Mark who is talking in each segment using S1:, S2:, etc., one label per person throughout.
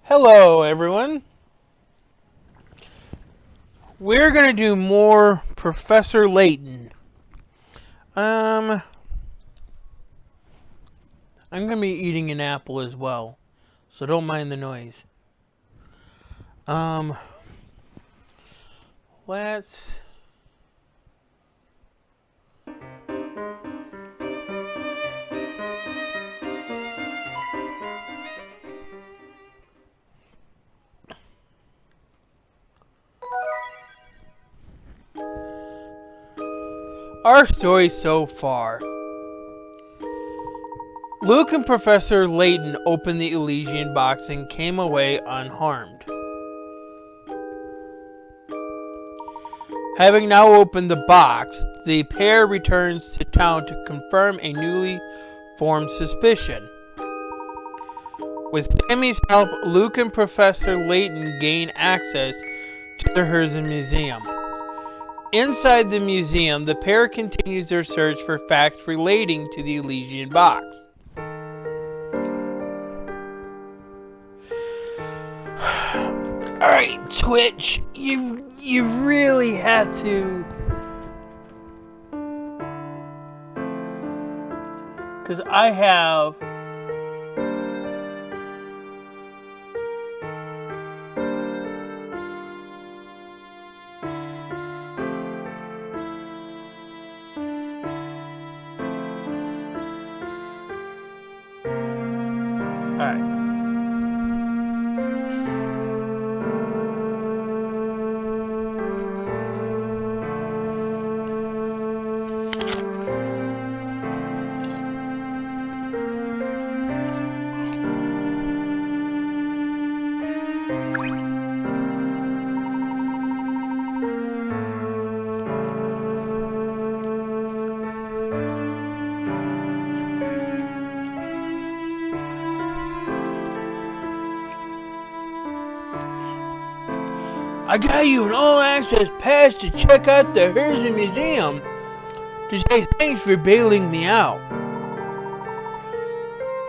S1: Hello, everyone. We're going to do more Professor Layton. I'm going to be eating an apple as well, so don't mind the noise. Let's... Our story so far. Luke and Professor Layton opened the Elysian box and came away unharmed. Having now opened the box, the pair returns to town to confirm a newly formed suspicion. With Sammy's help, Luke and Professor Layton gain access to the Herzl Museum. Inside the museum, the pair continues their search for facts relating to the Elysian box. Alright, Twitch, you really have to... Because I have... Alright. I got you an all-access pass to check out the Herzl Museum to say thanks for bailing me out.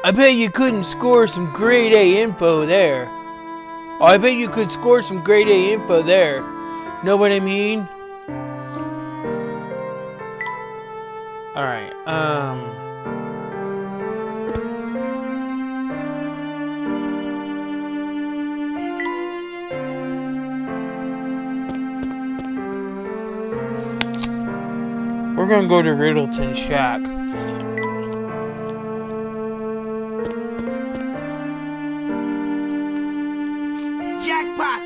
S1: I bet you couldn't score some grade A info there. Oh, I bet you could score some grade A info there. Know what I mean? Alright, we're gonna go to Riddleton's shack.
S2: Jackpot!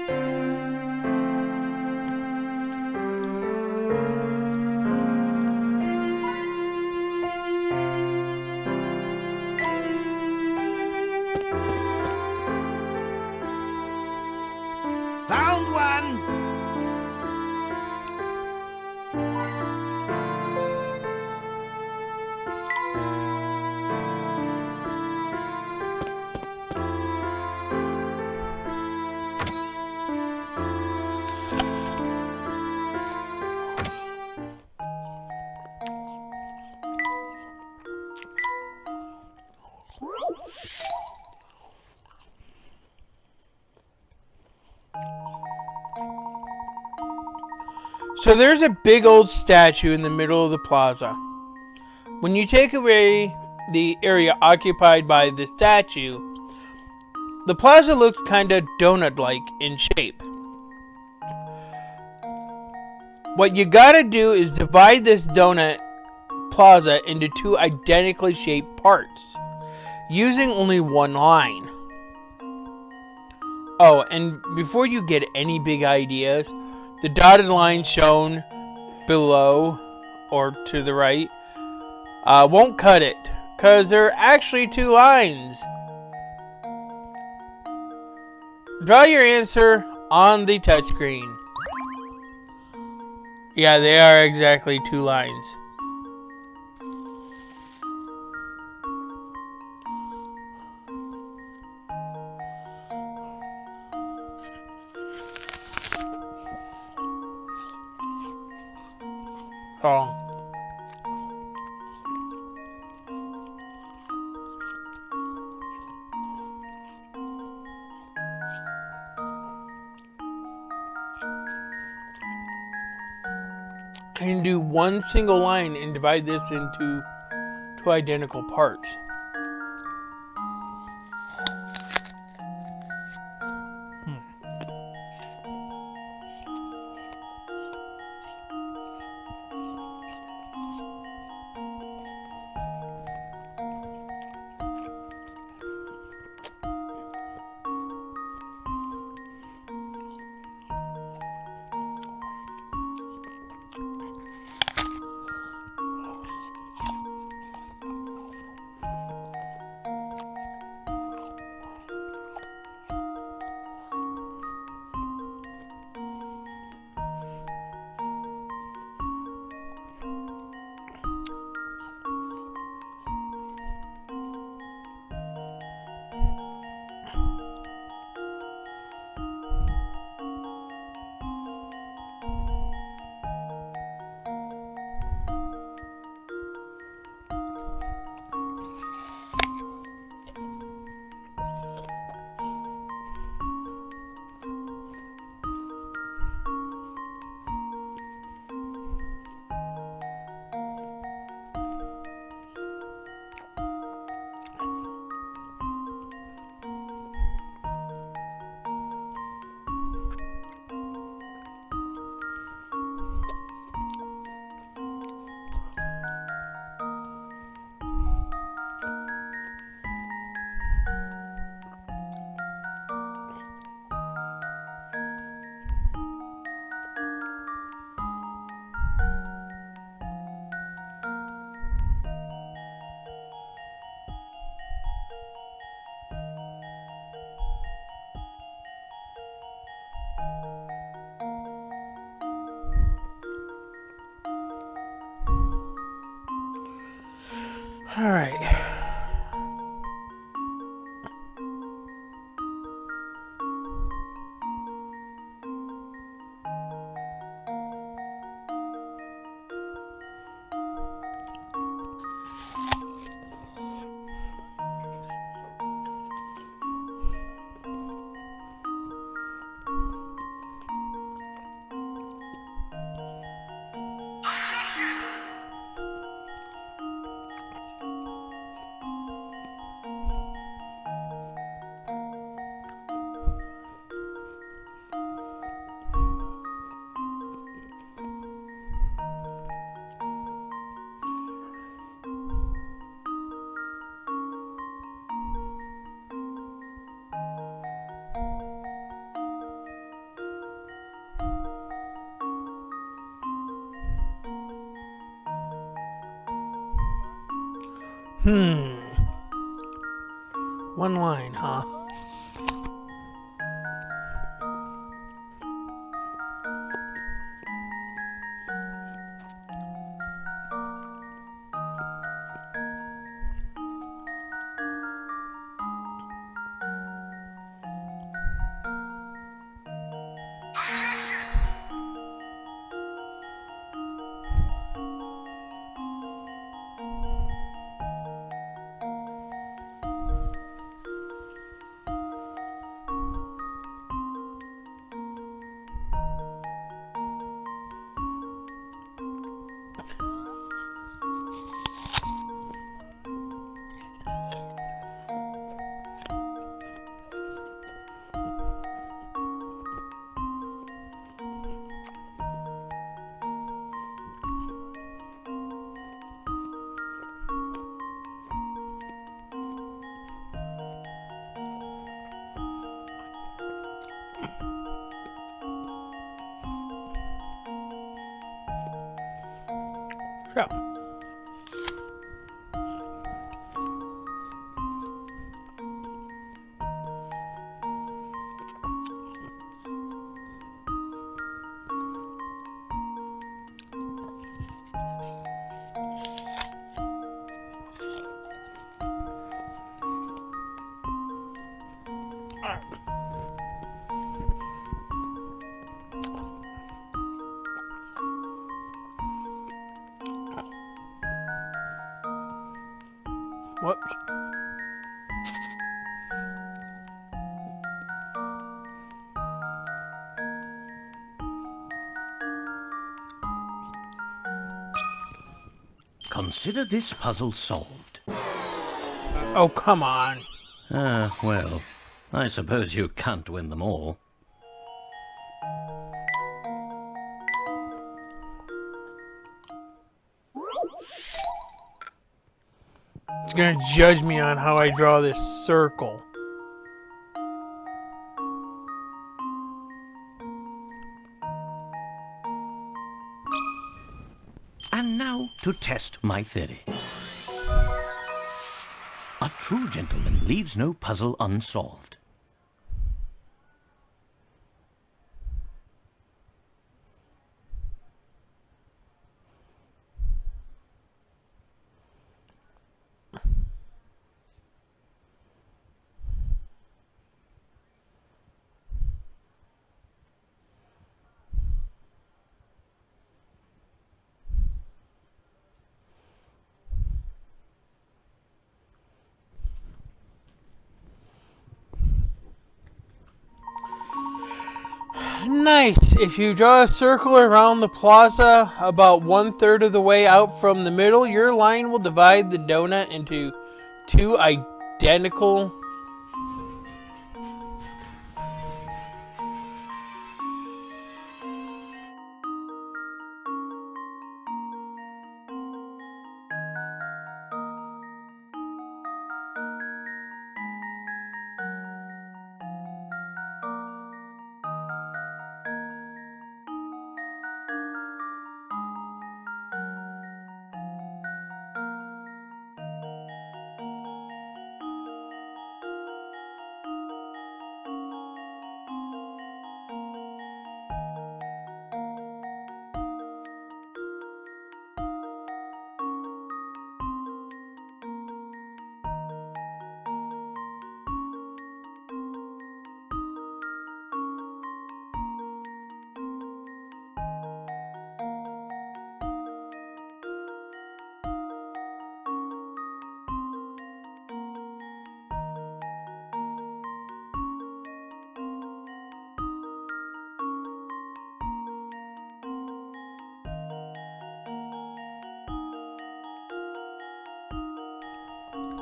S2: Found one!
S1: So there's a big old statue in the middle of the plaza. When you take away the area occupied by the statue, the plaza looks kinda donut-like in shape. What you gotta do is divide this donut plaza into two identically shaped parts, using only one line. Oh, and before you get any big ideas, the dotted line shown below or to the right won't cut it, because there are actually two lines. Draw your answer on the touchscreen. Yeah, they are exactly two lines. Oh. I can do one single line and divide this into two identical parts. All right. One line, huh? Yeah. Whoops.
S3: Consider this puzzle solved.
S1: Oh, come on.
S3: Well, I suppose you can't win them all.
S1: He's gonna judge me on how I draw this circle.
S3: And now to test my theory. A true gentleman leaves no puzzle unsolved.
S1: Nice. If you draw a circle around the plaza about 1/3 of the way out from the middle, your line will divide the donut into two identical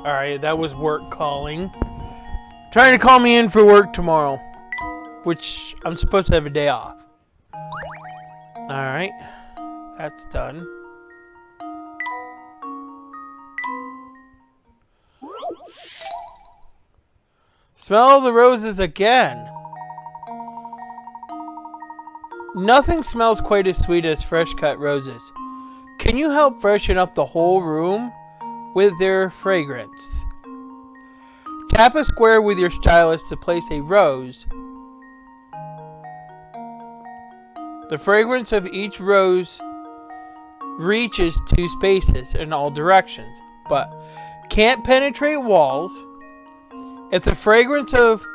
S1: Alright, that was work calling. Trying to call me in for work tomorrow. Which I'm supposed to have a day off. Alright. That's done. Smell the roses again. Nothing smells quite as sweet as fresh cut roses. Can you help freshen up the whole room with their fragrance? Tap a square with your stylus to place a rose. The fragrance of each rose reaches two spaces in all directions, but can't penetrate walls. If the fragrance of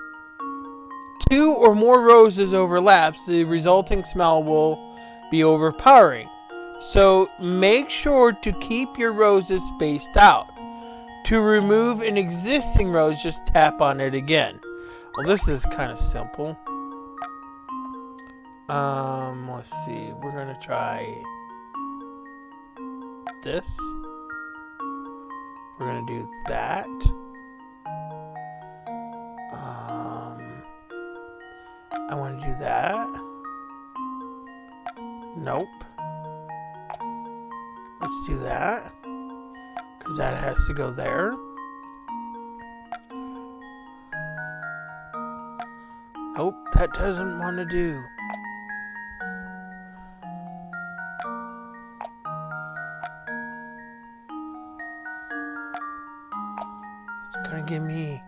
S1: two or more roses overlaps, the resulting smell will be overpowering. So make sure to keep your roses spaced out. To remove an existing rose, just tap on it again. Well, this is kind of simple. Let's see. We're gonna try this. We're gonna do that. I want to do that. Nope. Let's do that, because that has to go there. Nope, that doesn't want to do. It's gonna give me...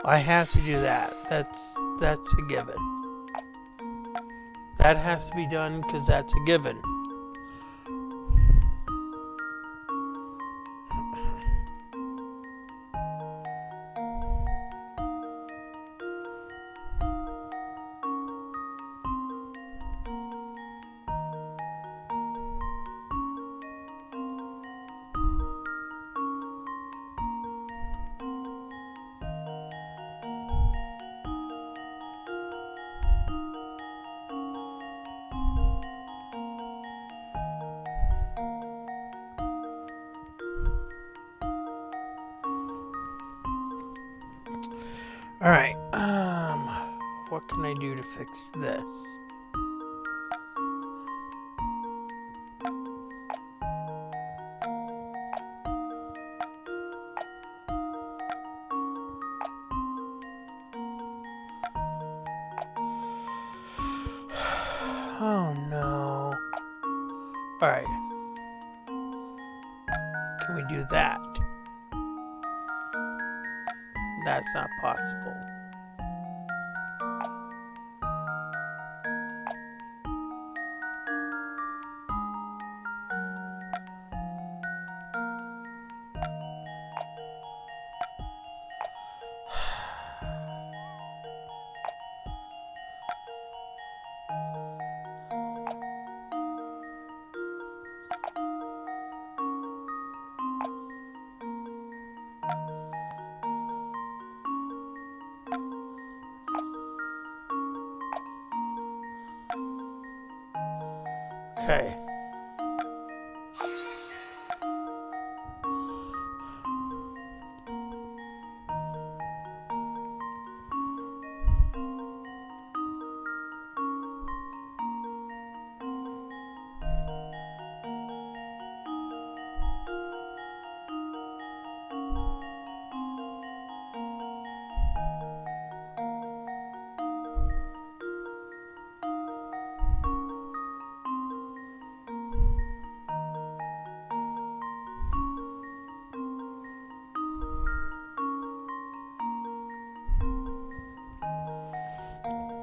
S1: I have to do that. That's a given. That has to be done because that's a given. Alright, what can I do to fix this? Oh no. Alright. Can we do that? That's not possible. Okay.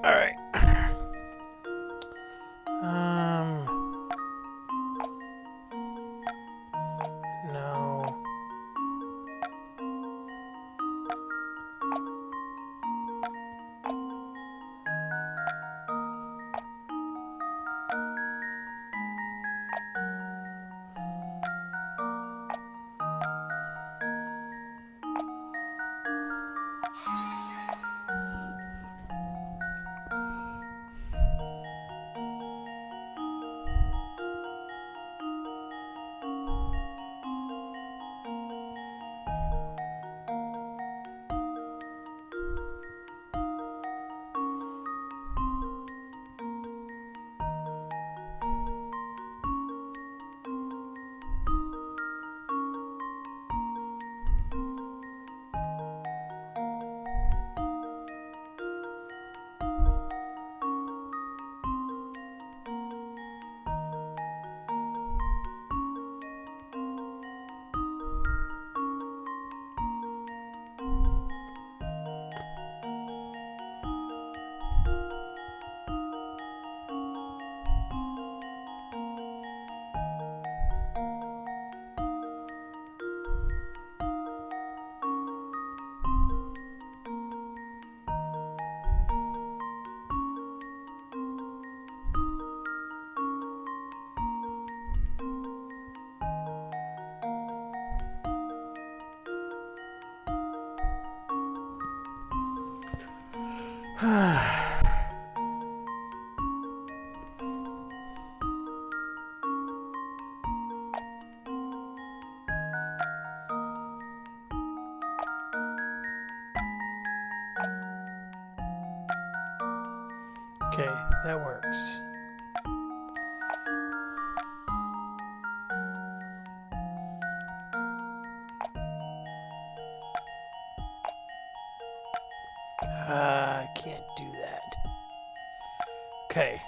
S1: Alright. No. Okay, that works. I can't do that. Okay.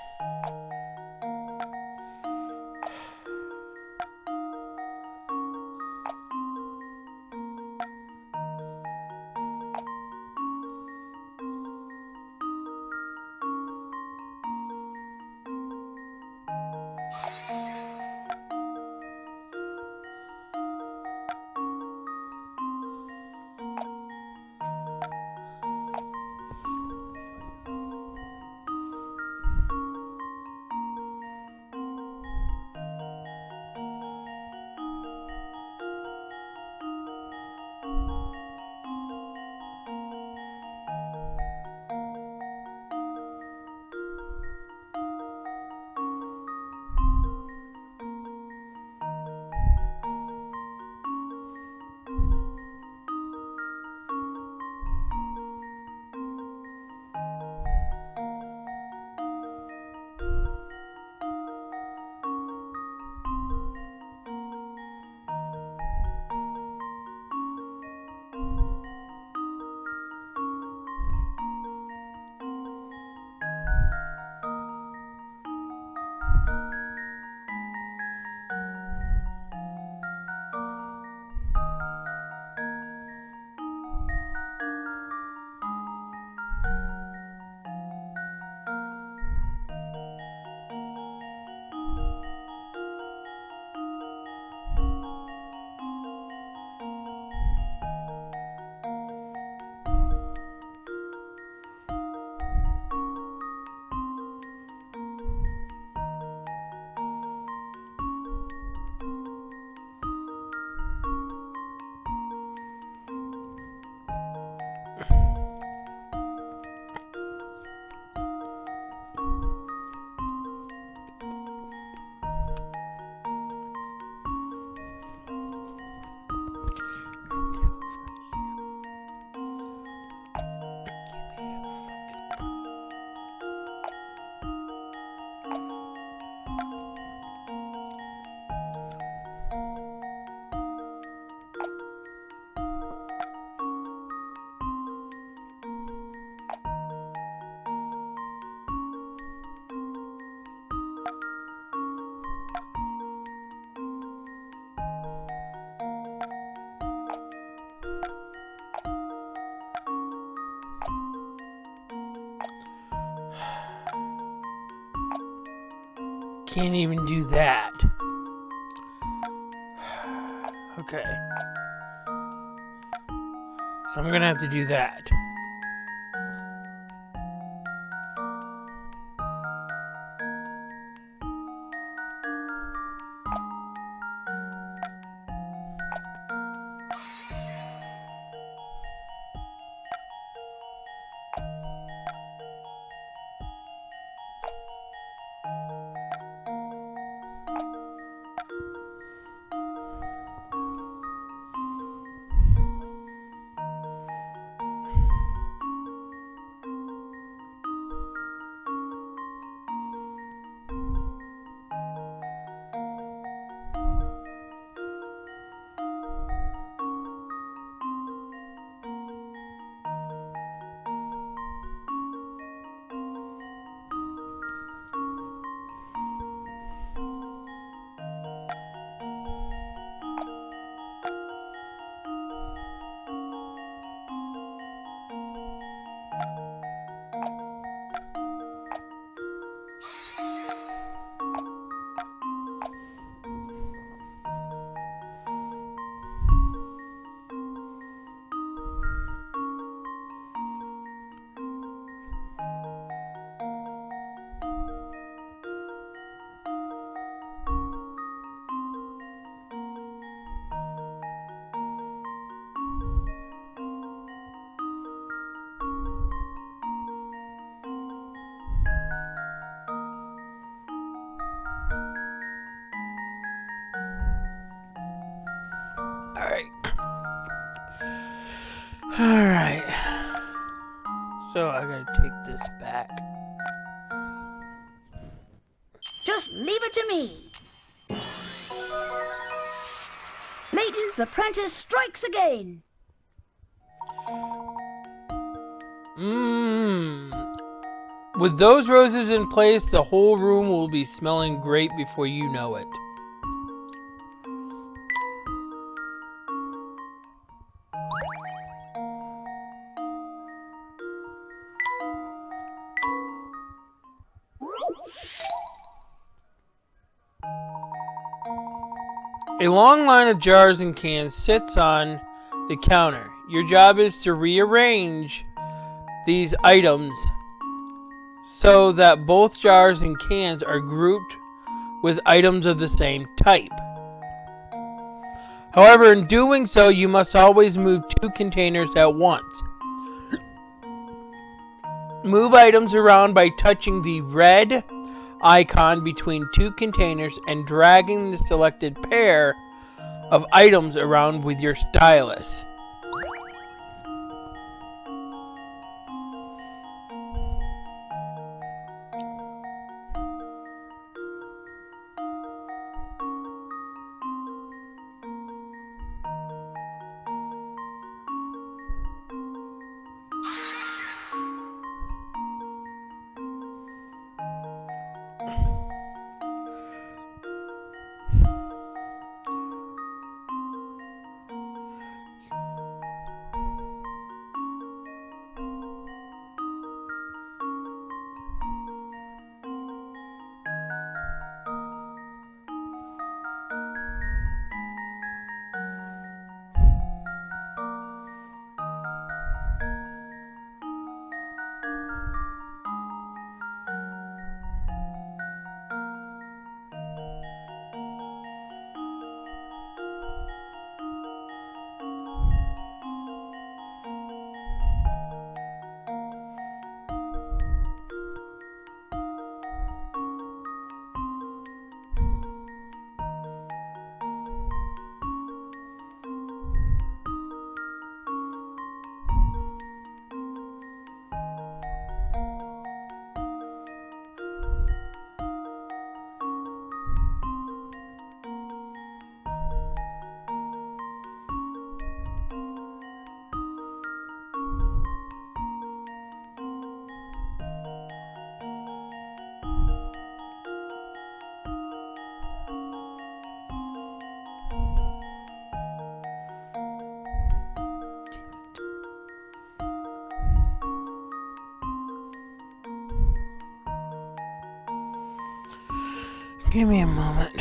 S1: can't even do that. Okay. So I'm gonna have to do that. Alright. So I gotta take this back.
S4: Just leave it to me. Layton's apprentice strikes again.
S1: With those roses in place, the whole room will be smelling great before you know it. A long line of jars and cans sits on the counter. Your job is to rearrange these items so that both jars and cans are grouped with items of the same type. However, in doing so, you must always move 2 containers at once. Move items around by touching the red icon between 2 containers and dragging the selected pair of items around with your stylus. Give me a moment.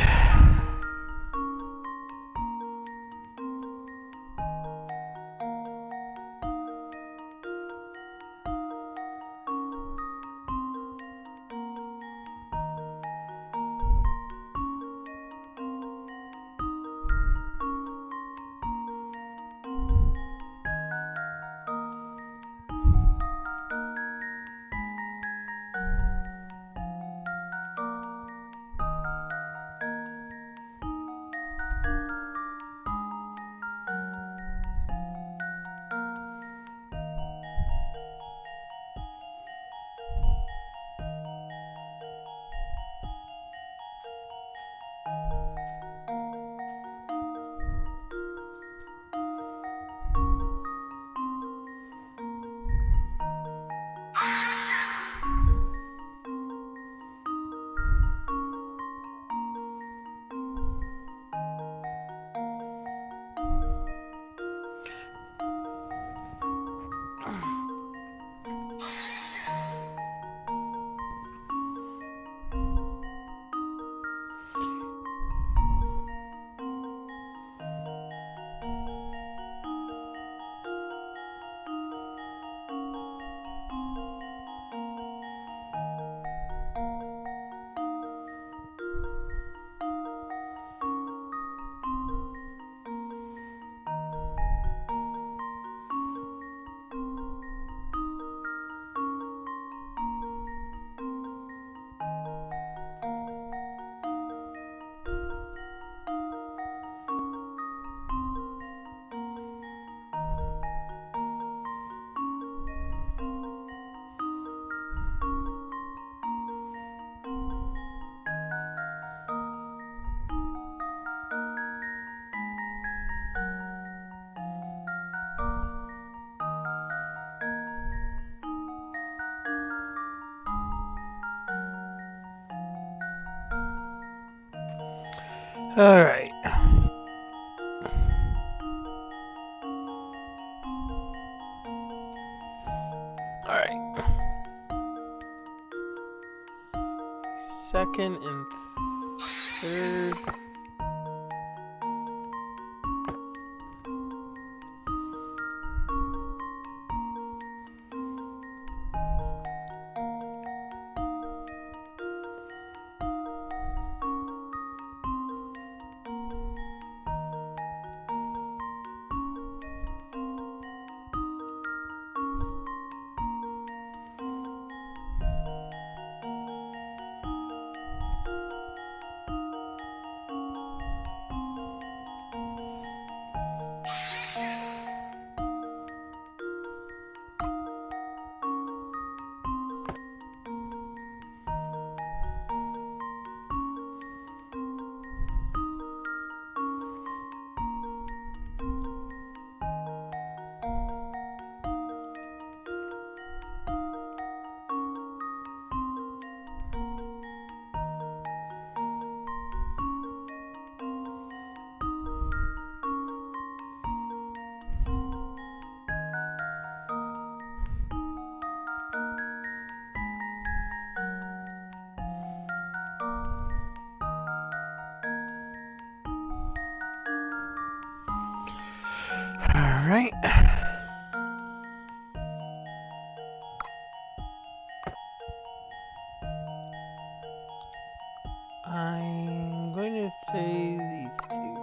S1: Alright. Alright. Second and third. Alright. I'm going to say these two.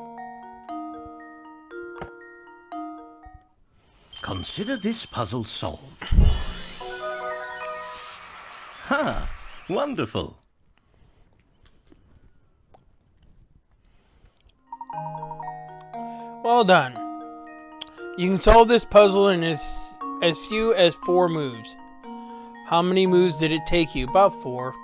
S3: Consider this puzzle solved. Ha! Wonderful.
S1: Well done. You can solve this puzzle in as few as 4 moves. How many moves did it take you? About 4.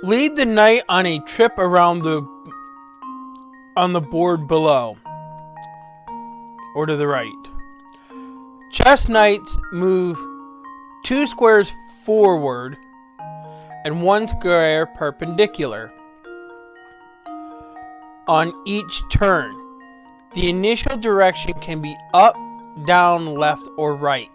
S1: Lead the knight on a trip around on the board below, or to the right. Chess knights move 2 squares forward and 1 square perpendicular on each turn. The initial direction can be up, down, left, or right.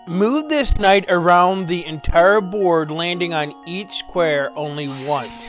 S1: Move this knight around the entire board, landing on each square only once.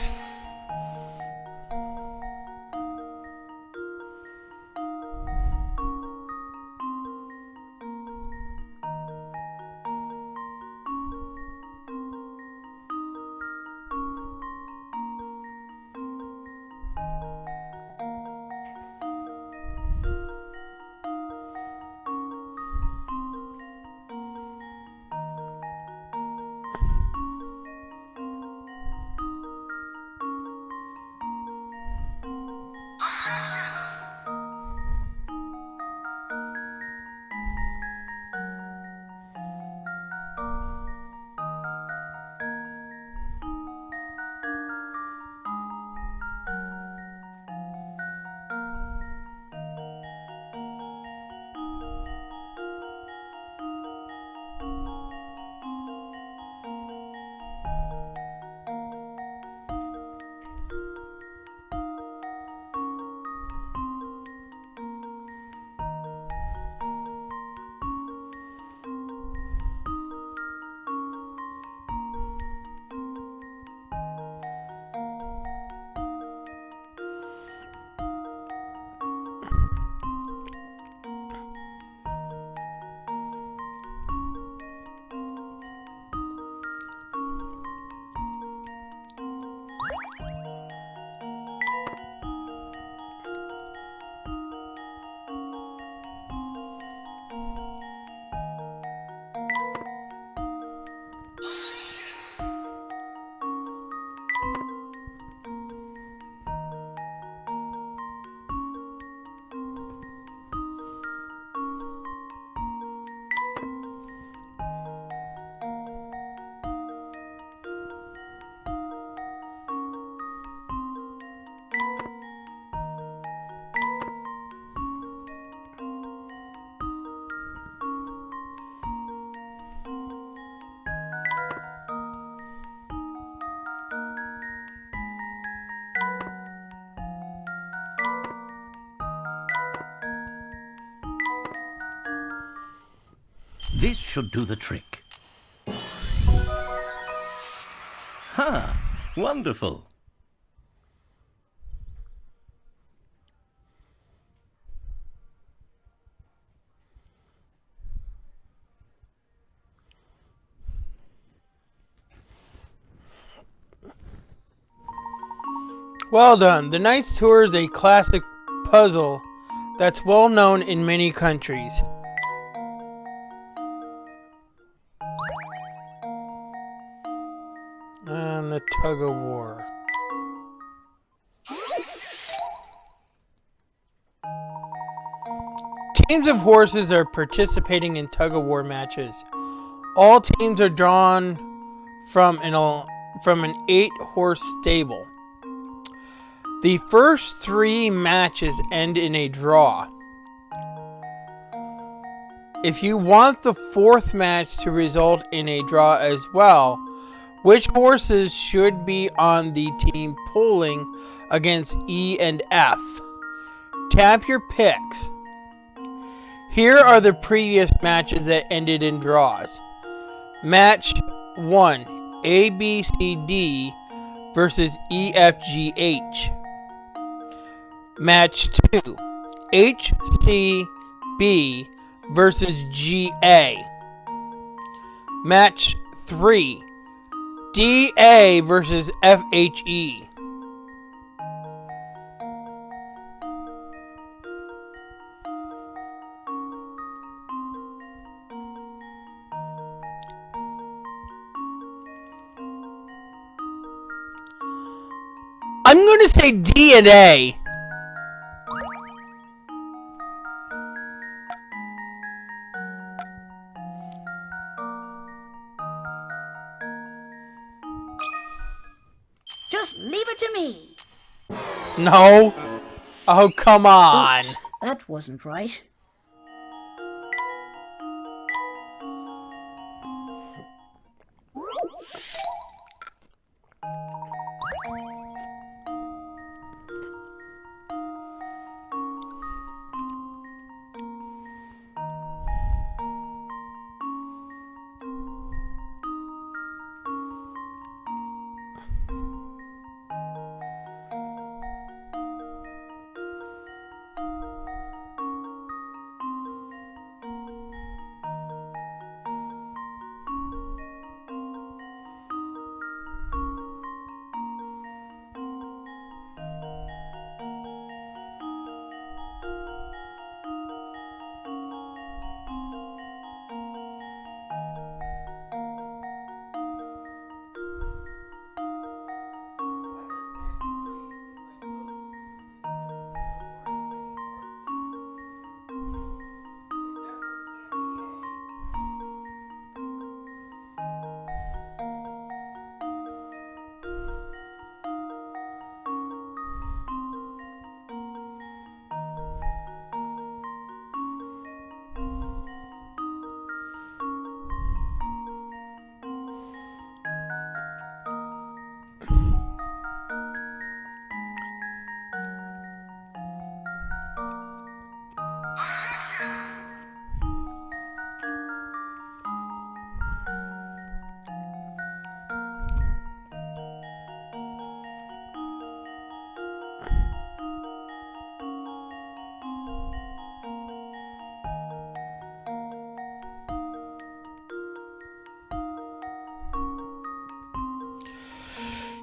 S3: This should do the trick. Ha! Wonderful!
S1: Well done. The Knight's Tour is a classic puzzle that's well known in many countries. And the tug of war. Teams of horses are participating in tug of war matches. All teams are drawn from an 8-horse stable. The first 3 matches end in a draw. If you want the 4th match to result in a draw as well, which horses should be on the team pulling against E and F? Tap your picks. Here are the previous matches that ended in draws. Match 1, ABCD versus EFGH. Match 2, HCB versus GA. Match 3, DA versus FHE. I'm going to say D and A.
S4: Just leave it to me.
S1: No. Oh, come on.
S4: Oops, that wasn't right.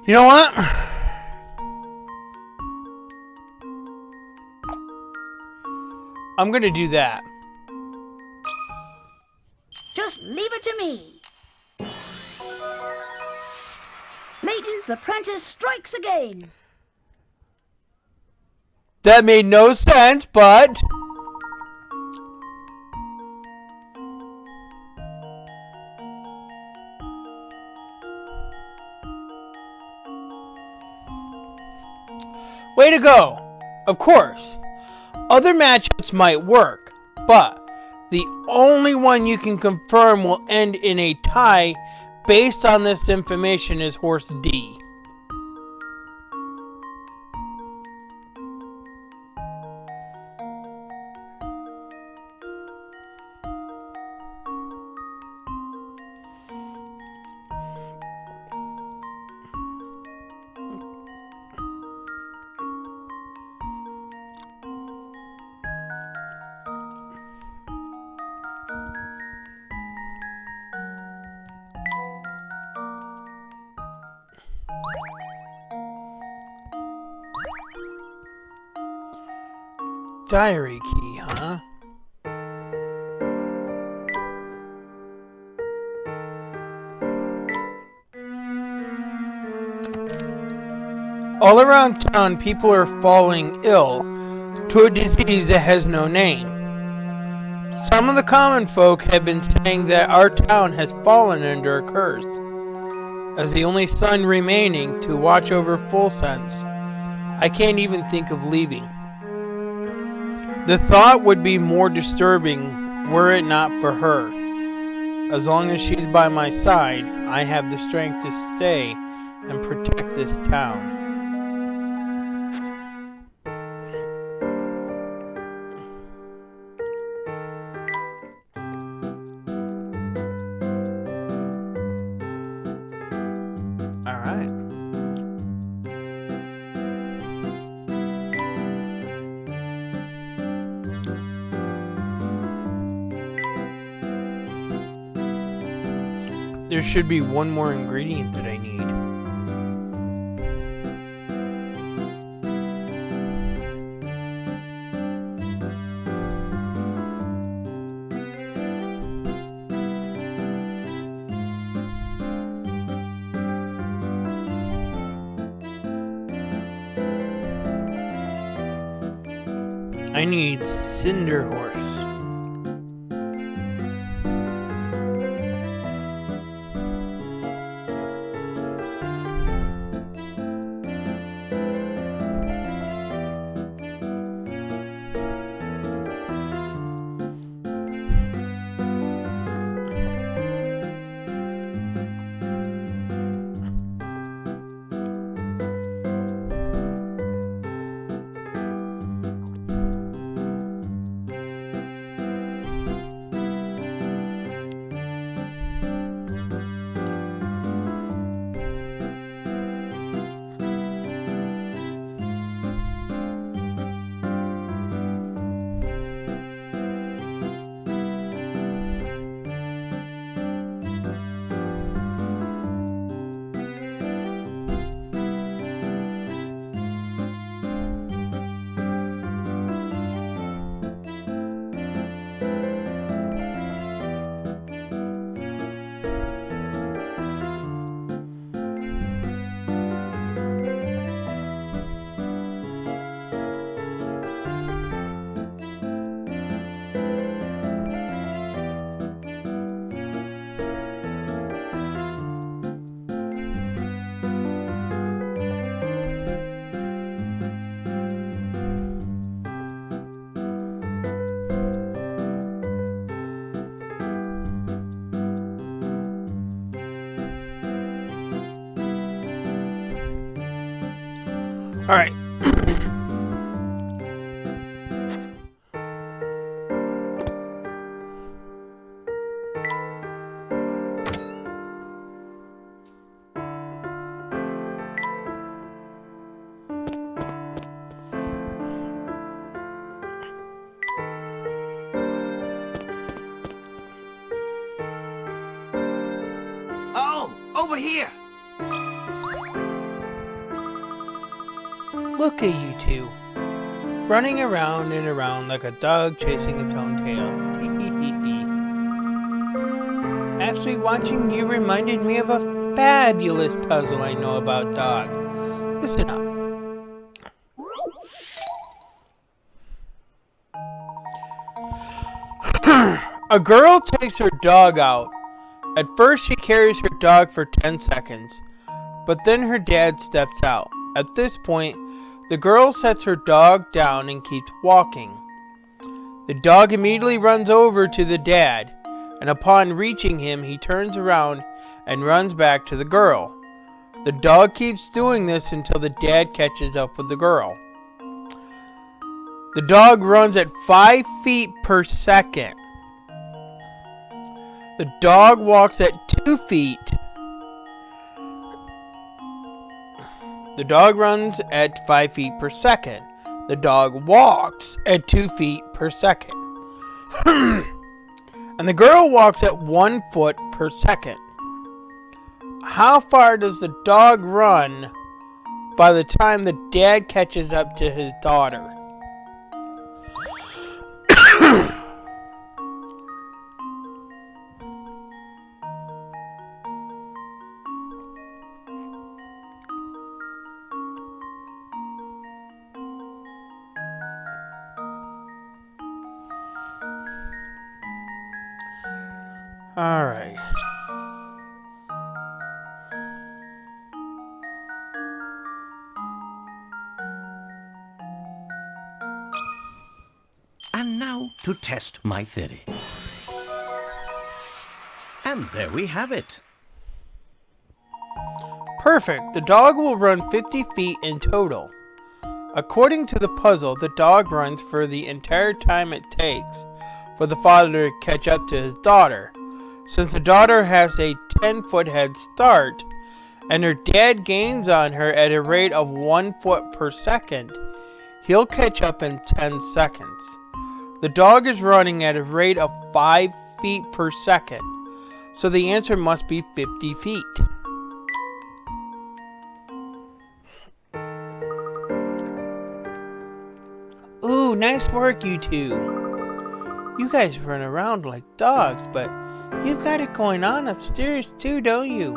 S1: You know what? I'm gonna do that.
S4: Just leave it to me. Layton's apprentice strikes again.
S1: That made no sense, but... way to go! Of course, other matchups might work, but the only one you can confirm will end in a tie based on this information is horse D. Diary key, huh? All around town, people are falling ill to a disease that has no name. Some of the common folk have been saying that our town has fallen under a curse. As the only son remaining to watch over Full Sense, I can't even think of leaving. The thought would be more disturbing were it not for her. As long as she's by my side, I have the strength to stay and protect this town. Alright. There should be one more ingredient that I need. I need Cinder Horse. All right.
S2: Oh, over here.
S1: Look at you two, running around and around like a dog chasing its own tail. Actually, watching you reminded me of a fabulous puzzle I know about dogs. Listen up. A girl takes her dog out. At first, she carries her dog for 10 seconds, but then her dad steps out. At this point, the girl sets her dog down and keeps walking. The dog immediately runs over to the dad, and upon reaching him, he turns around and runs back to the girl. The dog keeps doing this until the dad catches up with the girl. The dog runs at 5 feet per second. The dog walks at 2 feet. The dog runs at 5 feet per second. The dog walks at 2 feet per second. And the girl walks at 1 foot per second. How far does the dog run by the time the dad catches up to his daughter? All right.
S3: And now to test my theory. And there we have it.
S1: Perfect. The dog will run 50 feet in total. According to the puzzle, the dog runs for the entire time it takes for the father to catch up to his daughter. Since the daughter has a 10-foot head start, and her dad gains on her at a rate of 1 foot per second, he'll catch up in 10 seconds. The dog is running at a rate of 5 feet per second, so the answer must be 50 feet. Ooh, nice work, you two. You guys run around like dogs, but you've got it going on upstairs too, don't you?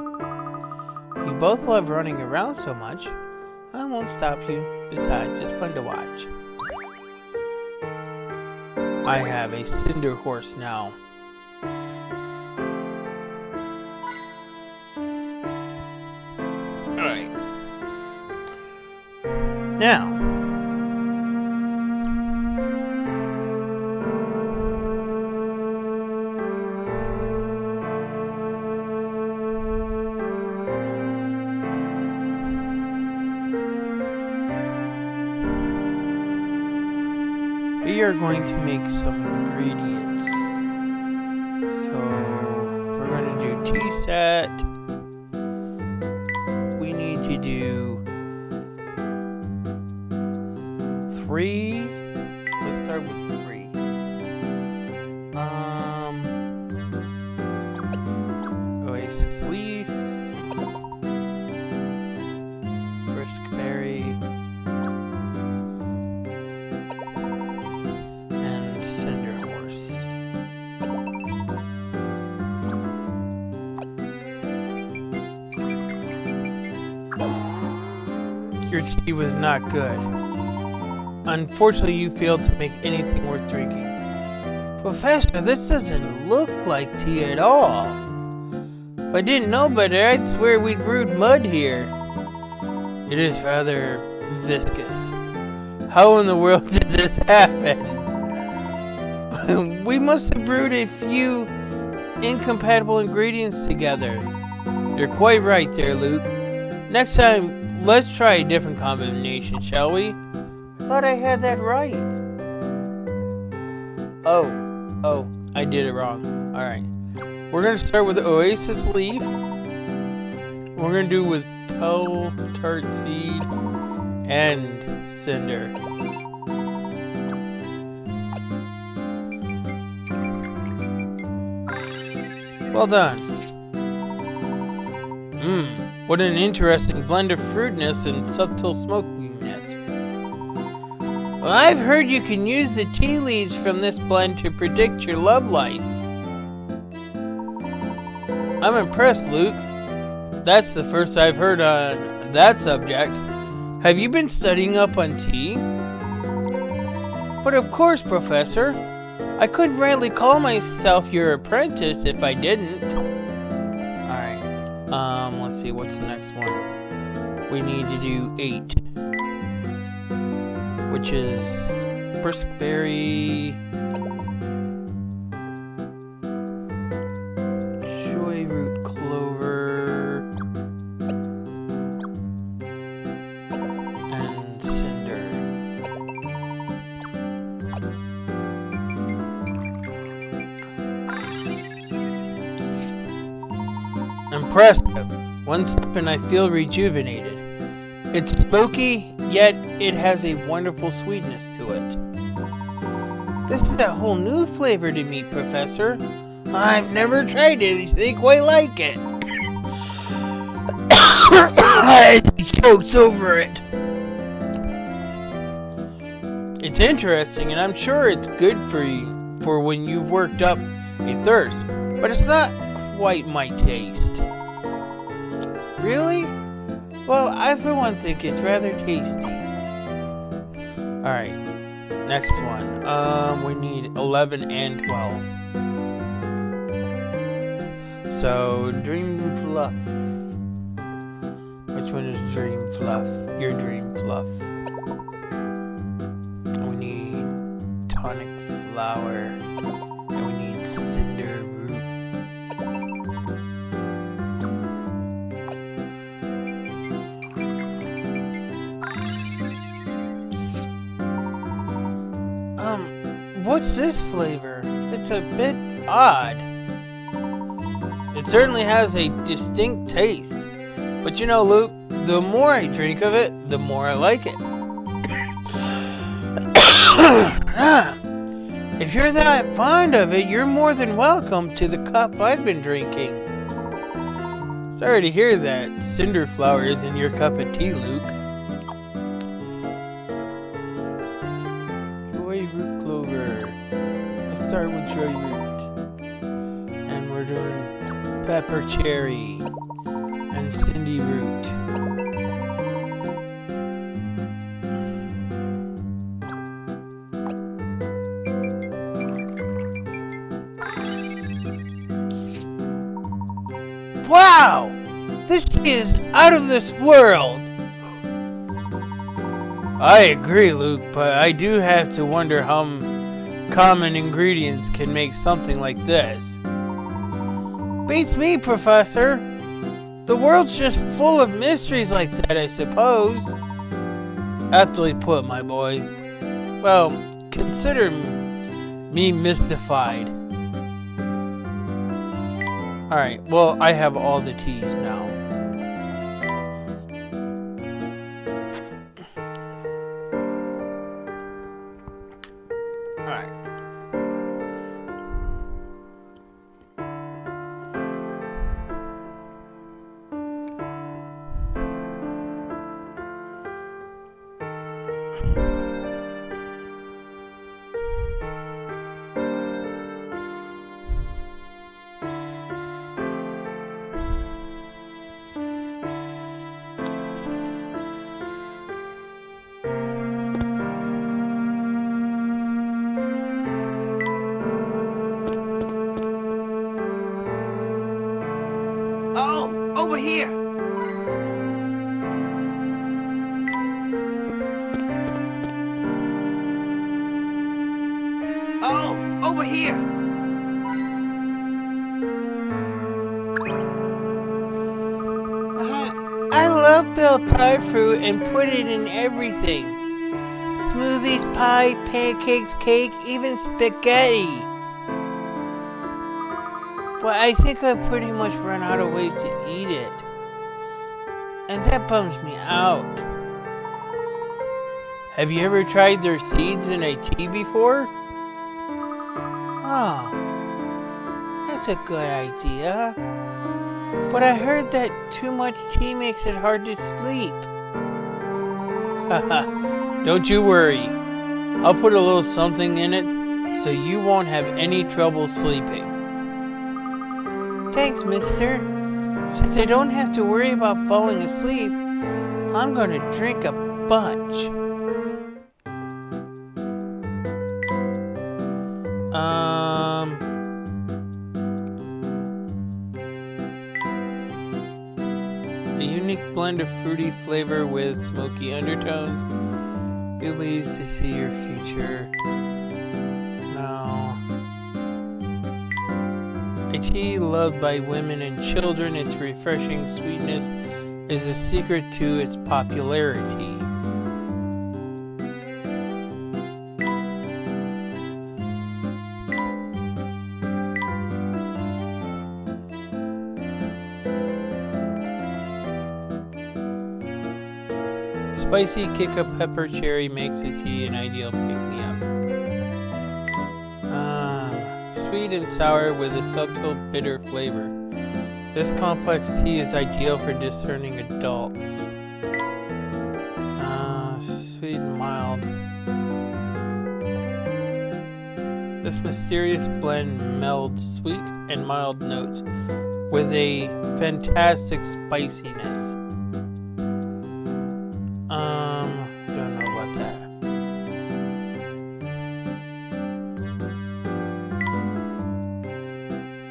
S1: You both love running around so much. I won't stop you. Besides, it's fun to watch. I have a cinder horse now. Alright. Now, we are going to make some ingredients. So we're going to do tea set. We need to do 3. Let's start with 3. Oasis leaf, brisk berry, your tea was not good. Unfortunately, you failed to make anything worth drinking. Professor, this doesn't look like tea at all. If I didn't know better, I'd swear we brewed mud here. It is rather viscous. How in the world did this happen? We must have brewed a few incompatible ingredients together. You're quite right there, Luke. Next time, let's try a different combination, shall we? I thought I had that right. Oh, I did it wrong. Alright. We're going to start with Oasis Leaf. We're going to do with Pearl Tart Seed and Cinder. Well done. What an interesting blend of fruitiness and subtle smokiness. Well, I've heard you can use the tea leaves from this blend to predict your love life. I'm impressed, Luke. That's the first I've heard on that subject. Have you been studying up on tea? But of course, Professor. I couldn't rightly call myself your apprentice if I didn't. Alright. Let's see, what's the next one? We need to do 8. Which is briskberry, joyroot clover, and cinder. Impressive. One sip and I feel rejuvenated. It's smoky, yet it has a wonderful sweetness to it. This is a whole new flavor to me, Professor. I've never tried anything quite like it. I chokes over it. It's interesting, and I'm sure it's good for you for when you've worked up a thirst, but it's not quite my taste. Really? Well, I for one think it's rather tasty. Alright, next one. We need 11 and 12. So, Dream Fluff. Which one is Dream Fluff? Your Dream Fluff. We need Tonic Flower. And we need Cinder Root. What's this flavor? It's a bit odd. It certainly has a distinct taste. But you know, Luke, the more I drink of it, the more I like it. If you're that fond of it, you're more than welcome to the cup I've been drinking. Sorry to hear that cinder flower is in your cup of tea, Luke. Joyroot clover. Let's start with joyroot. And we're doing pepper cherry and cindy root. Wow! This is out of this world! I agree, Luke, but I do have to wonder how common ingredients can make something like this. Beats me, Professor. The world's just full of mysteries like that, I suppose. Aptly put, my boy. Well, consider me mystified. Alright, well, I have all the teas now. Alright.
S2: Oh, over here. Oh, over here.
S1: I love Bell Tart fruit and put it in everything. Smoothies, pie, pancakes, cake, even spaghetti. But I think I've pretty much run out of ways to eat it. And that bums me out. Have you ever tried their seeds in a tea before? Oh, that's a good idea. But I heard that too much tea makes it hard to sleep. Haha, don't you worry. I'll put a little something in it so you won't have any trouble sleeping. Thanks, mister. Since I don't have to worry about falling asleep, I'm gonna drink a bunch. A unique blend of fruity flavor with smoky undertones. It leaves to see your future. No. A tea loved by women and children, its refreshing sweetness is the secret to its popularity. Spicy kick-up pepper cherry makes the tea an ideal pick-me-up. Sweet and sour with a subtle bitter flavor. This complex tea is ideal for discerning adults. Sweet and mild. This mysterious blend melds sweet and mild notes with a fantastic spiciness. Don't know about that.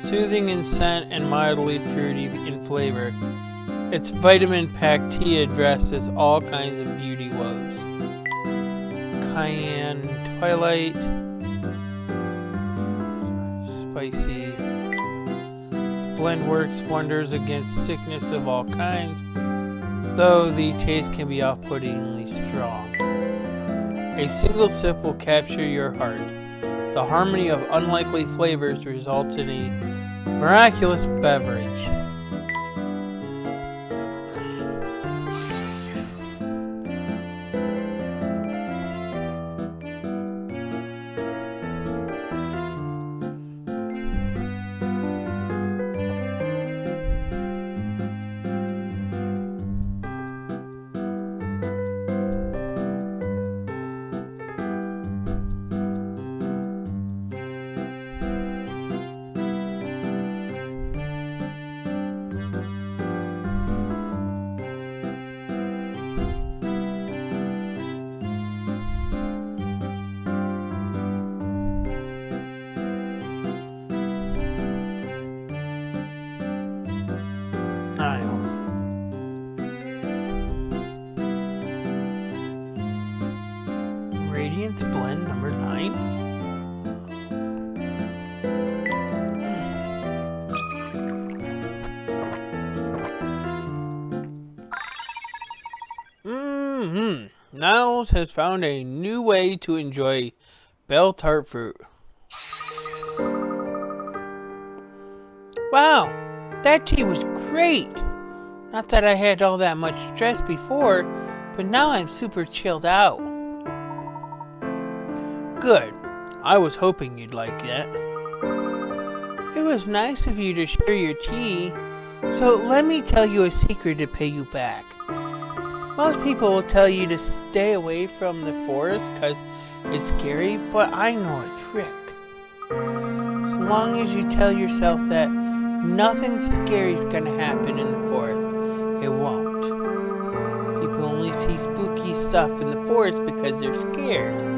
S1: Soothing in scent and mildly fruity in flavor, its vitamin-packed tea addresses all kinds of beauty woes. Cayenne Twilight, spicy. This blend works wonders against sickness of all kinds, though the taste can be off-puttingly strong. A single sip will capture your heart. The harmony of unlikely flavors results in a miraculous beverage. Radiance blend number 9. Niles has found a new way to enjoy Bell Tart fruit. Wow, that tea was great! Not that I had all that much stress before, but now I'm super chilled out. Good. I was hoping you'd like that. It was nice of you to share your tea, so let me tell you a secret to pay you back. Most people will tell you to stay away from the forest because it's scary, but I know a trick. As long as you tell yourself that nothing scary is going to happen in the forest, it won't. People only see spooky stuff in the forest because they're scared.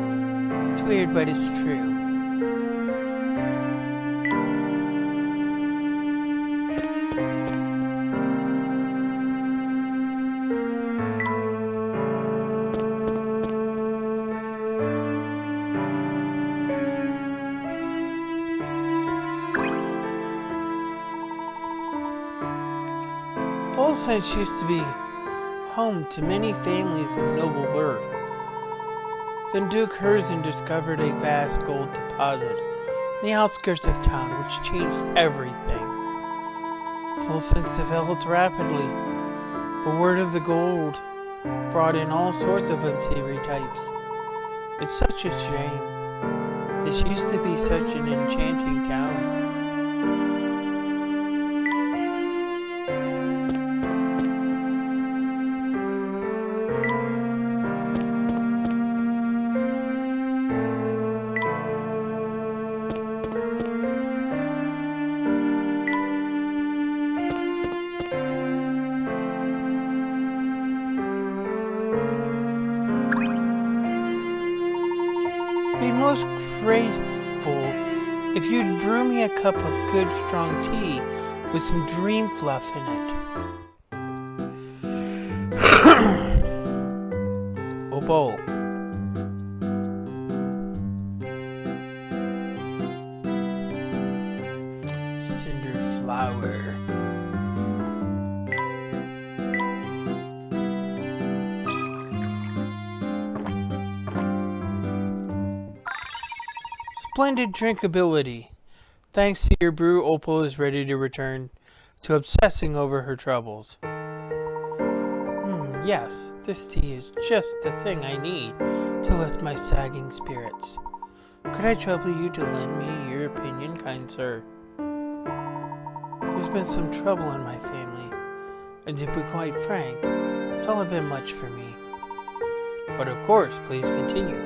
S1: It's weird, but it's true. Folsense used to be home to many families of noble birth. Then Duke Herzen discovered a vast gold deposit in the outskirts of town, which changed everything. Folsense developed rapidly, but word of the gold brought in all sorts of unsavory types. It's such a shame. This used to be such an enchanting town. be most grateful if you'd brew me a cup of good strong tea with some dream fluff in it. Opal. Cinder flower. Splendid drinkability. Thanks to your brew, Opal is ready to return to obsessing over her troubles. Yes, this tea is just the thing I need to lift my sagging spirits. Could I trouble you to lend me your opinion, kind sir? There's been some trouble in my family, and to be quite frank, it's all a bit much for me. But of course, please continue.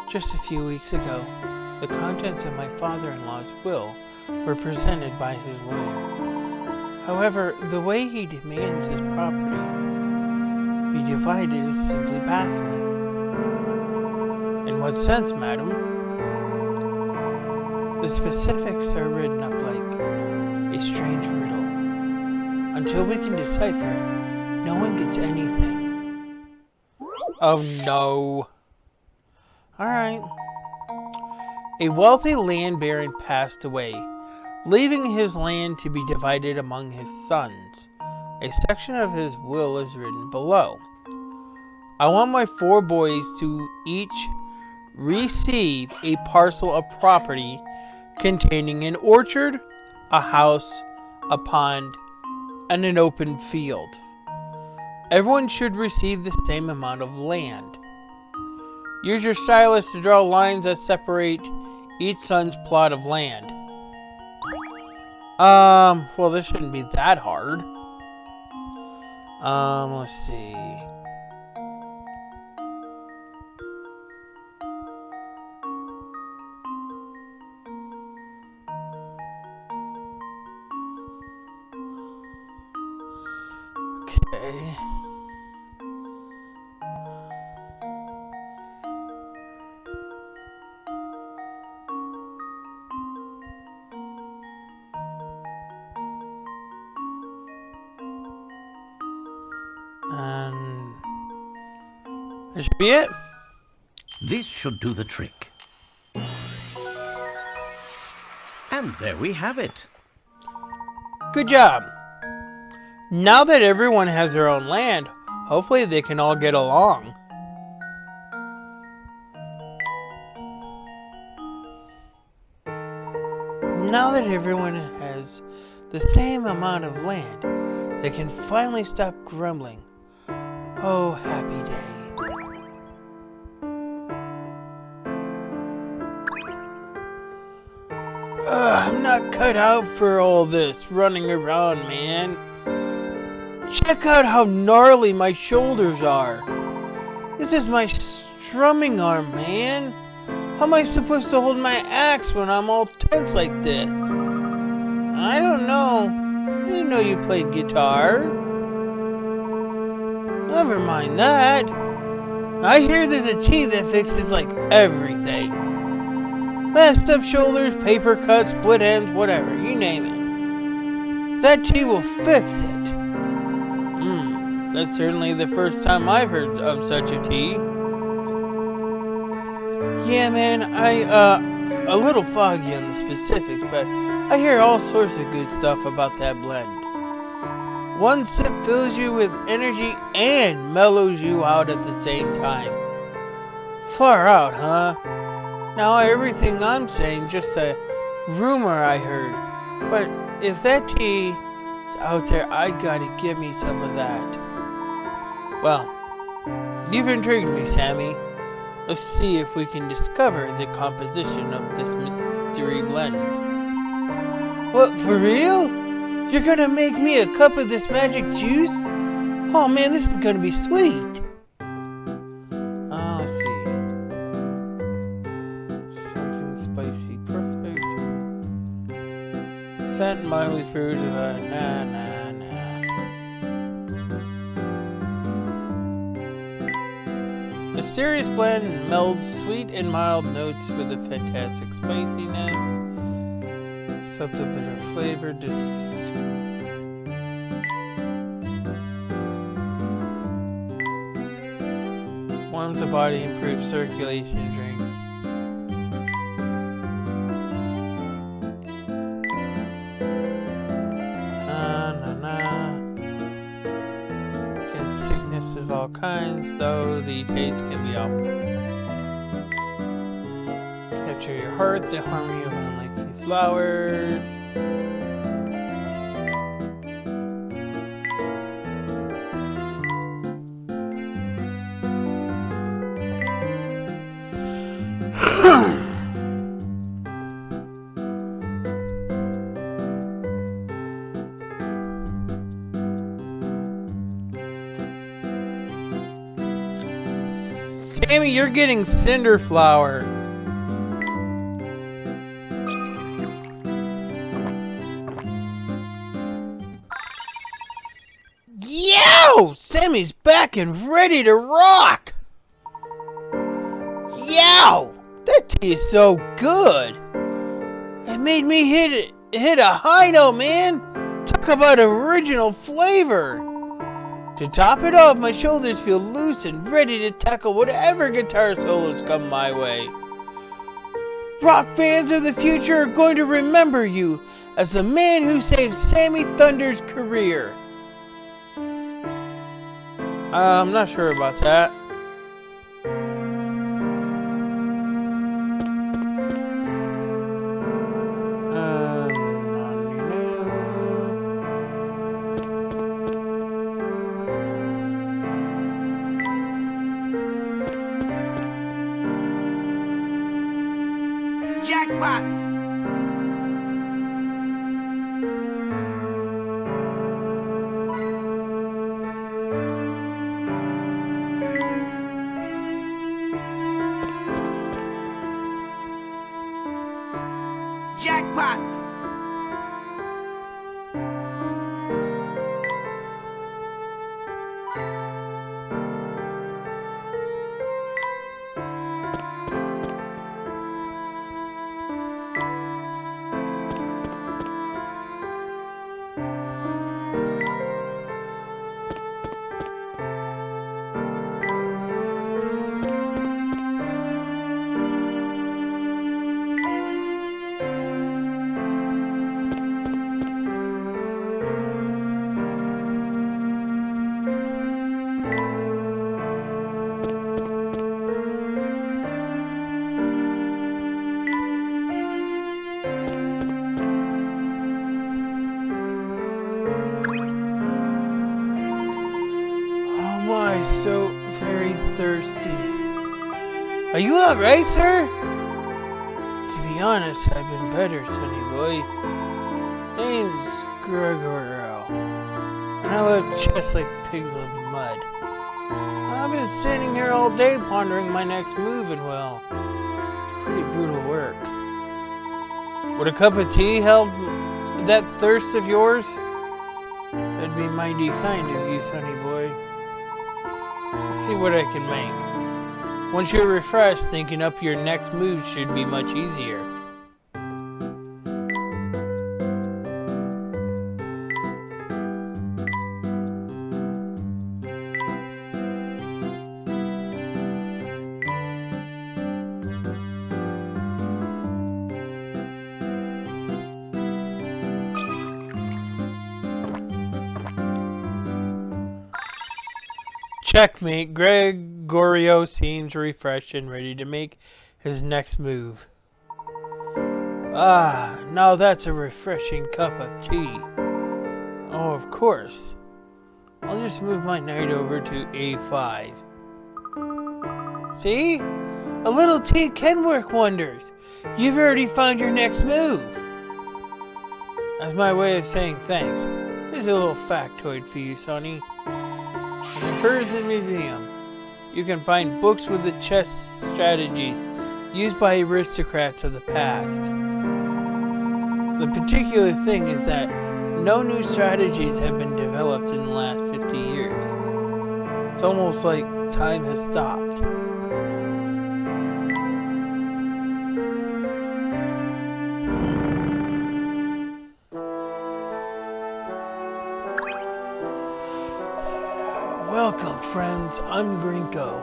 S1: Just a few weeks ago, the contents of my father-in-law's will were presented by his lawyer. However, the way he demands his property be divided is simply baffling. In what sense, madam? The specifics are written up like a strange riddle. Until we can decipher, no one gets anything. Oh no. Alright. A wealthy land baron passed away, leaving his land to be divided among his sons. A section of his will is written below. I want my 4 boys to each receive a parcel of property containing an orchard, a house, a pond, and an open field. Everyone should receive the same amount of land. Use your stylus to draw lines that separate each son's plot of land. Well, this shouldn't be that hard. Let's see. Okay. And that should be it.
S3: This should do the trick. And there we have it.
S1: Good job. Now that everyone has their own land, hopefully they can all get along. Now that everyone has the same amount of land, they can finally stop grumbling. Oh, happy day. I'm not cut out for all this running around, man. Check out how gnarly my shoulders are. This is my strumming arm, man. How am I supposed to hold my axe when I'm all tense like this? I don't know. I didn't know you played guitar. Never mind that. I hear there's a tea that fixes like everything. Messed up shoulders, paper cuts, split ends, whatever, you name it. That tea will fix it. That's certainly the first time I've heard of such a tea. Yeah, man, a little foggy on the specifics, but I hear all sorts of good stuff about that blend. One sip fills you with energy and mellows you out at the same time. Far out, huh? Now everything I'm saying just a rumor I heard. But if that tea is out there, I gotta give me some of that. Well, you've intrigued me, Sammy. Let's see if we can discover the composition of this mystery blend. What, for real? You're gonna make me a cup of this magic juice? Oh man, this is gonna be sweet. Let's see. Something spicy, perfect. Scent, mildly fruit, nah. This mysterious blend melds sweet and mild notes with a fantastic spiciness. Subtle bitter flavor. Warms the body, improves circulation. Drink. Of all kinds, though the taste can be off. Capture your heart, the harmony of unlikely flowers. Sammy, you're getting cinder flower. Yo! Sammy's back and ready to rock! Yow! That tastes so good! It made me hit a high note, man! Talk about original flavor! To top it off, my shoulders feel loose and ready to tackle whatever guitar solos come my way. Rock fans of the future are going to remember you as the man who saved Sammy Thunder's career. I'm not sure about that.
S2: Jackpot! Jackpot!
S1: So very thirsty. Are you alright, sir? To be honest, I've been better, sonny boy. Name's Gregorio, and I look just like pigs of mud. I've been sitting here all day pondering my next move, and well, it's pretty brutal work. Would a cup of tea help that thirst of yours? That'd be mighty kind of you, sonny boy. See what I can make. Once you're refreshed, thinking up your next move should be much easier. Checkmate. Gregorio seems refreshed and ready to make his next move. Ah, now that's a refreshing cup of tea. Oh, of course. I'll just move my knight over to A5. See? A little tea can work wonders. You've already found your next move. As my way of saying thanks, here's a little factoid for you, Sonny. In the Persian Museum, you can find books with the chess strategies used by aristocrats of the past. The particular thing is that no new strategies have been developed in the last 50 years. It's almost like time has stopped. Welcome, friends. I'm Grinko,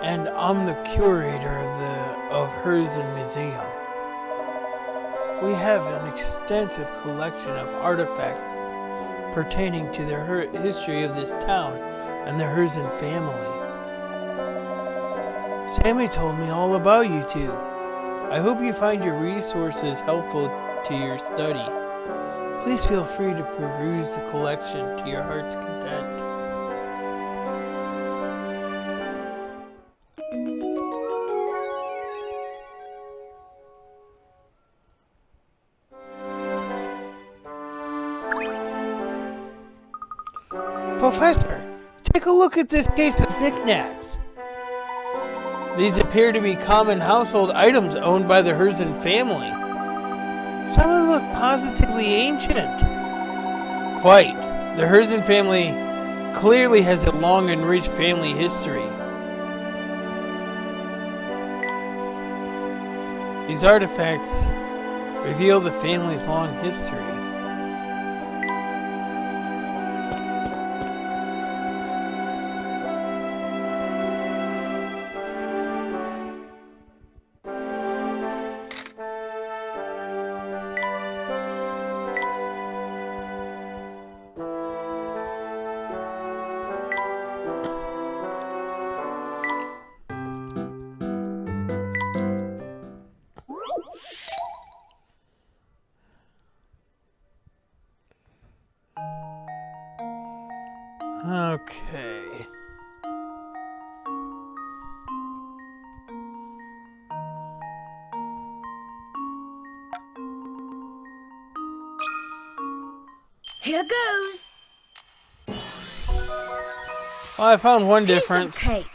S1: and I'm the curator of Herzen Museum. We have an extensive collection of artifacts pertaining to the history of this town and the Herzen family. Sammy told me all about you two. I hope you find your resources helpful to your study. Please feel free to peruse the collection to your heart's content. Professor, take a look at this case of knickknacks. These appear to be common household items owned by the Herzen family. Some of them look positively ancient. Quite. The Herzen family clearly has a long and rich family history. These artifacts reveal the family's long history. Okay.
S4: Here goes.
S1: Well, I found one
S4: Piece of
S1: difference.
S4: cake.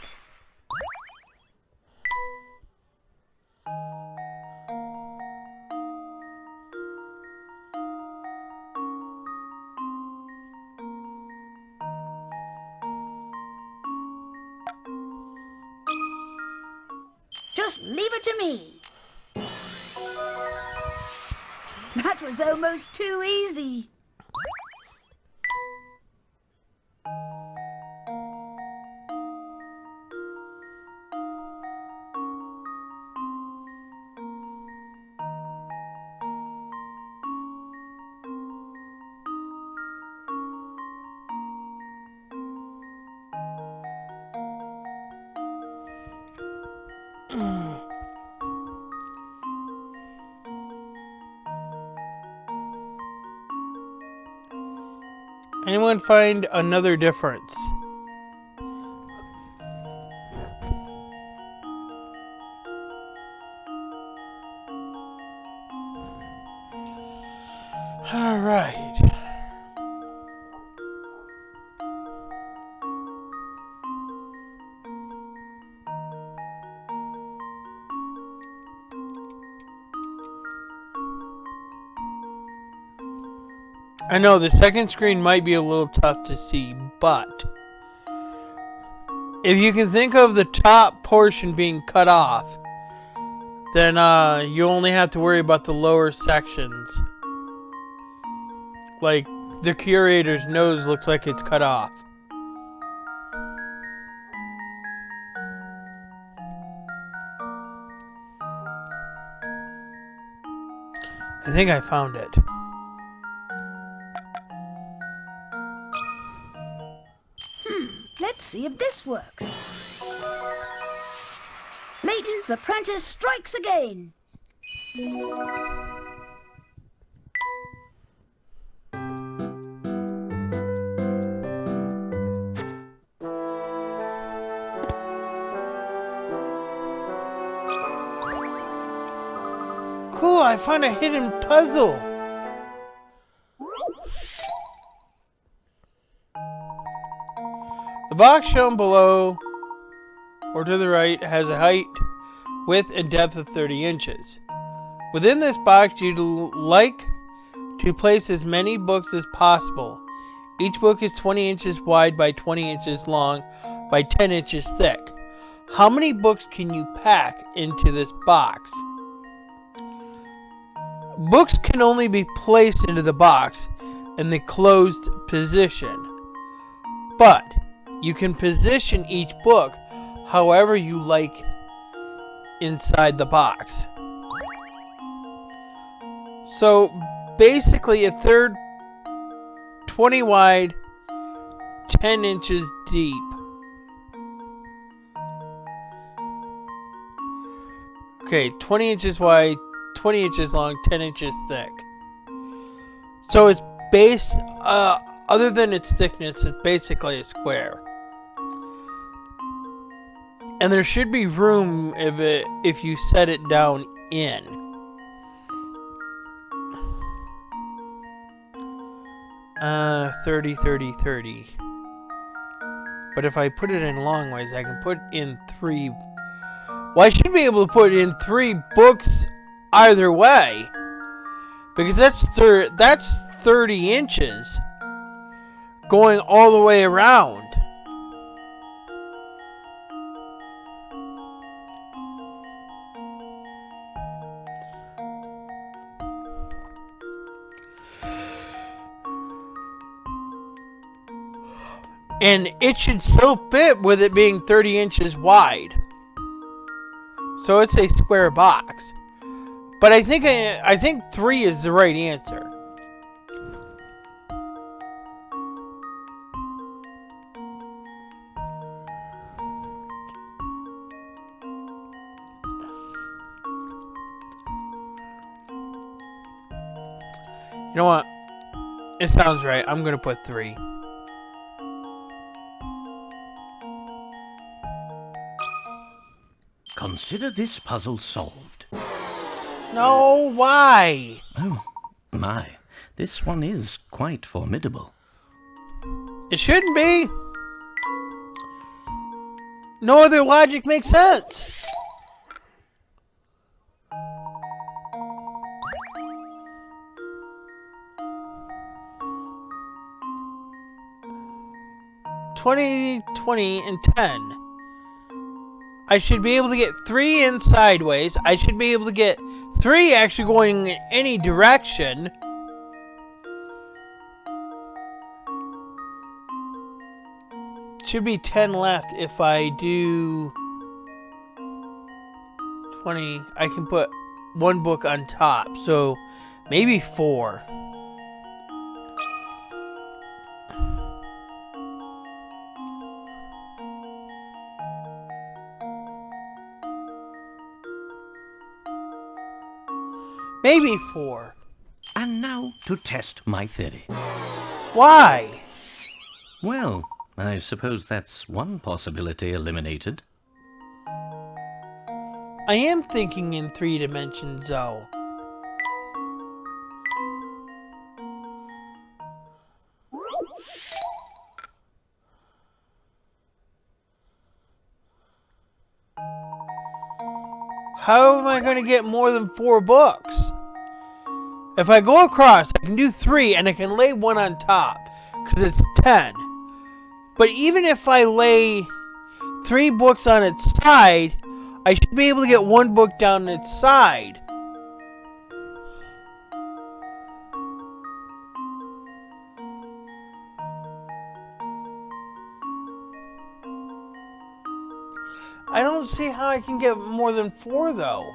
S4: Just leave it to me. That was almost too easy.
S1: Anyone find another difference? All right. I know the second screen might be a little tough to see, but if you can think of the top portion being cut off, then you only have to worry about the lower sections. Like the curator's nose looks like it's cut off. I think I found it.
S4: Let's see if this works. Layton's apprentice strikes again.
S1: Cool, I found a hidden puzzle. The box shown below or to the right has a height, width, and depth of 30 inches. Within this box, you'd like to place as many books as possible. Each book is 20 inches wide by 20 inches long by 10 inches thick. How many books can you pack into this box? Books can only be placed into the box in the closed position, but you can position each book however you like inside the box. So basically, if they're 20 wide, 10 inches deep, okay, 20 inches wide, 20 inches long, 10 inches thick. So it's other than its thickness, it's basically a square. And there should be room if you set it down in. Uh, 30, 30, 30. But if I put it in long ways, I can put in 3. Well, I should be able to put in 3 books either way, because that's 30 inches going all the way around. And it should still fit with it being 30 inches wide. So it's a square box. But I think 3 is the right answer. You know what? It sounds right. I'm going to put 3.
S3: Consider this puzzle solved.
S1: No, why?
S3: Oh, my. This one is quite formidable.
S1: It shouldn't be. No other logic makes sense. $20, 20, and 10. I should be able to get 3 in sideways. I should be able to get 3 actually going in any direction. Should be 10 left if I do 20. I can put 1 book on top, so maybe 4. Maybe 4.
S3: And now to test my theory.
S1: Why?
S3: Well, I suppose that's one possibility eliminated.
S1: I am thinking in 3 dimensions, though. How am I going to get more than 4 books? If I go across, I can do 3 and I can lay 1 on top, because it's 10. But even if I lay 3 books on its side, I should be able to get 1 book down its side. I don't see how I can get more than 4 though.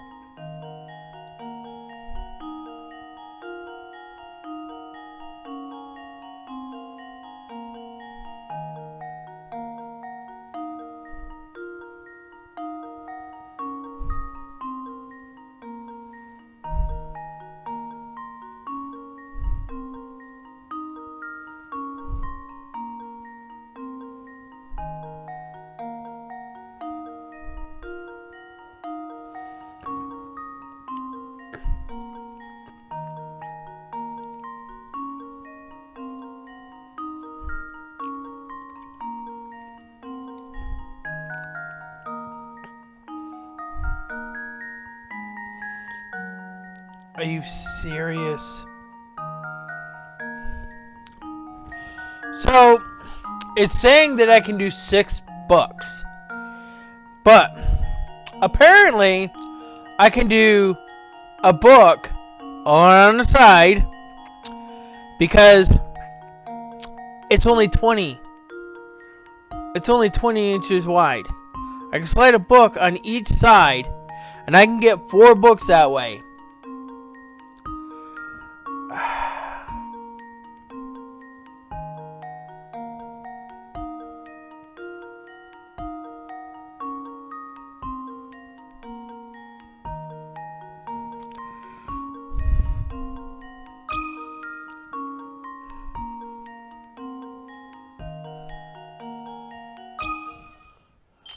S1: Are you serious? So, it's saying that I can do 6 books. But, apparently, I can do a book on the side because it's only 20. It's only 20 inches wide. I can slide a book on each side, and I can get 4 books that way.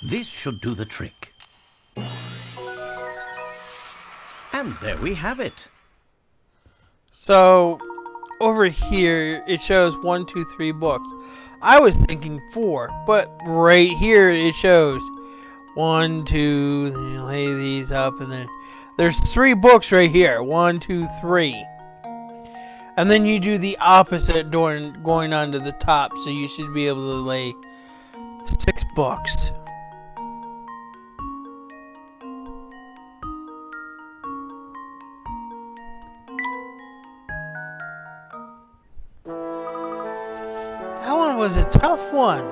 S3: This should do the trick. And there we have it.
S1: So, over here, it shows 1, 2, 3 books. I was thinking 4, but right here it shows 1, 2, then you lay these up, and then there's 3 books right here. 1, 2, 3. And then you do the opposite going on to the top, so you should be able to lay 6 books. That one was a tough one.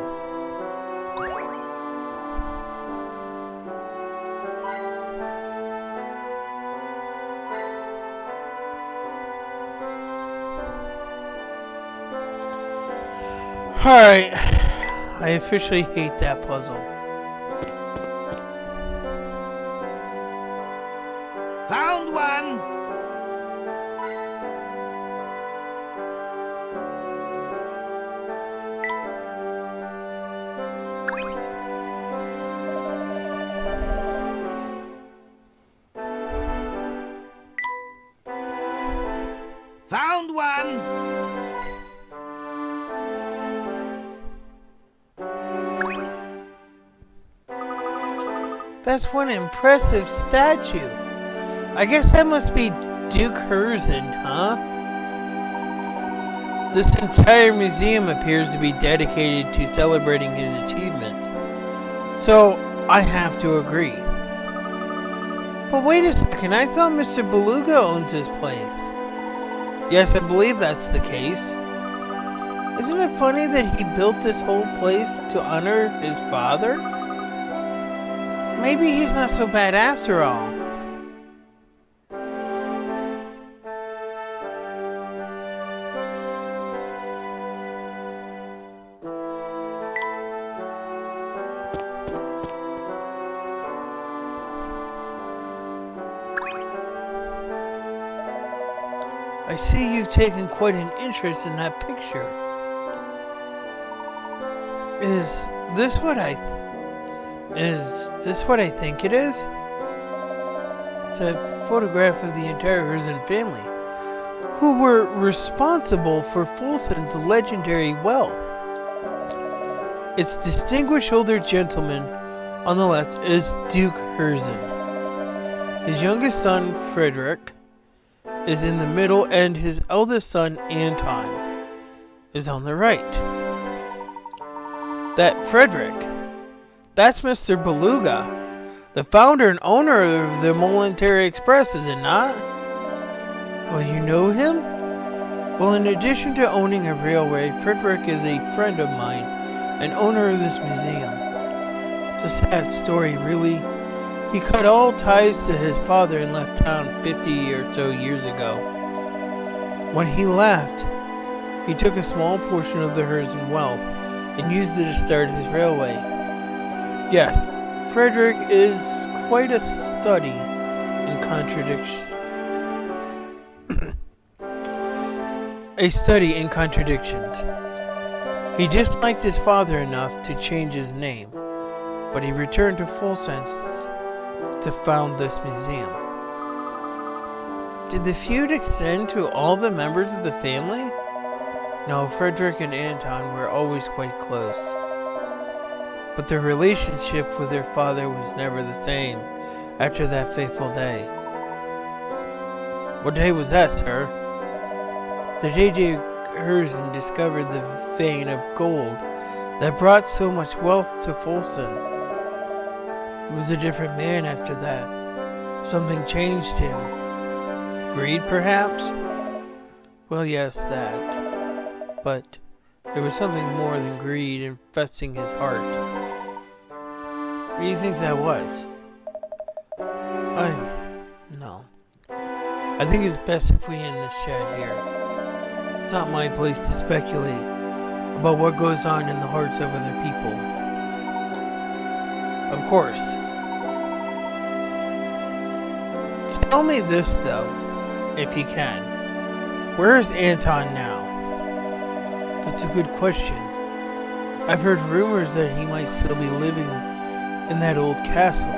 S1: Alright, I officially hate that puzzle.
S2: Found one. Found one.
S1: That's one impressive statue. I guess that must be Duke Herzen, huh? This entire museum appears to be dedicated to celebrating his achievements. So, I have to agree. But wait a second, I thought Mr. Beluga owns this place. Yes, I believe that's the case. Isn't it funny that he built this whole place to honor his father? Maybe he's not so bad after all. I see you've taken quite an interest in that picture. Is this what I think it is? It's a photograph of the entire Herzen family, who were responsible for Folson's legendary wealth. Its distinguished older gentleman on the left is Duke Herzen. His youngest son, Frederick, is in the middle, and his eldest son, Anton, is on the right. That Frederick, that's Mr. Beluga, the founder and owner of the Momentary Express, is it not? Well, you know him? Well, in addition to owning a railway, Frederick is a friend of mine, and owner of this museum. It's a sad story, really. He cut all ties to his father and left town 50 or so years ago. When he left, he took a small portion of the Herzen wealth and used it to start his railway. Yes, Frederick is quite a study in contradiction. A study in contradictions. He disliked his father enough to change his name, but he returned to Folsen to found this museum. Did the feud extend to all the members of the family? No, Frederick and Anton were always quite close. But their relationship with their father was never the same after that fateful day. What day was that, sir? The day Herzen discovered the vein of gold that brought so much wealth to Folsen. He was a different man after that. Something changed him. Greed, perhaps? Well, yes, that. But There was something more than greed infesting his heart. What do you think that was? No. I think it's best if we end this chat here. It's not my place to speculate about what goes on in the hearts of other people. Of course. Tell me this, though, if you can. Where is Anton now? That's a good question. I've heard rumors that he might still be living in that old castle.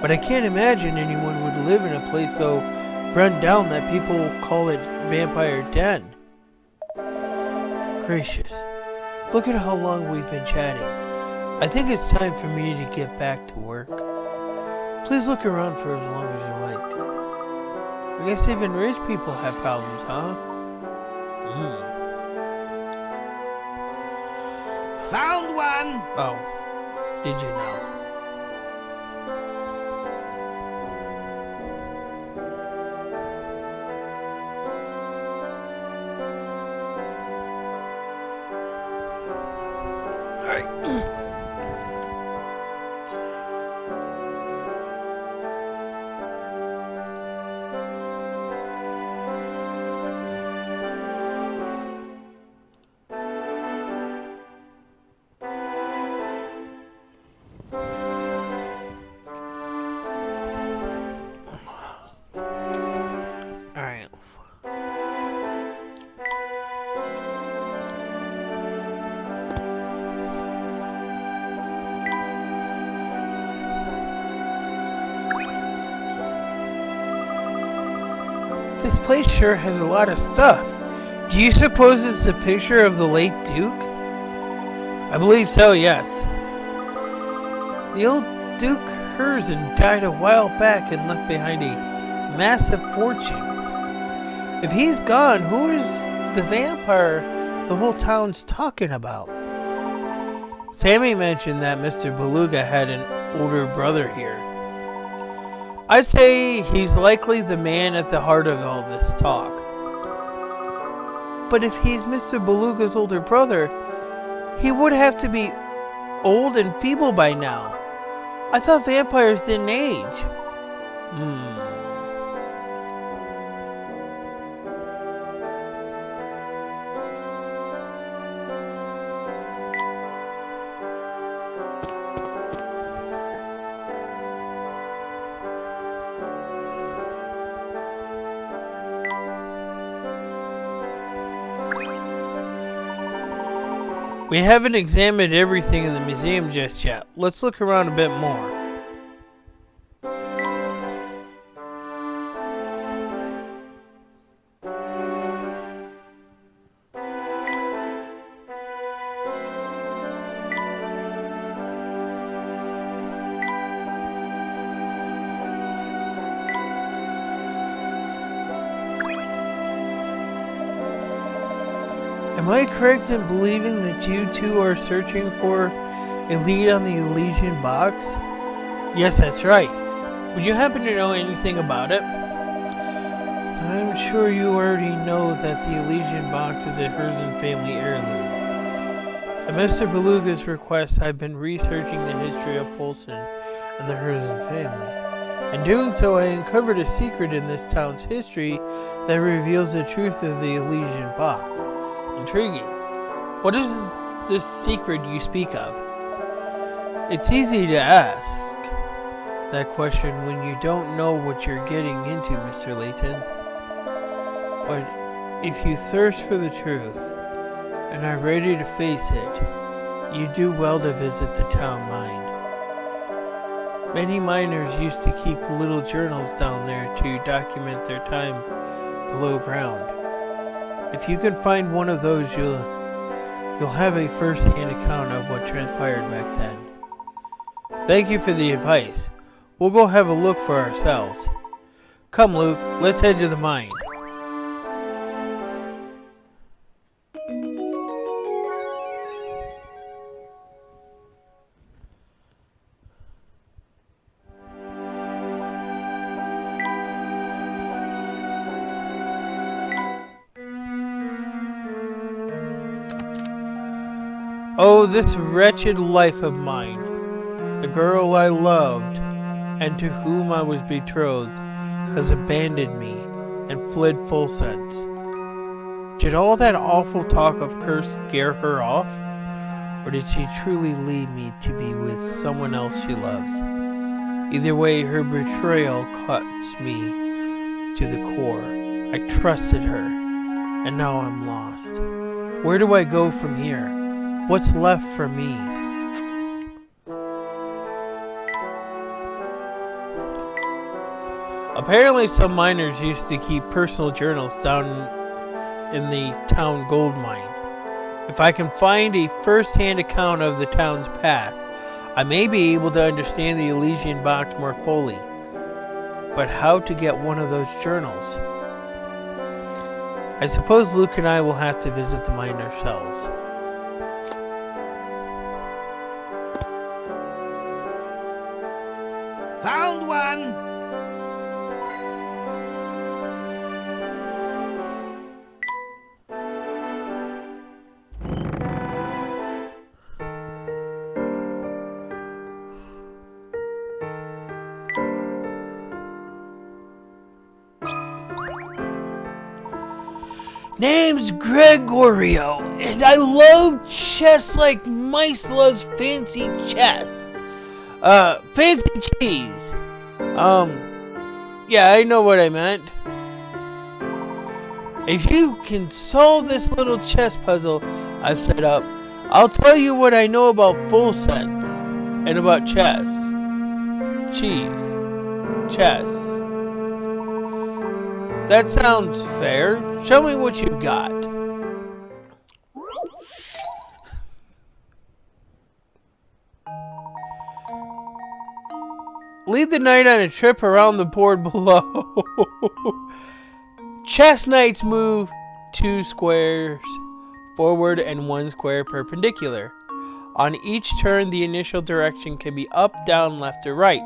S1: But I can't imagine anyone would live in a place so run down that people call it Vampire Den. Gracious. Look at how long we've been chatting. I think it's time for me to get back to work. Please look around for as long as you like. I guess even rich people have problems, huh?
S2: Found one!
S1: Oh, did you know? Alright. This place sure has a lot of stuff. Do you suppose it's a picture of the late Duke? I believe so, yes. The old Duke Herzen died a while back and left behind a massive fortune. If he's gone, who is the vampire the whole town's talking about? Sammy mentioned that Mr. Beluga had an older brother here. I'd say he's likely the man at the heart of all this talk. But if he's Mr. Beluga's older brother, he would have to be old and feeble by now. I thought vampires didn't age. We haven't examined everything in the museum just yet. Let's look around a bit more. Am I correct in believing that you two are searching for a lead on the Elysian box? Yes, that's right. Would you happen to know anything about it? I'm sure you already know that the Elysian box is a Herzen family heirloom. At Mr. Beluga's request, I've been researching the history of Polson and the Herzen family. In doing so, I uncovered a secret in this town's history that reveals the truth of the Elysian box. Intriguing. What is this secret you speak of? It's easy to ask that question when you don't know what you're getting into, Mr. Layton. But if you thirst for the truth and are ready to face it, you do well to visit the town mine. Many miners used to keep little journals down there to document their time below ground. If you can find one of those, you'll have a first-hand account of what transpired back then. Thank you for the advice. We'll go have a look for ourselves. Come, Luke, let's head to the mine. Oh, this wretched life of mine. The girl I loved and to whom I was betrothed has abandoned me and fled full sense. Did all that awful talk of curse scare her off? Or did she truly leave me to be with someone else she loves? Either way, her betrayal cuts me to the core. I trusted her, and now I'm lost. Where do I go from here? What's left for me? Apparently some miners used to keep personal journals down in the town gold mine. If I can find a first-hand account of the town's past, I may be able to understand the Elysian box more fully. But how to get one of those journals? I suppose Luke and I will have to visit the mine ourselves.
S2: Found one!
S1: Name's Gregorio, and I love chess like mice loves fancy chess. Fancy cheese. Yeah, I know what I meant. If you can solve this little chess puzzle I've set up, I'll tell you what I know about full sense and about chess. Cheese. Chess. That sounds fair. Show me what you've got. Lead the knight on a trip around the board below. Chess knights move 2 squares forward and 1 square perpendicular. On each turn, the initial direction can be up, down, left, or right.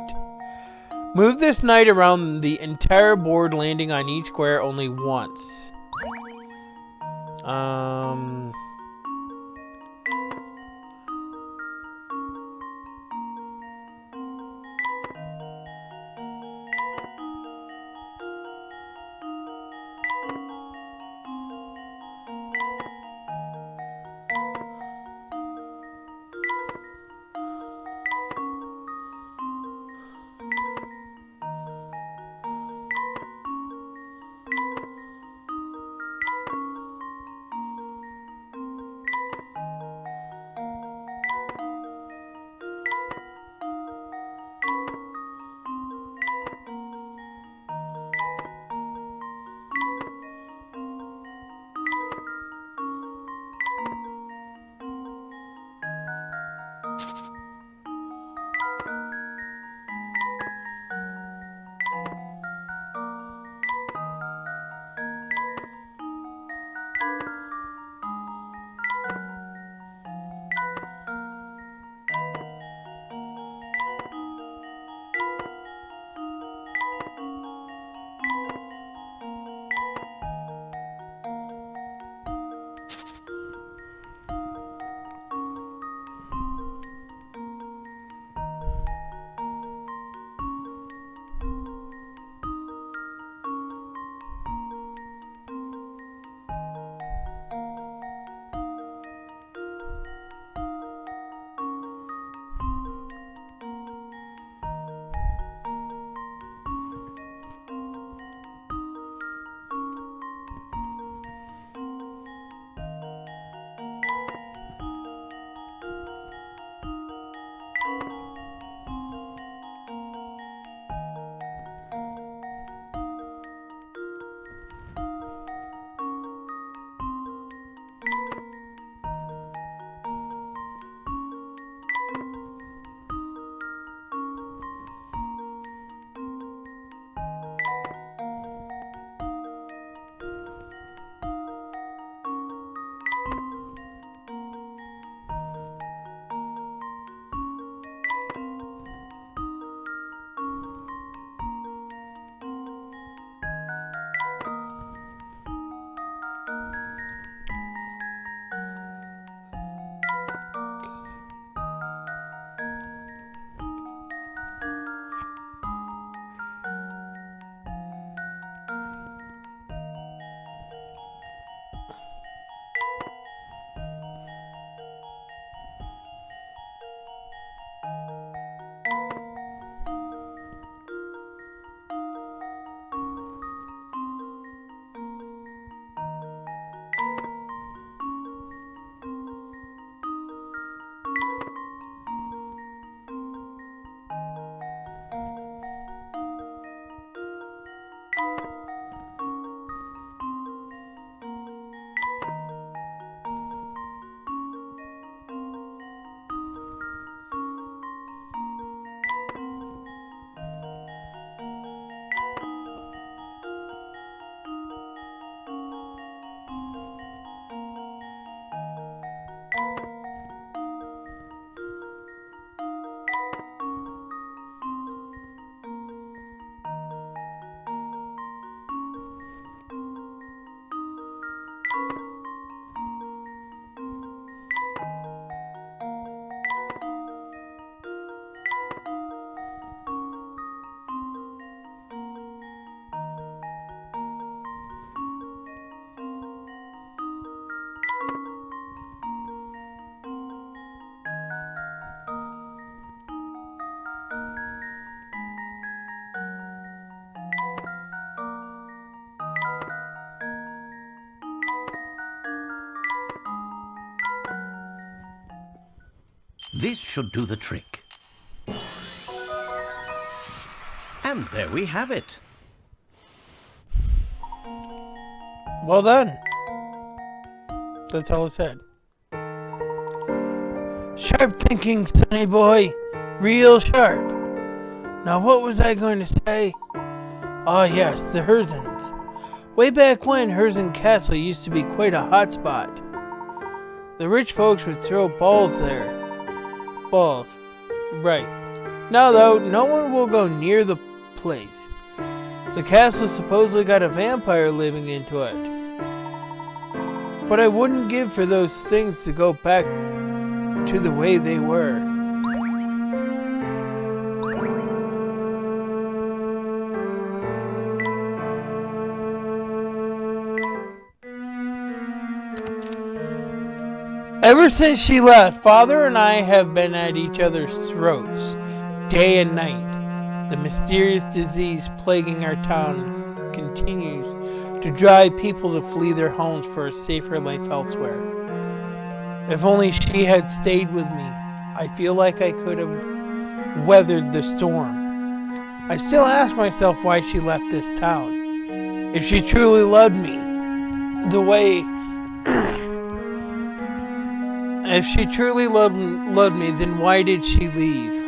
S1: Move this knight around the entire board, landing on each square only once.
S3: This should do the trick. And there we have it.
S1: Well done. That's all it said. Sharp thinking, sonny boy. Real sharp. Now what was I going to say? Ah yes, the Herzens. Way back when, Herzen Castle used to be quite a hot spot. The rich folks would throw balls there. Balls. Right. Now though, no one will go near the place. The castle supposedly got a vampire living into it. But I wouldn't give for those things to go back to the way they were. Ever since she left, Father and I have been at each other's throats, day and night. The mysterious disease plaguing our town continues to drive people to flee their homes for a safer life elsewhere. If only she had stayed with me, I feel like I could have weathered the storm. I still ask myself why she left this town. If she truly loved me the way... If she truly loved me, then why did she leave?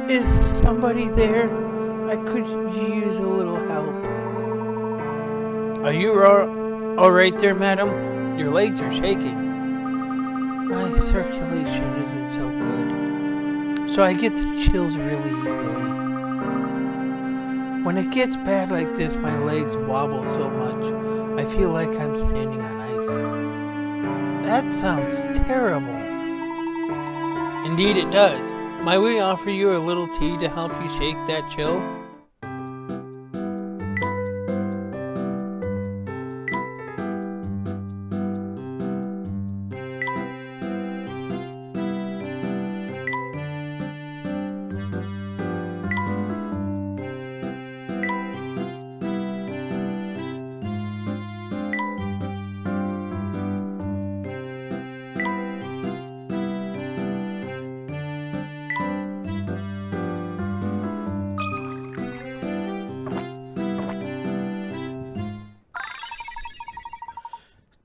S1: Is somebody there? I could use a little help. Are you all right there, madam? Your legs are shaking. My circulation isn't so good, so I get the chills really easily. When it gets bad like this, my legs wobble so much, I feel like I'm standing on ice. That sounds terrible. Indeed it does. Might we offer you a little tea to help you shake that chill?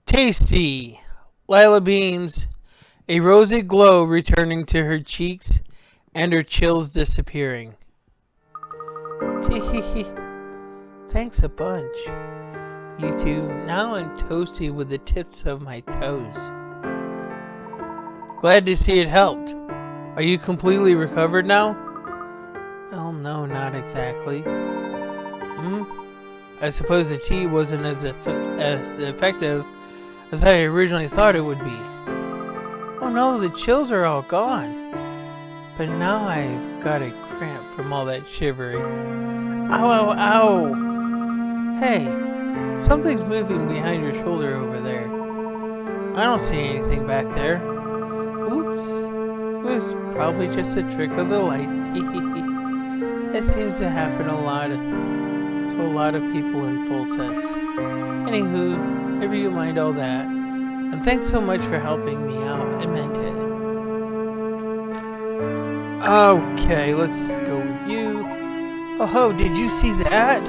S1: Tasty! Lila beams, a rosy glow returning to her cheeks and her chills disappearing. Tee thanks a bunch. You two, now I'm toasty with the tips of my toes. Glad to see it helped. Are you completely recovered now? Well, no, not exactly. I suppose the tea wasn't as effective as I originally thought it would be. Oh no, the chills are all gone. But now I've got a cramp from all that shivering. Ow, ow, ow! Hey, something's moving behind your shoulder over there. I don't see anything back there. Oops. It was probably just a trick of the light. It seems to happen to a lot of people in full sets. Anywho, never you mind all that. And thanks so much for helping me out. I meant it. Okay, let's go with you. Oh ho, did you see that?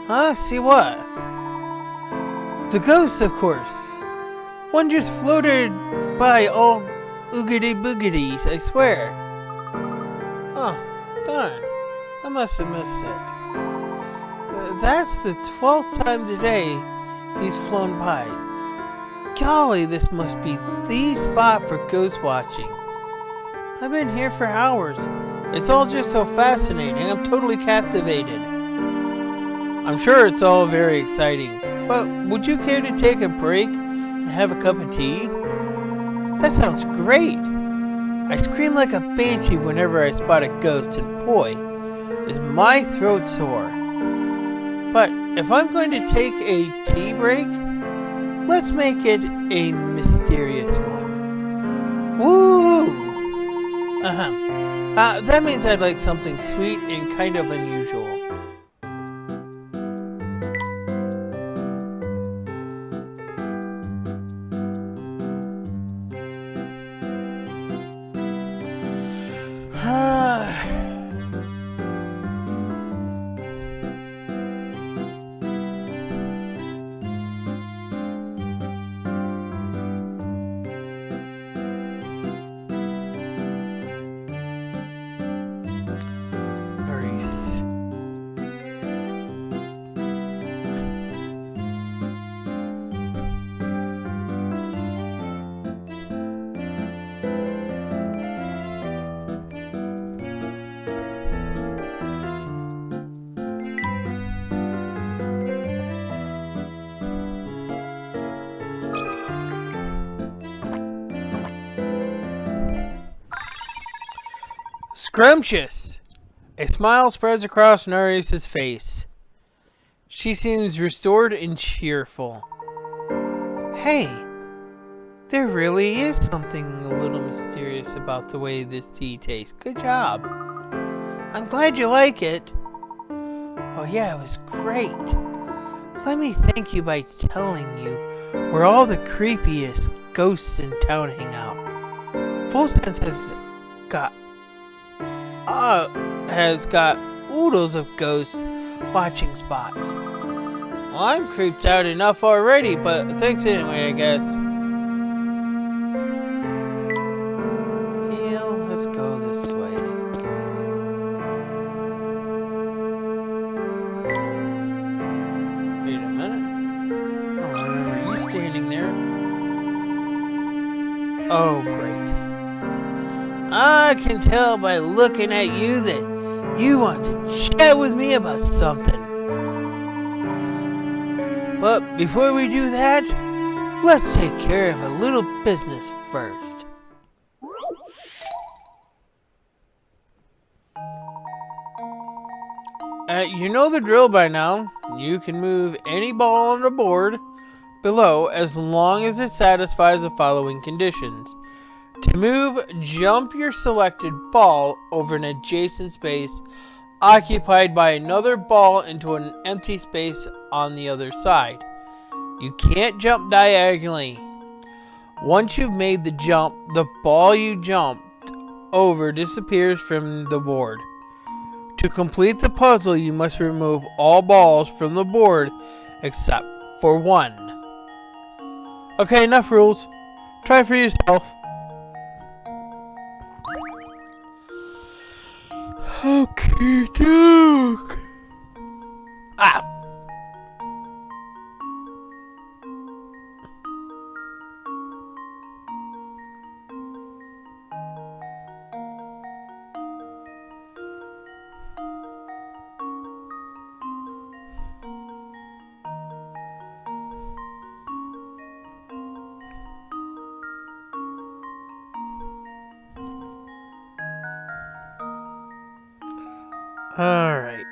S1: Huh? See what? The ghosts, of course. One just floated by all oogity boogities, I swear. Oh, darn. I must have missed it. That's the 12th time today he's flown by. Golly, this must be the spot for ghost watching. I've been here for hours. It's all just so fascinating. I'm totally captivated. I'm sure it's all very exciting, but would you care to take a break and have a cup of tea? That sounds great! I scream like a banshee whenever I spot a ghost, and boy, is my throat sore. But if I'm going to take a tea break, let's make it a mysterious one. Woo! That means I'd like something sweet and kind of unusual. Nice. Scrumptious! A smile spreads across Narius' face. She seems restored and cheerful. Hey, there really is something a little mysterious about the way this tea tastes. Good job. I'm glad you like it. Oh yeah, it was great. Let me thank you by telling you where all the creepiest ghosts in town hang out. Full Sense has got oodles of ghost watching spots. Well, I'm creeped out enough already, but thanks anyway, I guess. Yeah, let's go this way. Wait a minute. I don't remember you standing there. Oh, great. I can tell by looking at you that you want to chat with me about something. But before we do that, let's take care of a little business first. You know the drill by now. You can move any ball on the board below as long as it satisfies the following conditions. To move, jump your selected ball over an adjacent space occupied by another ball into an empty space on the other side. You can't jump diagonally. Once you've made the jump, the ball you jumped over disappears from the board. To complete the puzzle, you must remove all balls from the board except for one. Okay, enough rules. Try for yourself. Okay, Duke. Ah. All right.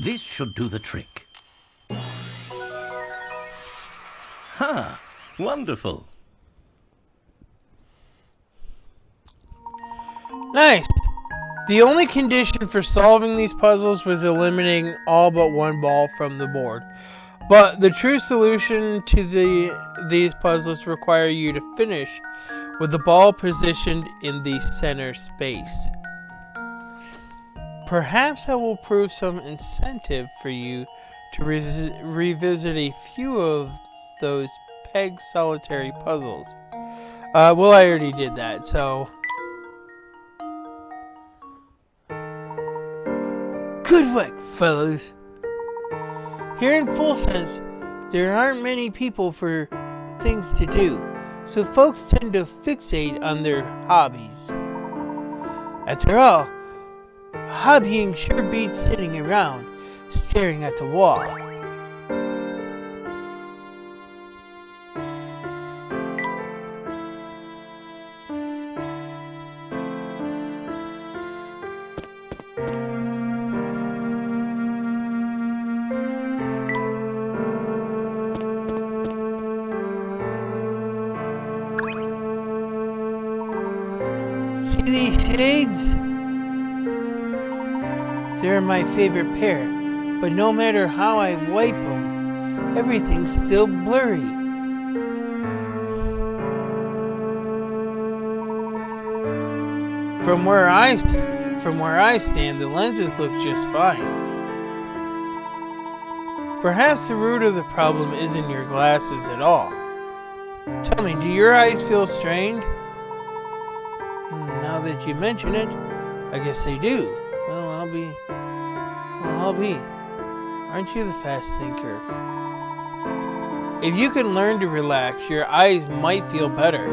S3: This should do the trick. Ha! Wonderful.
S1: Nice. The only condition for solving these puzzles was eliminating all but one ball from the board. But the true solution to these puzzles require you to finish with the ball positioned in the center space. Perhaps that will prove some incentive for you to revisit a few of those peg solitary puzzles. Well, I already did that, so... Good work, fellows! Here in Full Sense, there aren't many people for things to do, so folks tend to fixate on their hobbies. After all, hobbying sure beats sitting around, staring at the wall. See these shades? They're my favorite pair, but no matter how I wipe them, everything's still blurry. From where I stand, the lenses look just fine. Perhaps the root of the problem isn't your glasses at all. Tell me, do your eyes feel strained? Now that you mention it, I guess they do. Well, I'll be. Aren't you the fast thinker? If you can learn to relax, your eyes might feel better.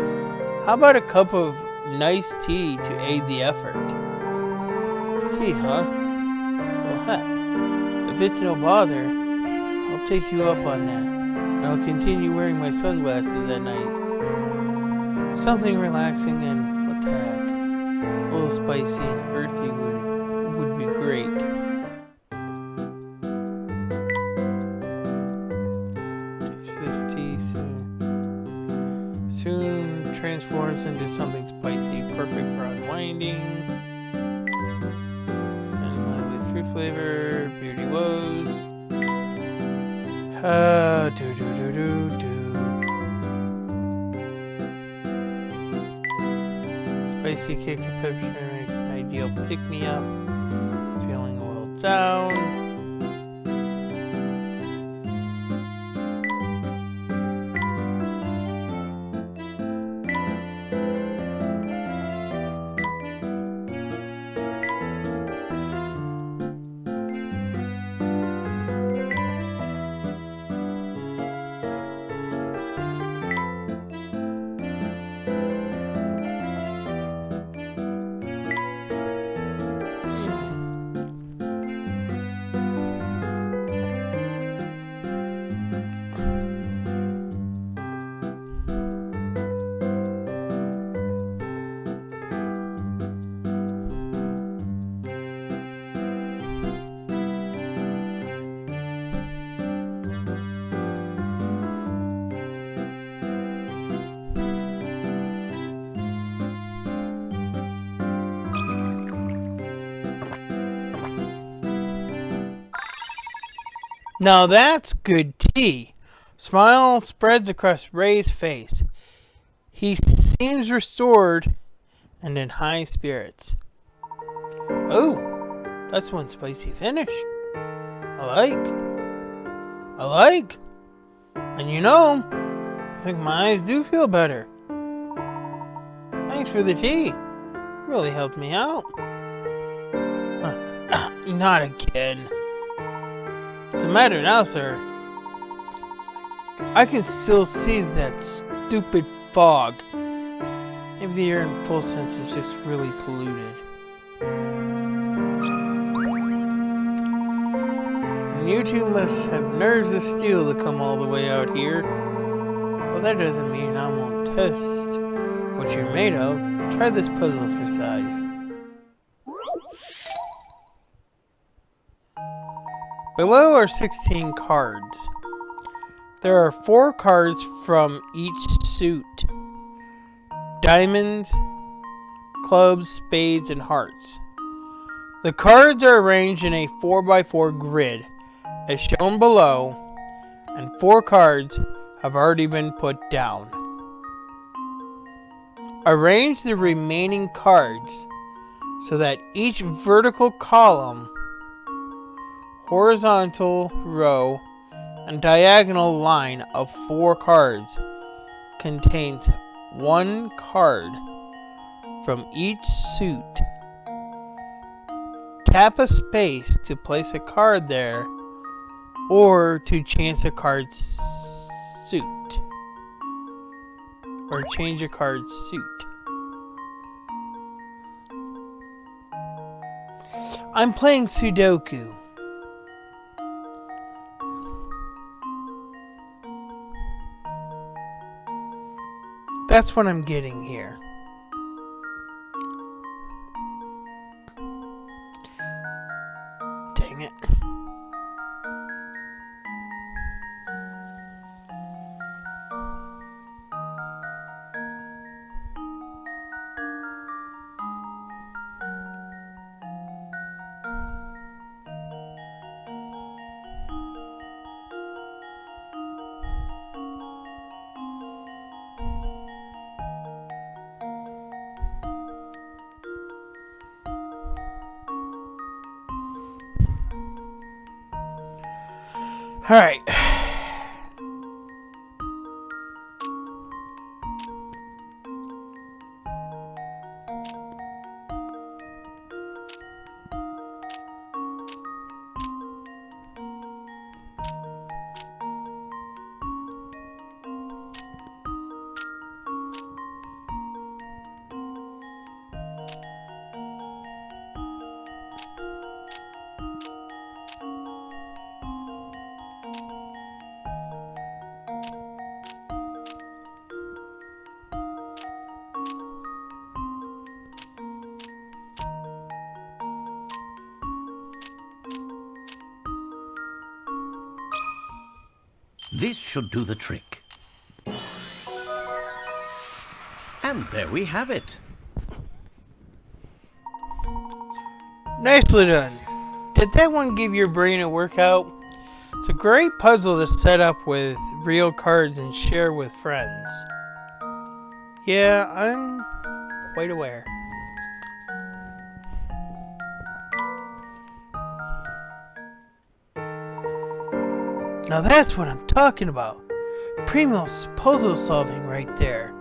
S1: How about a cup of nice tea to aid the effort? Tea, huh? Well, heck, if it's no bother, I'll take you up on that. And I'll continue wearing my sunglasses at night. Something relaxing and, what the heck, a little spicy and earthy would be great. This tea soon transforms into something spicy, perfect for unwinding. Slightly fruit flavor, beauty woes. Spicy kick of pepper makes an ideal pick-me-up. Feeling a little down. Now that's good tea. Smile spreads across Ray's face. He seems restored and in high spirits. Oh, that's one spicy finish. I like. And you know, I think my eyes do feel better. Thanks for the tea. Really helped me out. Not again. What's the matter now, sir? I can still see that stupid fog. Maybe the air in Full Sense is just really polluted. And you two must have nerves of steel to come all the way out here. Well, that doesn't mean I won't test what you're made of. Try this puzzle for size. Below are 16 cards. There are 4 cards from each suit. Diamonds, clubs, spades, and hearts. The cards are arranged in a 4x4 grid, as shown below, and 4 cards have already been put down. Arrange the remaining cards so that each vertical column, horizontal row, and diagonal line of 4 cards contains 1 card from each suit. Tap a space to place a card there or to change a card's suit. Or change a card's suit. I'm playing Sudoku. That's what I'm getting here. Dang it. Alright.
S3: This should do the trick. And there we have it.
S1: Nicely done. Did that one give your brain a workout? It's a great puzzle to set up with real cards and share with friends. Yeah, I'm quite aware. Now that's what I'm talking about. Primo's puzzle solving right there.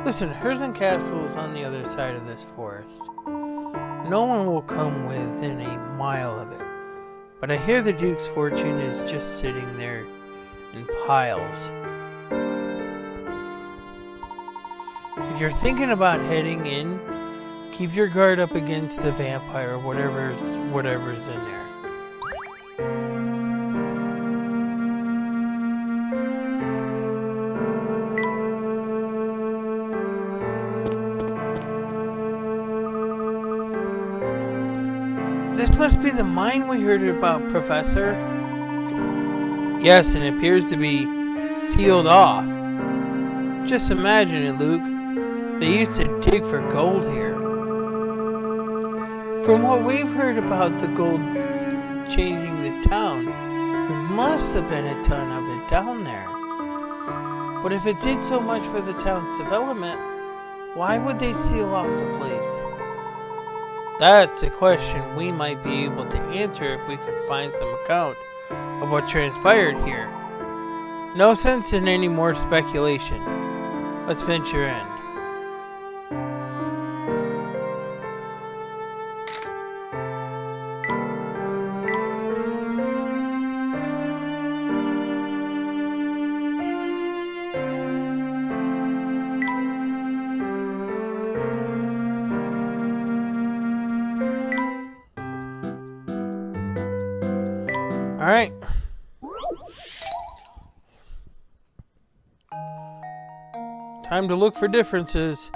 S1: Listen, Herzen Castle's on the other side of this forest. No one will come within a mile of it. But I hear the Duke's fortune is just sitting there in piles. If you're thinking about heading in, keep your guard up against the vampire or whatever's in there. This must be the mine we heard about, Professor. Yes, and it appears to be sealed off. Just imagine it, Luke. They used to dig for gold here. From what we've heard about the gold changing the town, there must have been a ton of it down there. But if it did so much for the town's development, why would they seal off the place? That's a question we might be able to answer if we could find some account of what transpired here. No sense in any more speculation. Let's venture in. Alright. Time to look for differences.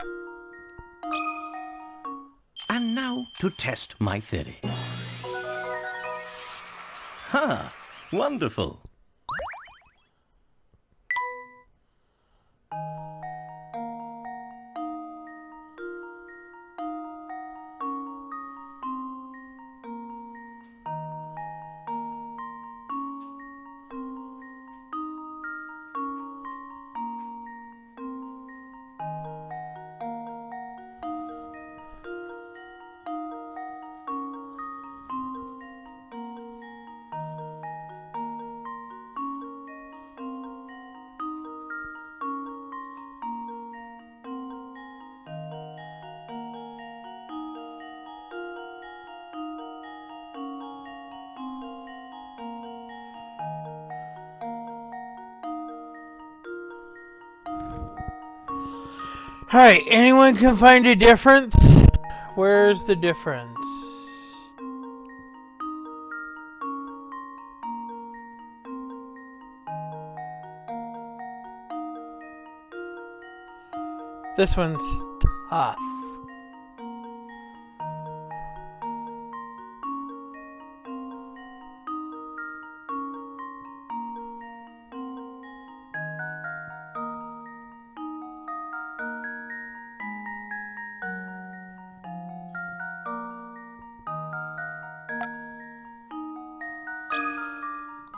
S3: And now to test my theory. Aha! Wonderful.
S1: Alright, anyone can find a difference? Where's the difference? This one's tough.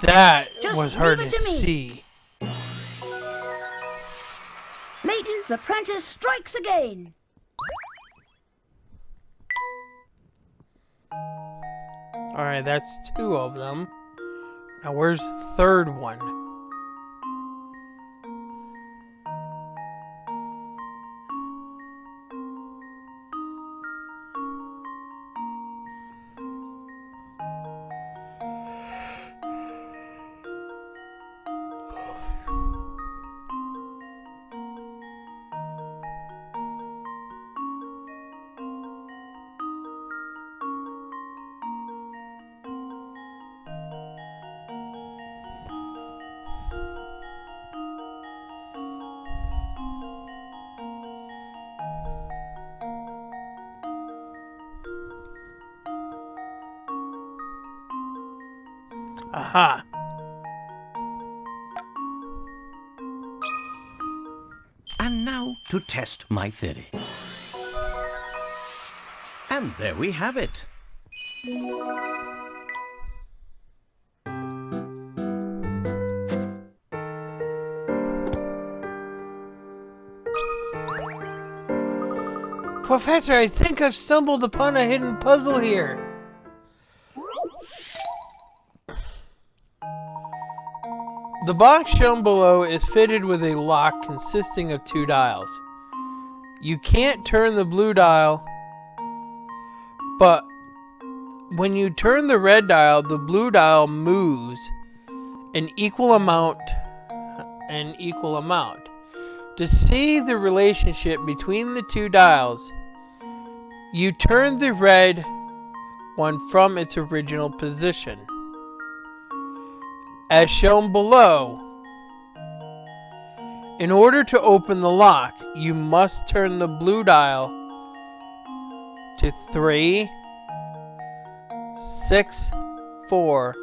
S1: That
S4: Just
S1: was hard
S4: leave
S1: to
S4: it to me.
S1: see.
S4: Layton's apprentice strikes again.
S1: Alright, that's two of them. Now where's the third one? Aha.
S3: And now to test my theory. And there we have it.
S1: Professor, I think I've stumbled upon a hidden puzzle here. The box shown below is fitted with a lock consisting of two dials. You can't turn the blue dial, but when you turn the red dial, the blue dial moves an equal amount. To see the relationship between the two dials, you turn the red one from its original position. As shown below, in order to open the lock, you must turn the blue dial to 3, 6, 4,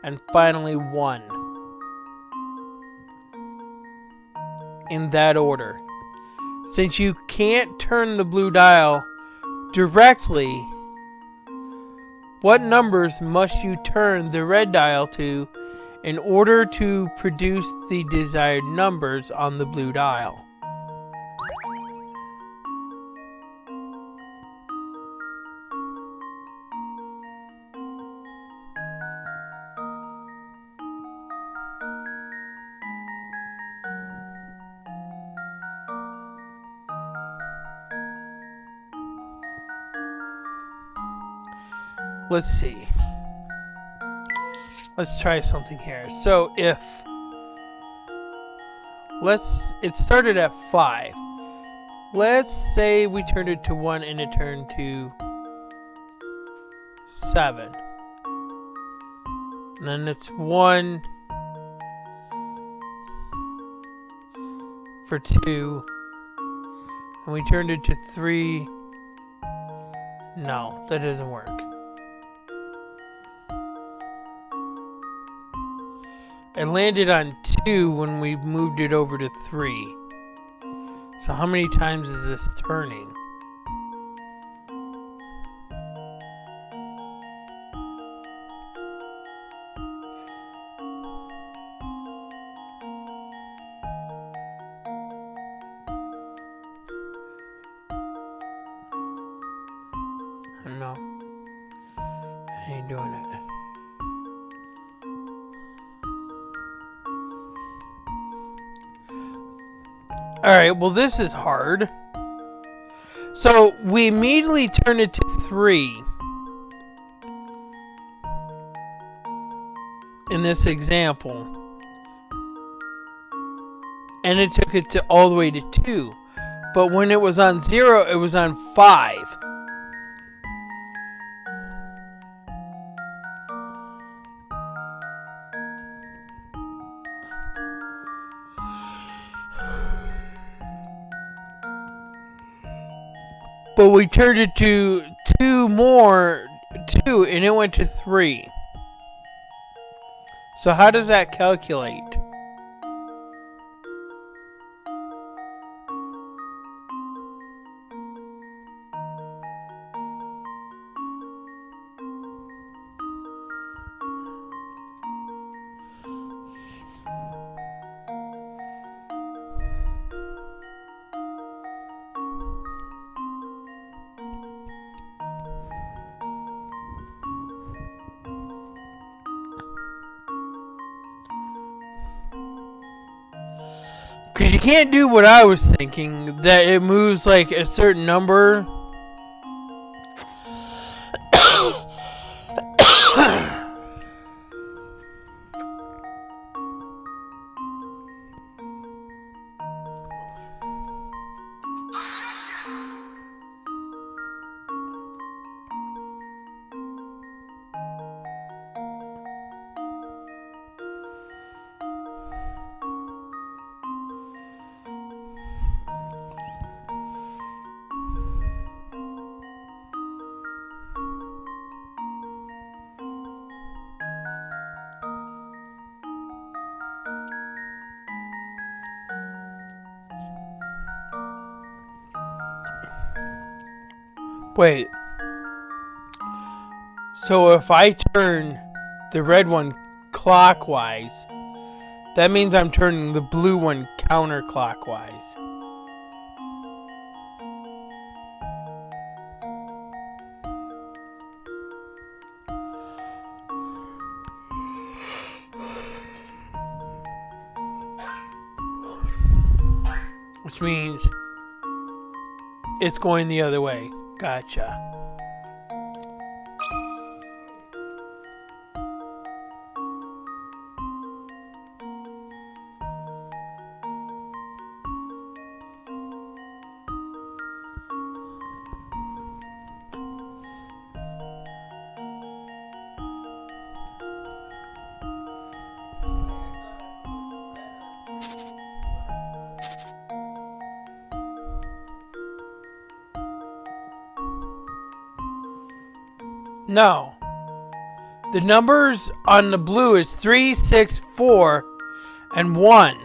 S1: and finally 1. In that order. Since you can't turn the blue dial directly, what numbers must you turn the red dial to in order to produce the desired numbers on the blue dial? Let's see. Let's try something here. So if it started at 5. Let's say we turned it to 1 and it turned to 7. And then it's 1 for 2. And we turned it to 3. No, that doesn't work. It landed on 2 when we moved it over to 3. So how many times is this turning? I don't know. I ain't doing it. Alright, well this is hard. So we immediately turned it to 3 in this example. And it took it to all the way to 2. But when it was on 0, it was on 5. But we turned it to 2 and it went to 3. So how does that calculate? Because you can't do what I was thinking, that it moves like a certain number. Wait. So if I turn the red one clockwise, that means I'm turning the blue one counterclockwise. Which means it's going the other way. Gotcha. No. The numbers on the blue is 3, 6, 4, and 1.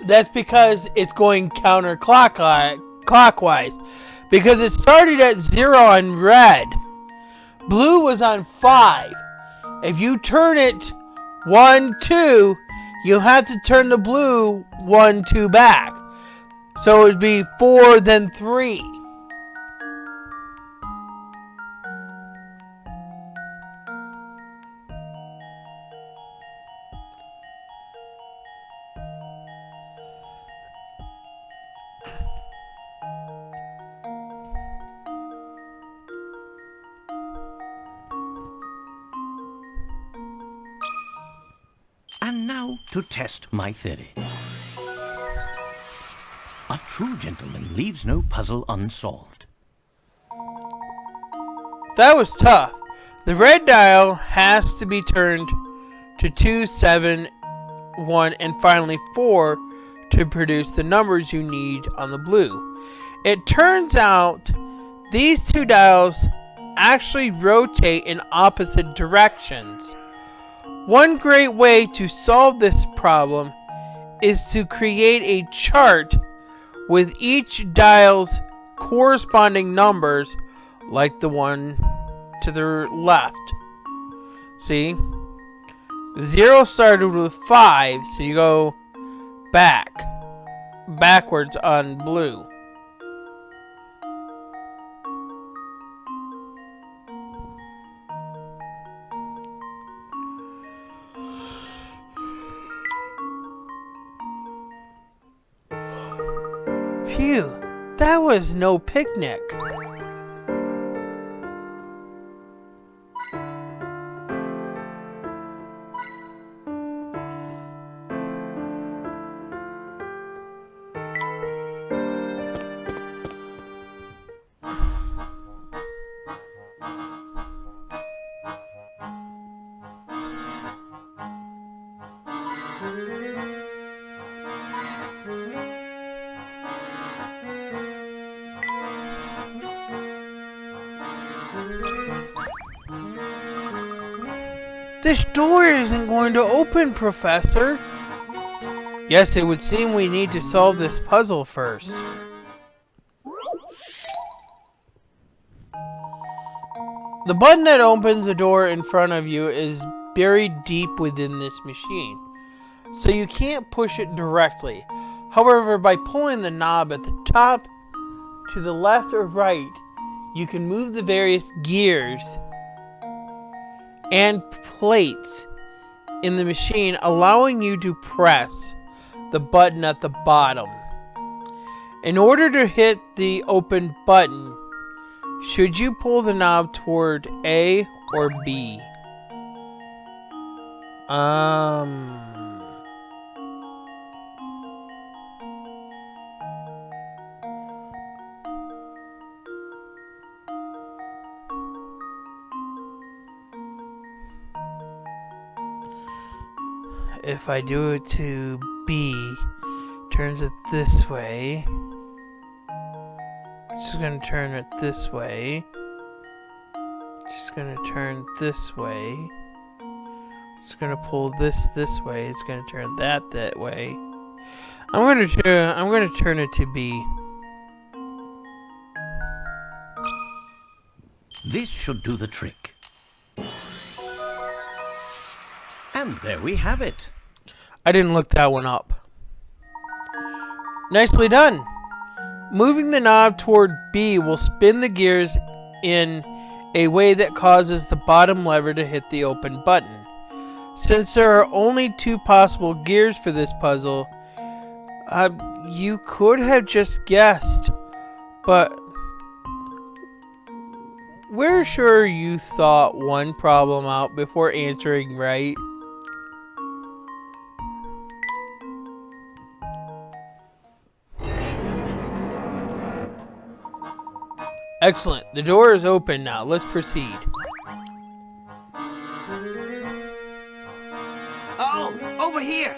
S1: That's because it's going counterclockwise. Because it started at 0 on red. Blue was on 5. If you turn it 1, 2, you have to turn the blue 1, 2 back. So it would be 4, then 3.
S3: And now to test my theory. A true gentleman leaves no puzzle unsolved.
S1: That was tough. The red dial has to be turned to 2, 7, 1, and finally 4 to produce the numbers you need on the blue. It turns out these two dials actually rotate in opposite directions. One great way to solve this problem is to create a chart with each dial's corresponding numbers, like the one to the left. See? 0 started with 5, so you go backwards on blue. Phew, that was no picnic. This door isn't going to open, Professor. Yes, it would seem we need to solve this puzzle first. The button that opens the door in front of you is buried deep within this machine, so you can't push it directly. However, by pulling the knob at the top to the left or right, you can move the various gears and plates in the machine, allowing you to press the button at the bottom. In order to hit the open button, should you pull the knob toward A or B? If I do it to B, turns it this way. Just gonna turn it this way. Just gonna turn this way. Just gonna pull this way. It's gonna turn that way. I'm gonna turn it to B.
S3: This should do the trick. And there we have it.
S1: I didn't look that one up. Nicely done. Moving the knob toward B will spin the gears in a way that causes the bottom lever to hit the open button. Since there are only 2 possible gears for this puzzle, you could have just guessed, but we're sure you thought one problem out before answering right. Excellent. The door is open now. Let's proceed.
S2: Oh, over here.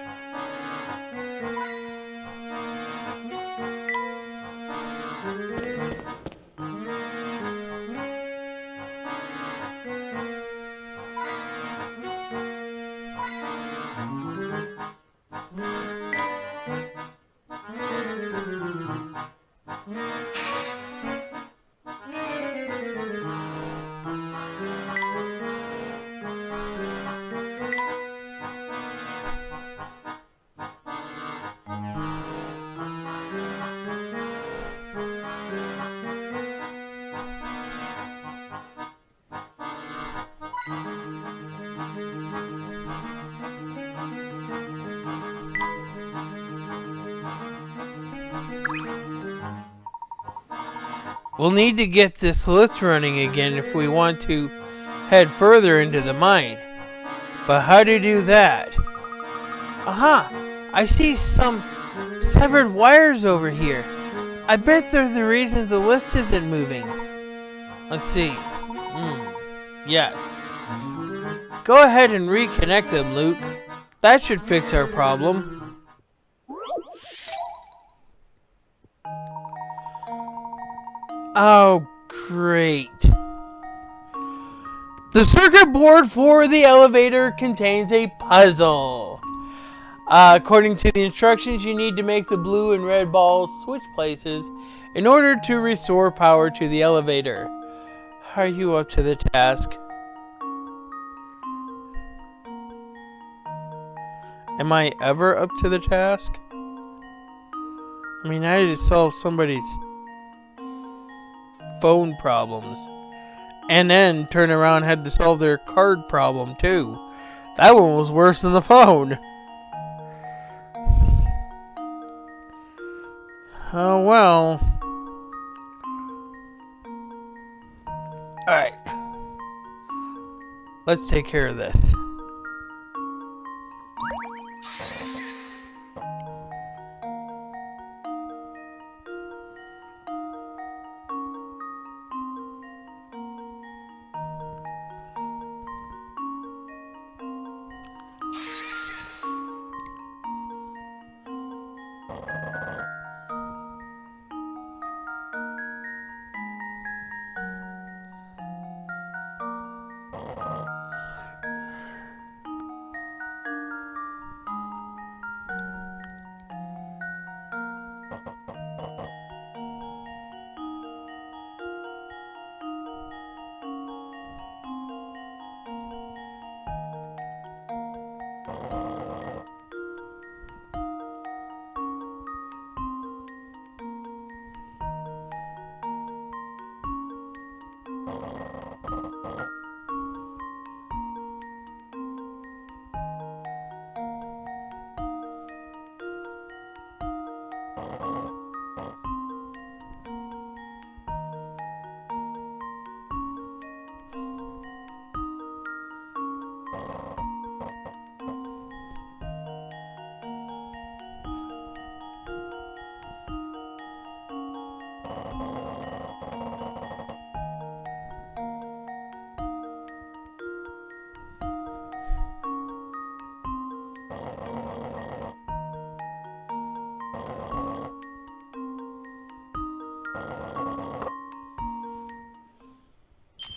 S1: We'll need to get this lift running again if we want to head further into the mine. But how to do that? Aha! I see some severed wires over here. I bet they're the reason the lift isn't moving. Let's see. Yes. Go ahead and reconnect them, Luke. That should fix our problem. Oh, great. The circuit board for the elevator contains a puzzle. According to the instructions, you need to make the blue and red balls switch places in order to restore power to the elevator. Are you up to the task? Am I ever up to the task? I mean, I had to solve somebody's phone problems. And then turn around and had to solve their card problem too. That one was worse than the phone. Oh well. Alright. Let's take care of this.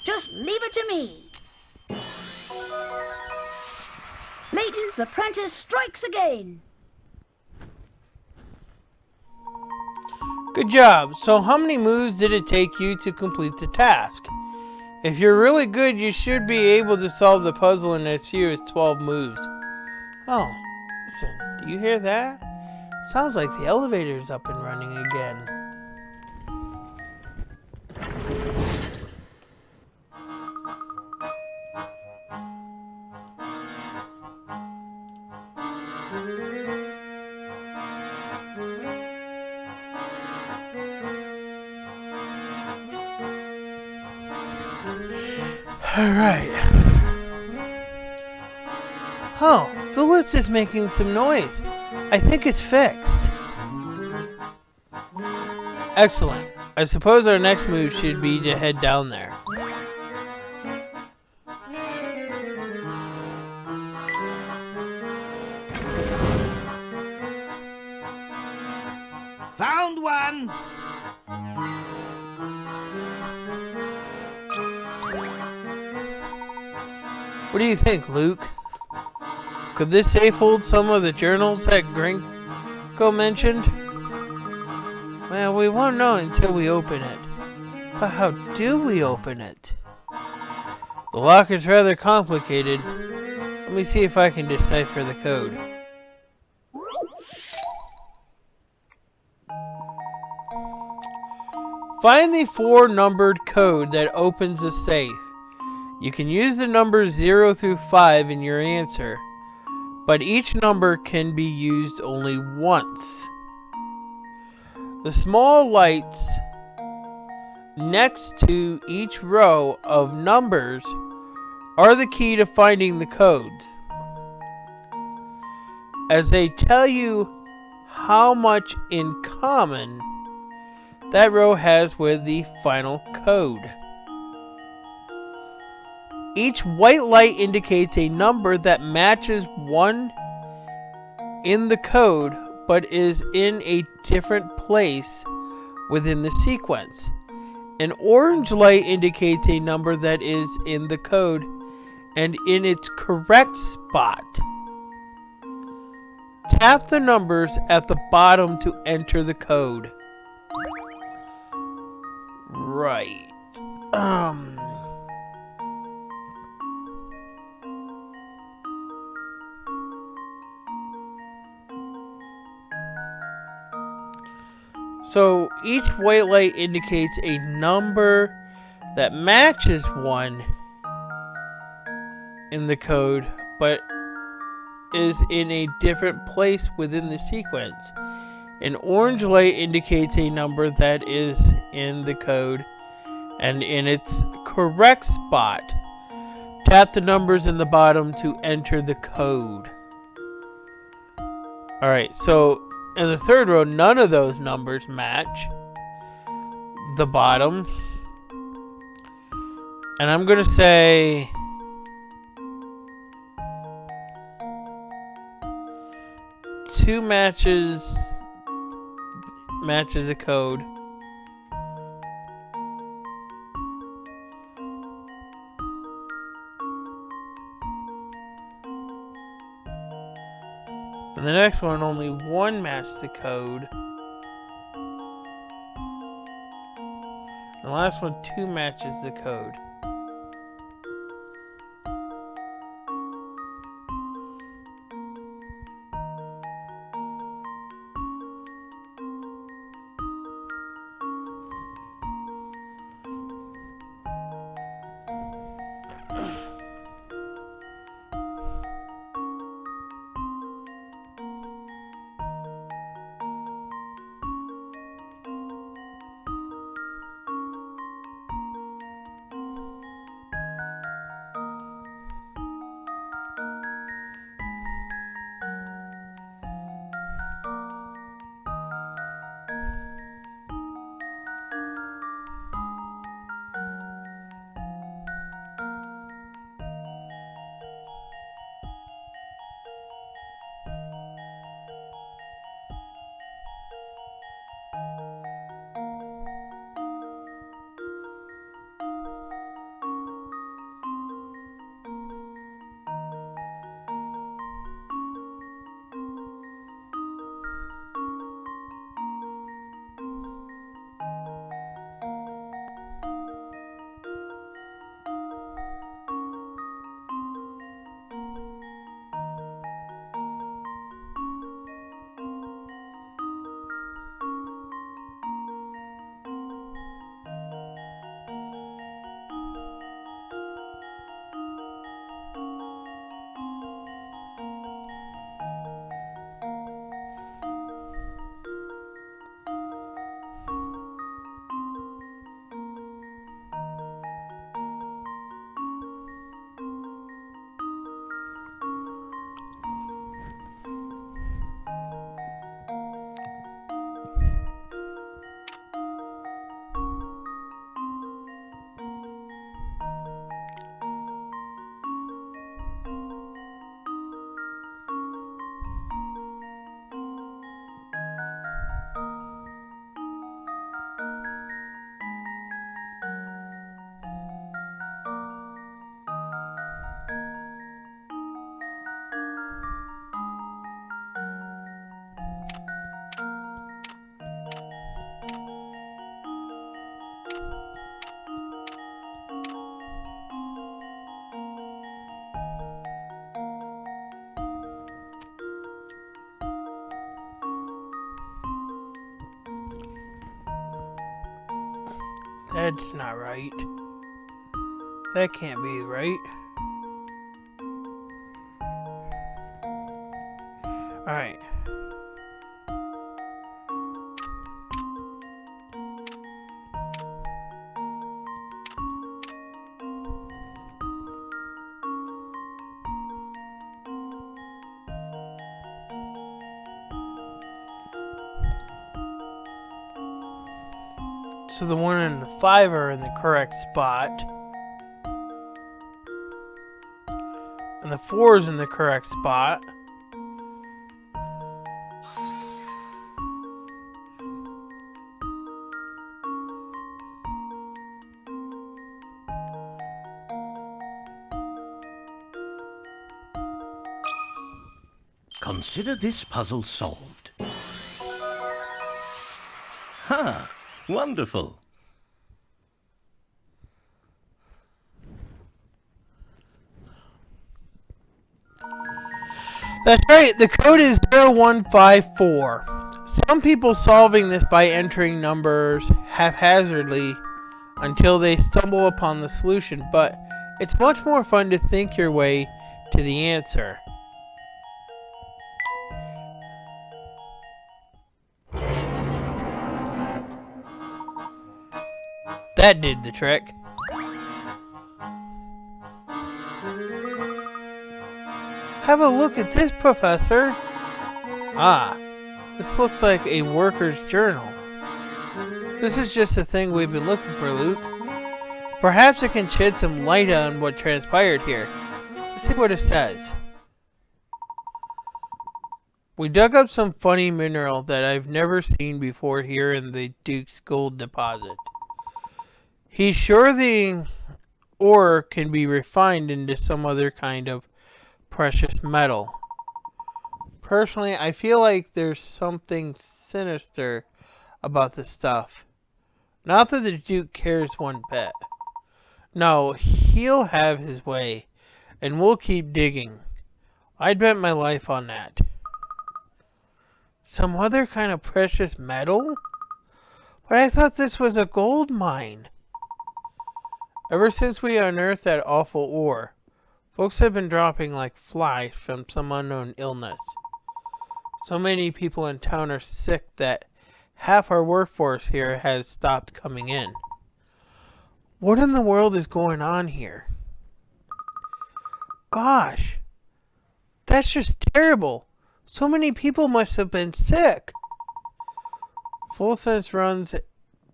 S4: Just leave it to me. Layton's apprentice strikes again.
S1: Good job. So how many moves did it take you to complete the task? If you're really good, you should be able to solve the puzzle in as few as 12 moves. Oh, listen, do you hear that? Sounds like the elevator's up and running again. Alright. Oh, the lift is making some noise. I think it's fixed. Excellent. I suppose our next move should be to head down there.
S2: Found one!
S1: What do you think, Luke? Could this safe hold some of the journals that Gringo mentioned? Well, we won't know until we open it. But how do we open it? The lock is rather complicated. Let me see if I can decipher the code. Find the 4-numbered code that opens the safe. You can use the numbers 0 through 5 in your answer, but each number can be used only once. The small lights next to each row of numbers are the key to finding the code, as they tell you how much in common that row has with the final code. Each white light indicates a number that matches one in the code but is in a different place within the sequence. An orange light indicates a number that is in the code and in its correct spot. Tap the numbers at the bottom to enter the code. Right. So each white light indicates a number that matches 1 in the code, but is in a different place within the sequence. An orange light indicates a number that is in the code and in its correct spot. Tap the numbers in the bottom to enter the code. Alright, so in the third row, none of those numbers match the bottom. And I'm going to say two matches a code. And the next one, only 1 matched the code. And the last one, 2 matches the code. That's not right. That can't be right. Alright. So the 1 and the 5 are in the correct spot. And the 4 is in the correct spot.
S3: Consider this puzzle solved. Ha! Wonderful.
S1: That's right, the code is 0154. Some people solving this by entering numbers haphazardly until they stumble upon the solution, but it's much more fun to think your way to the answer. That did the trick. Have a look at this, Professor. Ah, this looks like a worker's journal. This is just the thing we've been looking for, Luke. Perhaps it can shed some light on what transpired here. Let's see what it says. We dug up some funny mineral that I've never seen before here in the Duke's gold deposit. He's sure the ore can be refined into some other kind of precious metal. Personally, I feel like there's something sinister about this stuff. Not that the Duke cares one bit. No, he'll have his way, and we'll keep digging. I'd bet my life on that. Some other kind of precious metal? But I thought this was a gold mine. Ever since we unearthed that awful ore, folks have been dropping like flies from some unknown illness. So many people in town are sick that half our workforce here has stopped coming in. What in the world is going on here? Gosh, that's just terrible. So many people must have been sick. Full Sense runs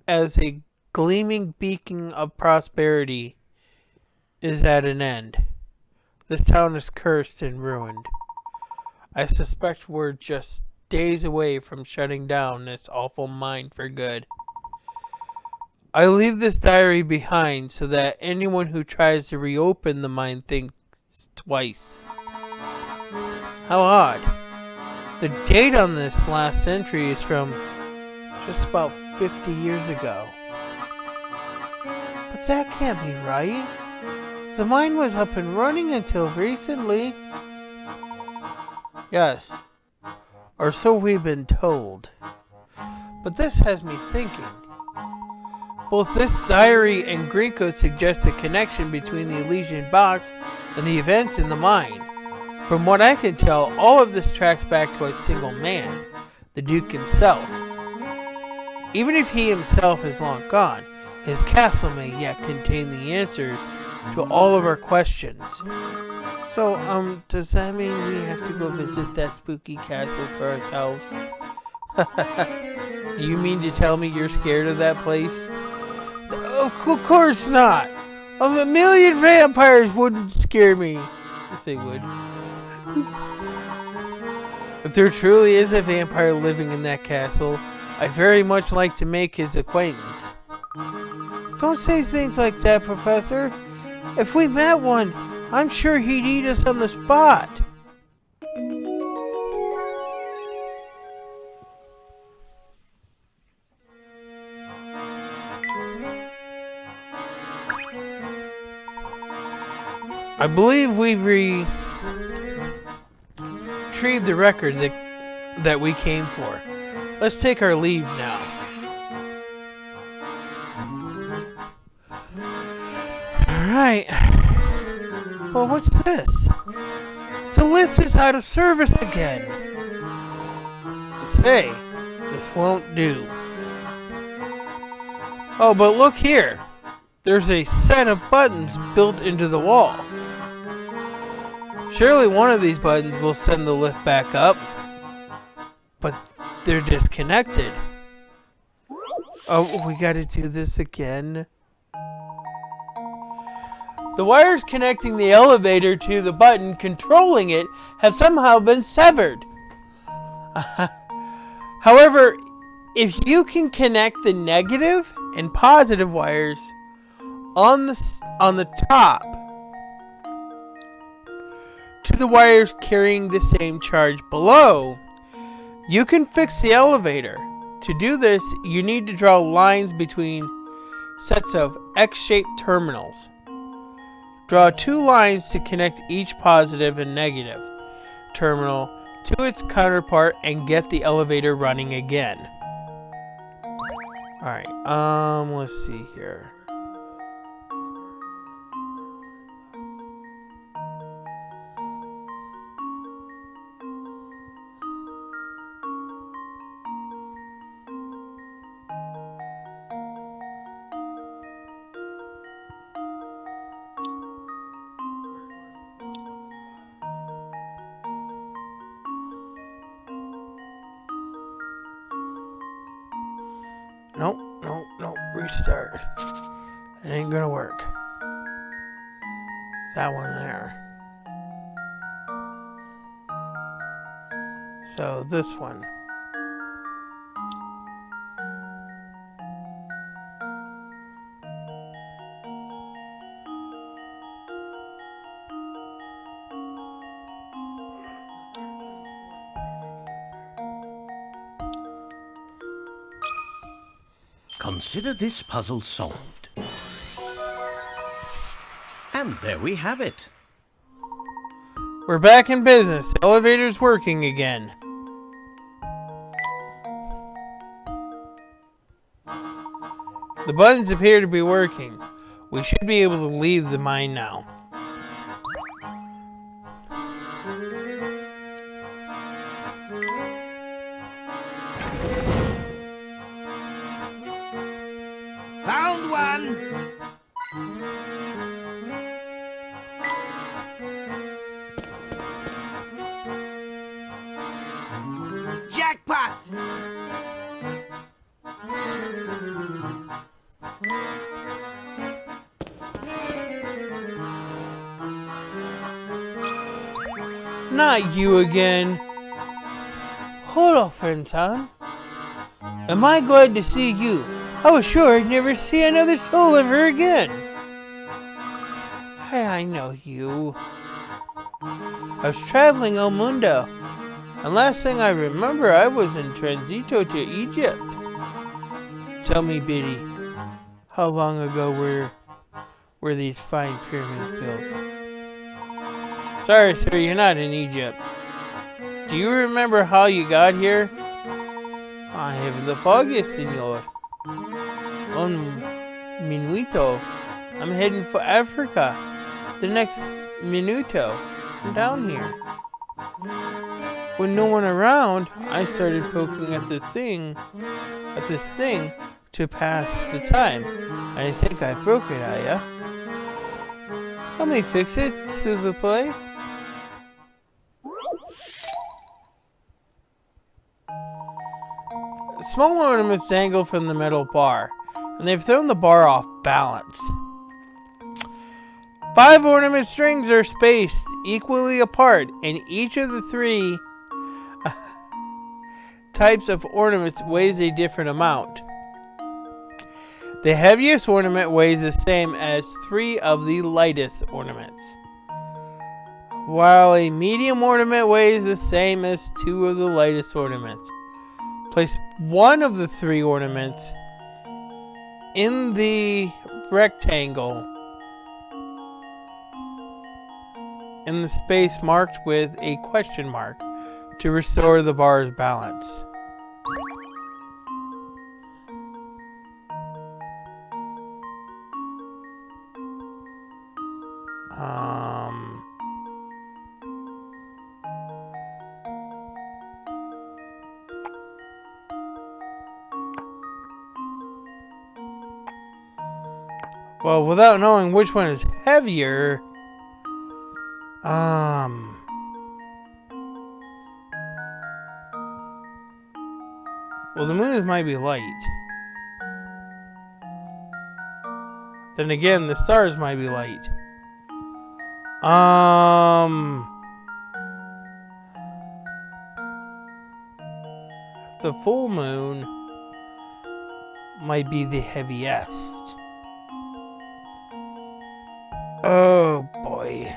S1: as a gleaming beacon of prosperity is at an end. This town is cursed and ruined. I suspect we're just days away from shutting down this awful mine for good. I leave this diary behind so that anyone who tries to reopen the mine thinks twice. How odd. The date on this last entry is from just about 50 years ago. But that can't be right. The mine was up and running until recently. Yes, or so we've been told. But this has me thinking. Both this diary and green code suggest a connection between the Elysian box and the events in the mine. From what I can tell, all of this tracks back to a single man, the Duke himself. Even if he himself is long gone, his castle may yet contain the answers to all of our questions. So, does that mean we have to go visit that spooky castle for ourselves? Do you mean to tell me you're scared of that place? Of course not! A million vampires wouldn't scare me. Yes, they would. If there truly is a vampire living in that castle, I'd very much like to make his acquaintance. Don't say things like that, Professor. If we met one, I'm sure he'd eat us on the spot. I believe we've retrieved the record that we came for. Let's take our leave now. Alright. Well, what's this? The list is out of service again. Say, this won't do. Oh, but look here. There's a set of buttons built into the wall. Surely one of these buttons will send the lift back up. But they're disconnected. Oh, we gotta do this again. The wires connecting the elevator to the button controlling it have somehow been severed. However, if you can connect the negative and positive wires on the top, to the wires carrying the same charge below, you can fix the elevator. To do this, you need to draw lines between sets of X-shaped terminals. Draw 2 lines to connect each positive and negative terminal to its counterpart and get the elevator running again. Alright, let's see here. Nope, restart. It ain't gonna work. That one there. So this one.
S3: Consider this puzzle solved. And there we have it.
S1: We're back in business. The elevator's working again. The buttons appear to be working. We should be able to leave the mine now.
S2: Found one. Jackpot.
S1: Not you again. Hold on, friend Tom. Am I glad to see you? I was sure I'd never see another soul ever again. Hey, I know you. I was traveling El Mundo, and last thing I remember, I was in transito to Egypt. Tell me, Biddy, how long ago were these fine pyramids built? Sorry, sir, you're not in Egypt. Do you remember how you got here? I have the foggiest, senor. Un minuto. I'm heading for Africa. The next minuto. I'm down here. With no one around, I started poking at this thing to pass the time. I think I broke it, Aya. Help me fix it, s'il vous plaît. Small ornaments dangle from the metal bar, and they've thrown the bar off balance. 5 ornament strings are spaced equally apart, and each of the 3 types of ornaments weighs a different amount. The heaviest ornament weighs the same as 3 of the lightest ornaments, while a medium ornament weighs the same as 2 of the lightest ornaments. Place 1 of the 3 ornaments in the rectangle in the space marked with a question mark to restore the bar's balance. Well, without knowing which one is heavier, well, the moon might be light. Then again, the stars might be light. The full moon might be the heaviest. Oh boy.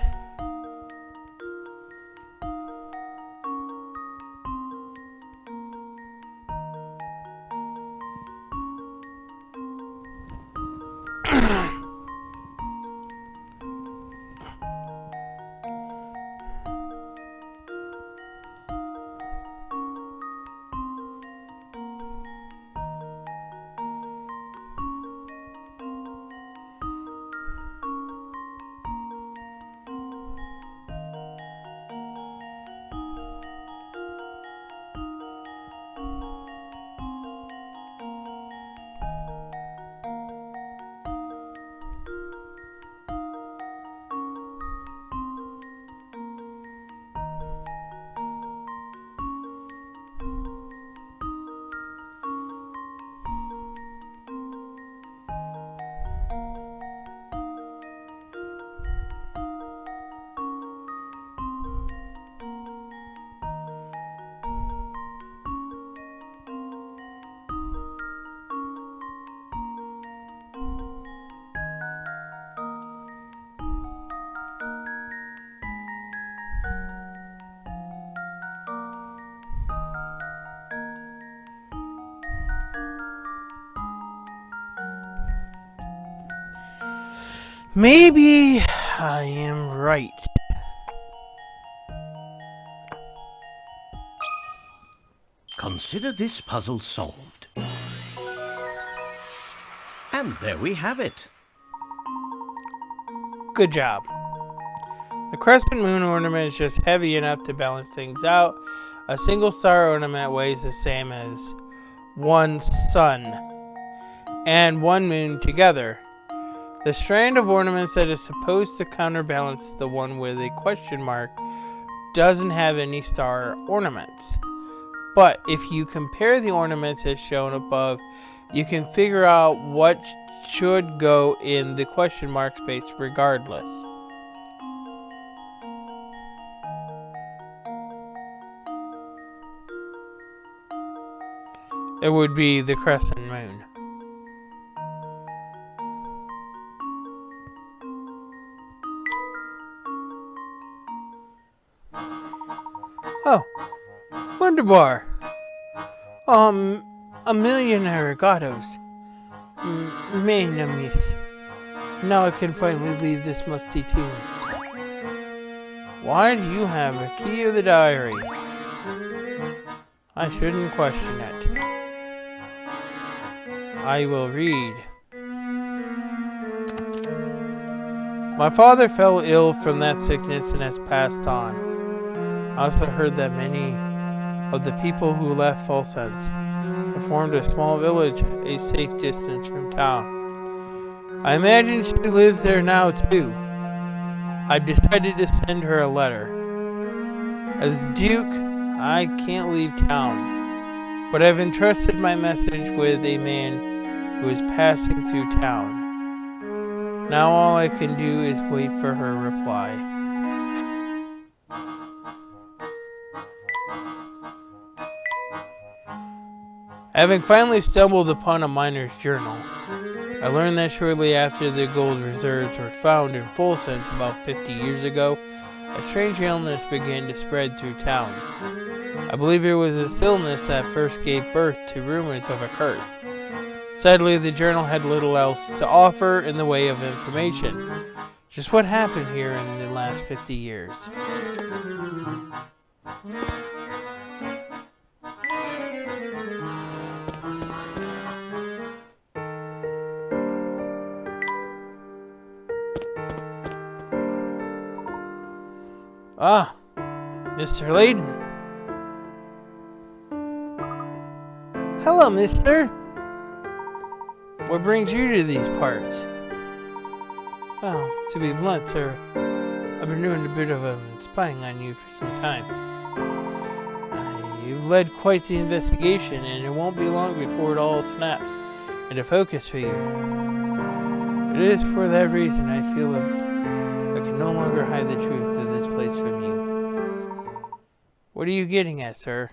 S1: Maybe I am right.
S3: Consider this puzzle solved. And there we have it.
S1: Good job. The crescent moon ornament is just heavy enough to balance things out. A single star ornament weighs the same as one sun and one moon together. The strand of ornaments that is supposed to counterbalance the one with a question mark doesn't have any star ornaments. But if you compare the ornaments as shown above, you can figure out what should go in the question mark space regardless. It would be the crescent moon. Oh, Wonder Bar. A million arigatos. Namis. Now I can finally leave this musty tomb. Why do you have a key of the diary? I shouldn't question it. I will read. My father fell ill from that sickness and has passed on. I also heard that many of the people who left Fulsense have formed a small village a safe distance from town. I imagine she lives there now too. I've decided to send her a letter. As Duke, I can't leave town, but I've entrusted my message with a man who is passing through town. Now all I can do is wait for her reply. Having finally stumbled upon a miner's journal, I learned that shortly after the gold reserves were found in Fulsense about 50 years ago, a strange illness began to spread through town. I believe it was this illness that first gave birth to rumors of a curse. Sadly, the journal had little else to offer in the way of information. Just what happened here in the last 50 years. Ah, Mr. Layton. Hello, mister. What brings you to these parts? Well, to be blunt, sir, I've been doing a bit of spying on you for some time. You've led quite the investigation, and it won't be long before it all snaps into focus for you. It is for that reason I feel I can no longer hide the truth of this place from you. What are you getting at, sir?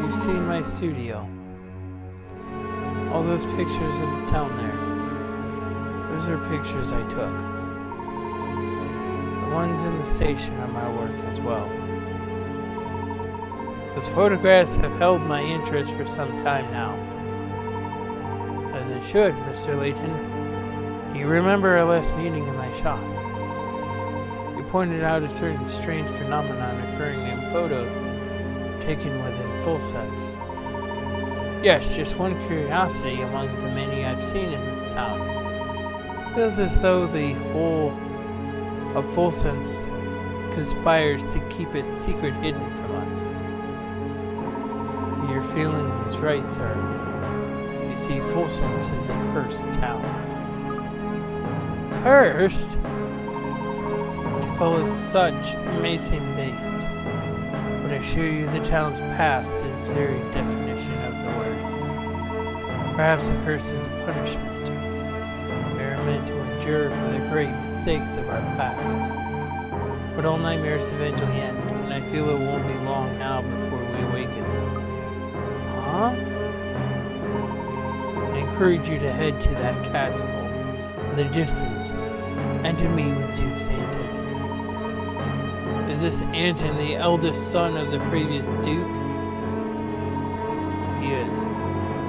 S1: You've seen my studio. All those pictures of the town there. Those are pictures I took. The ones in the station are my work as well. Those photographs have held my interest for some time now. As it should, Mr. Layton. Do you remember our last meeting in my shop? You pointed out a certain strange phenomenon occurring in photos taken within full sets. Yes, just one curiosity among the many I've seen in this town. It feels as though the whole of Full Sense conspires to keep its secret hidden from us. Your feeling is right, sir. You see, Full Sense is a cursed town. Cursed? To call it such may seem based, but I assure you the town's past is the very definition of the word. Perhaps a curse is a punishment. We are meant to endure for the great mistakes of our past. But all nightmares eventually end, and I feel it won't be long now before we awaken. Huh? I encourage you to head to that castle in the distance, and to meet with Duke Anton. Is this Anton the eldest son of the previous Duke? He is.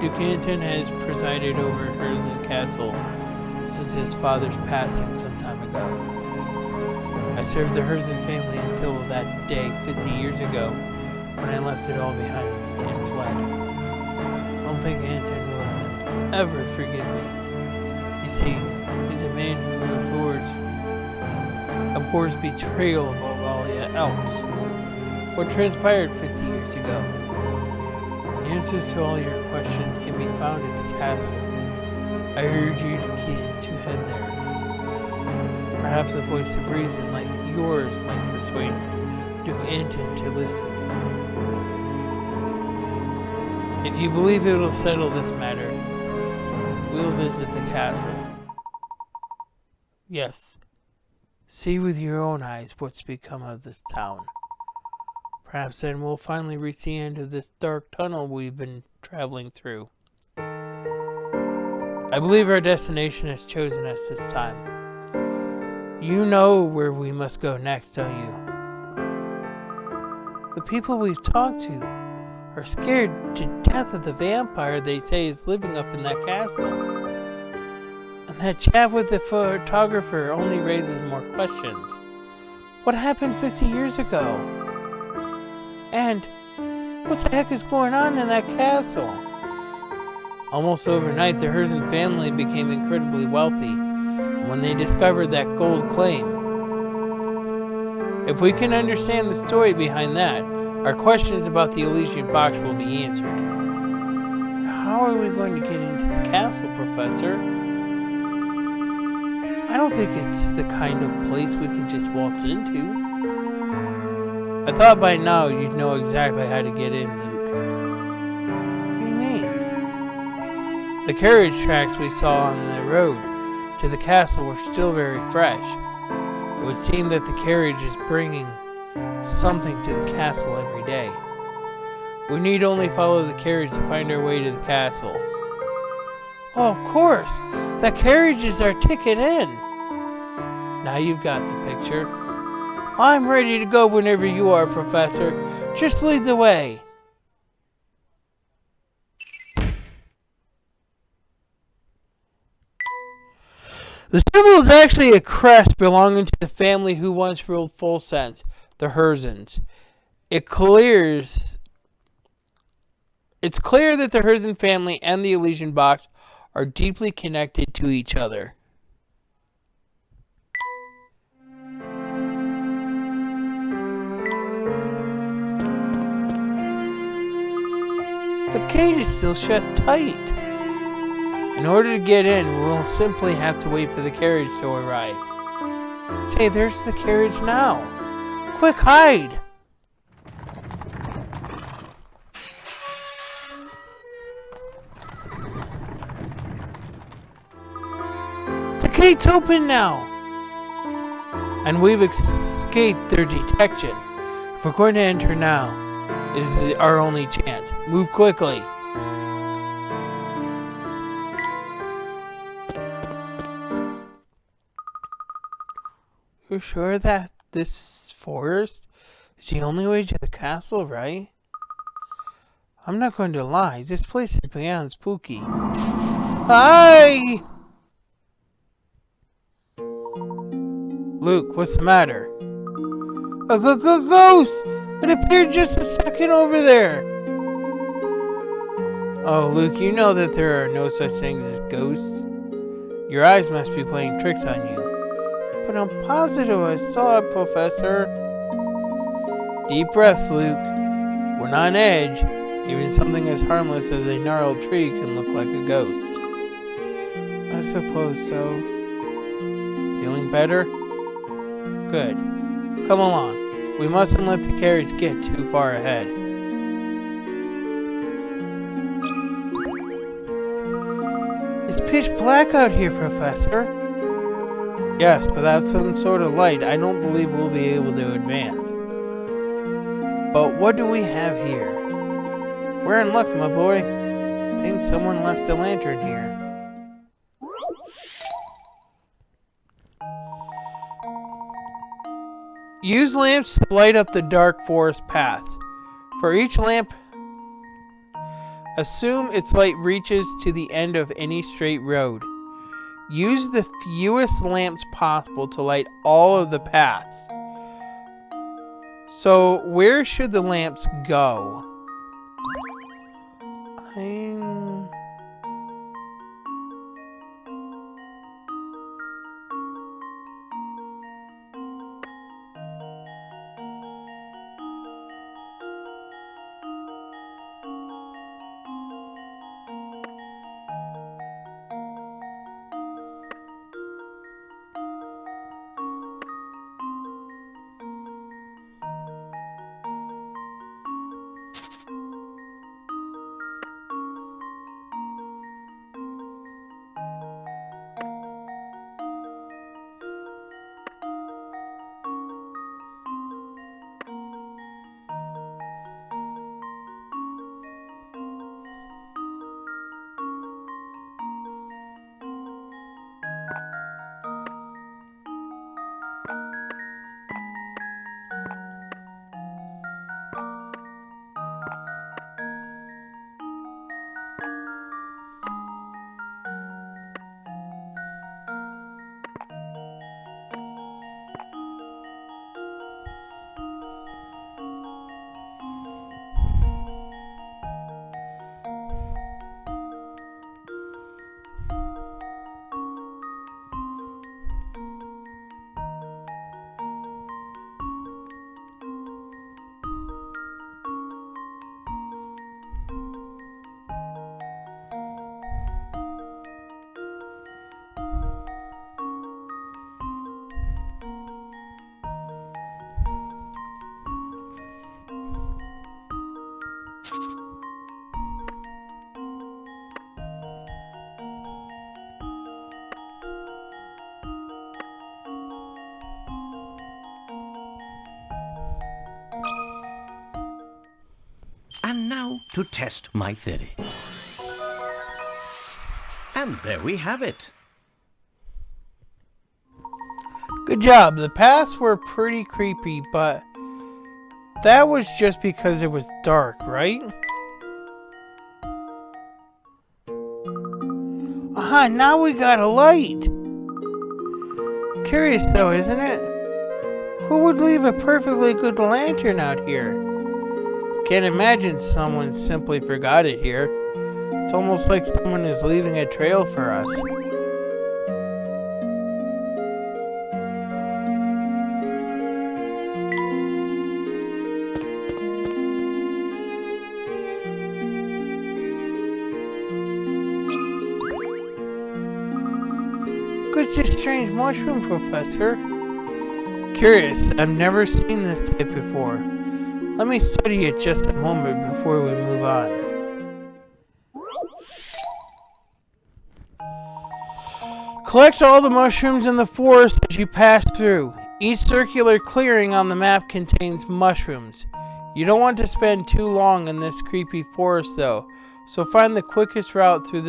S1: Duke Anton has presided over Herzen Castle since his father's passing some time ago. I served the Herzen family until that day 50 years ago, when I left it all behind and fled. I don't think Anton will ever forgive me. You see, he's a man who abhors betrayal above all else. What transpired 50 years ago? The answers to all your questions can be found at the castle. I urge you to head there. Perhaps a voice of reason like yours might persuade Duke Anton to listen. If you believe it will settle this matter, we'll visit the castle. Yes. See with your own eyes what's become of this town. Perhaps then we'll finally reach the end of this dark tunnel we've been traveling through. I believe our destination has chosen us this time. You know where we must go next, don't you? The people we've talked to are scared to death of the vampire they say is living up in that castle. And that chat with the photographer only raises more questions. What happened 50 years ago? And what the heck is going on in that castle? Almost overnight, the Herzen family became incredibly wealthy when they discovered that gold claim. If we can understand the story behind that, our questions about the Elysian box will be answered. How are we going to get into the castle, Professor? I don't think it's the kind of place we can just waltz into. I thought by now you'd know exactly how to get in, Luke. What do you mean? The carriage tracks we saw on the road to the castle were still very fresh. It would seem that the carriage is bringing something to the castle every day. We need only follow the carriage to find our way to the castle. Oh, of course! That carriage is our ticket in! Now you've got the picture. I'm ready to go whenever you are, Professor. Just lead the way. The symbol is actually a crest belonging to the family who once ruled Full Sense, the Herzens. It's clear that the Herzen family and the Elysian box are deeply connected to each other. The gate is still shut tight. In order to get in, we'll simply have to wait for the carriage to arrive. Say, there's the carriage now. Quick, hide! The gate's open now! And we've escaped their detection. If we're going to enter now, it is our only chance. Move quickly. You're sure that this forest is the only way to the castle, right? I'm not going to lie, this place is beyond spooky. Hi! Luke, what's the matter? A ghost! It appeared just a second over there. Oh, Luke, you know that there are no such things as ghosts. Your eyes must be playing tricks on you. But I'm positive I saw it, Professor. Deep breaths, Luke. We're not on edge. Even something as harmless as a gnarled tree can look like a ghost. I suppose so. Feeling better? Good. Come along. We mustn't let the carriage get too far ahead. It's pitch black out here, Professor. Yes, without some sort of light, I don't believe we'll be able to advance. But what do we have here? We're in luck, my boy. I think someone left a lantern here. Use lamps to light up the dark forest paths. For each lamp, assume its light reaches to the end of any straight road. Use the fewest lamps possible to light all of the paths. So, where should the lamps go?
S3: And now to test my theory. And there we have it.
S1: Good job. The paths were pretty creepy, but that was just because it was dark, right? Aha, now we got a light. Curious though, isn't it? Who would leave a perfectly good lantern out here? Can't imagine someone simply forgot it here. It's almost like someone is leaving a trail for us. Such a strange mushroom, Professor. Curious, I've never seen this type before. Let me study it just a moment before we move on. Collect all the mushrooms in the forest as you pass through. Each circular clearing on the map contains mushrooms. You don't want to spend too long in this creepy forest though, so find the quickest route through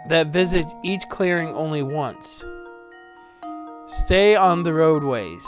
S1: that visits each clearing only once. Stay on the roadways.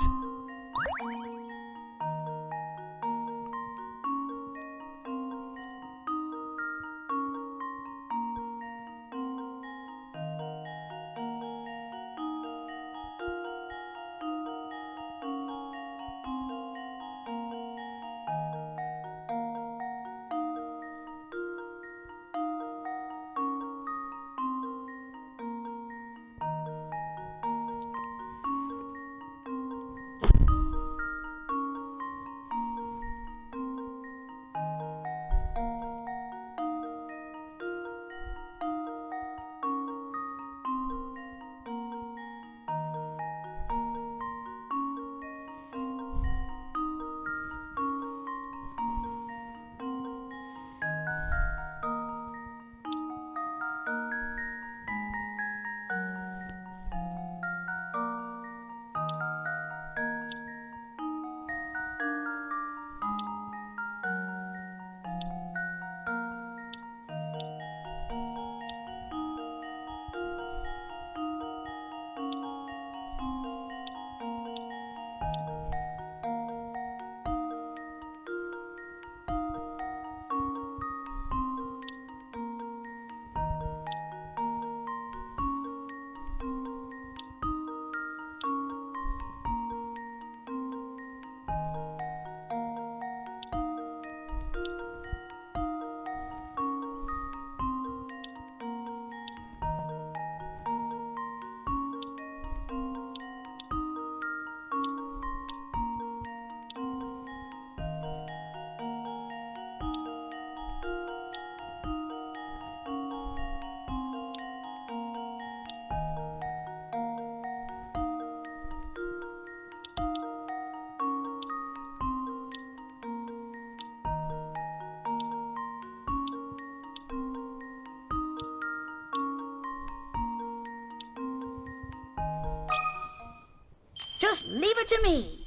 S4: Just leave it to me.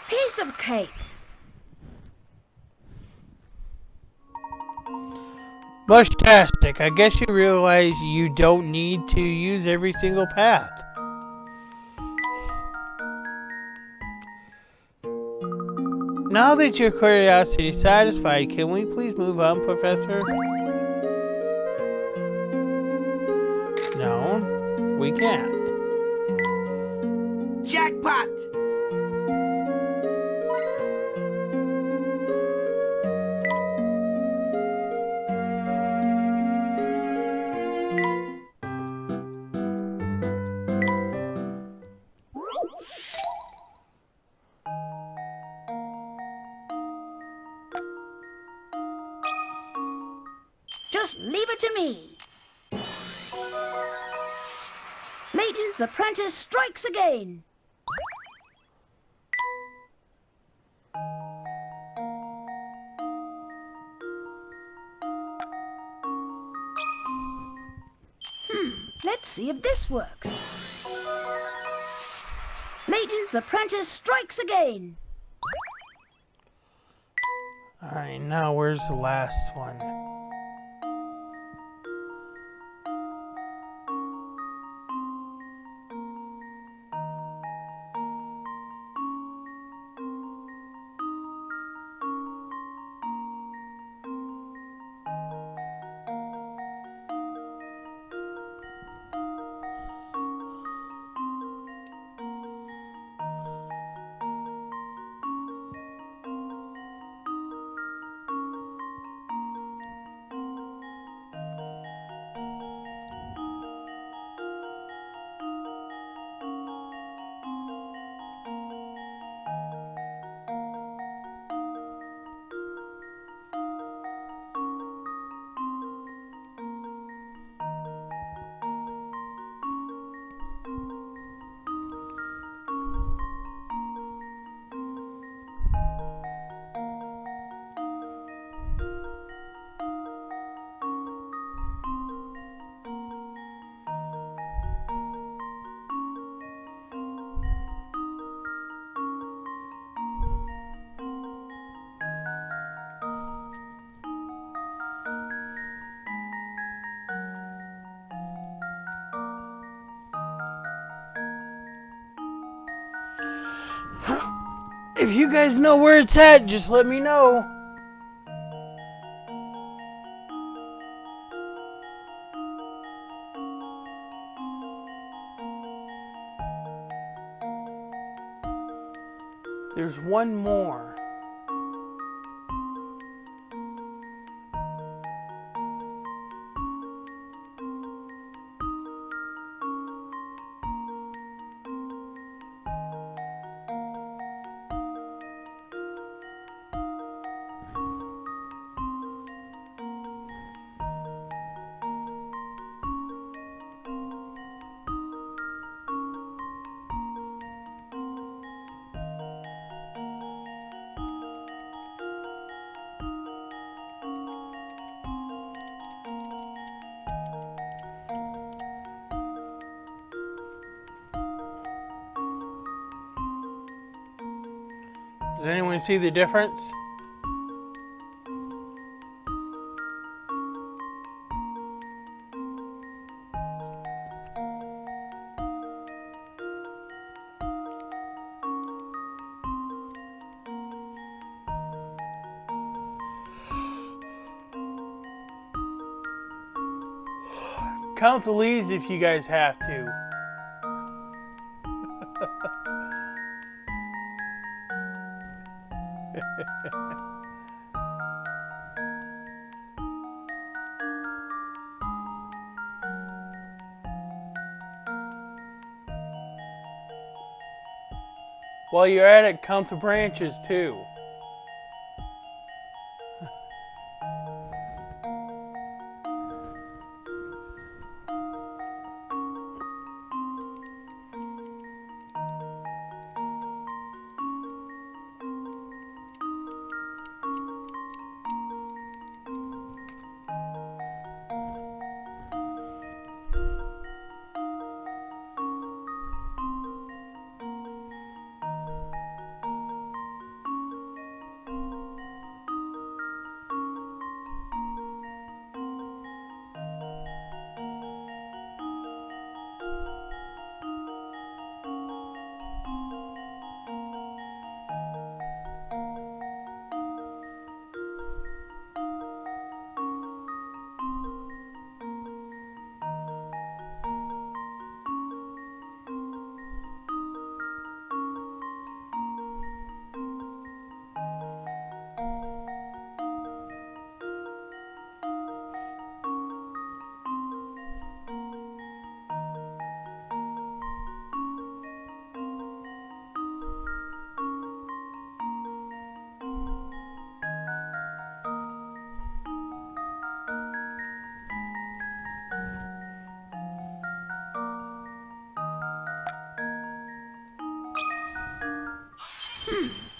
S4: Piece of cake.
S1: Mushtastic, I guess you realize you don't need to use every single path. Now that your curiosity is satisfied, can we please move on, Professor? No, we can't.
S2: Jackpot!
S4: Just leave it to me. Layton's apprentice strikes again. Let's see if this works. Layton's apprentice strikes again.
S1: Alright, now where's the last one? If you guys know where it's at, just let me know. There's one more. Does anyone see the difference? Count the leaves if you guys have to. While you're at it, count the branches too.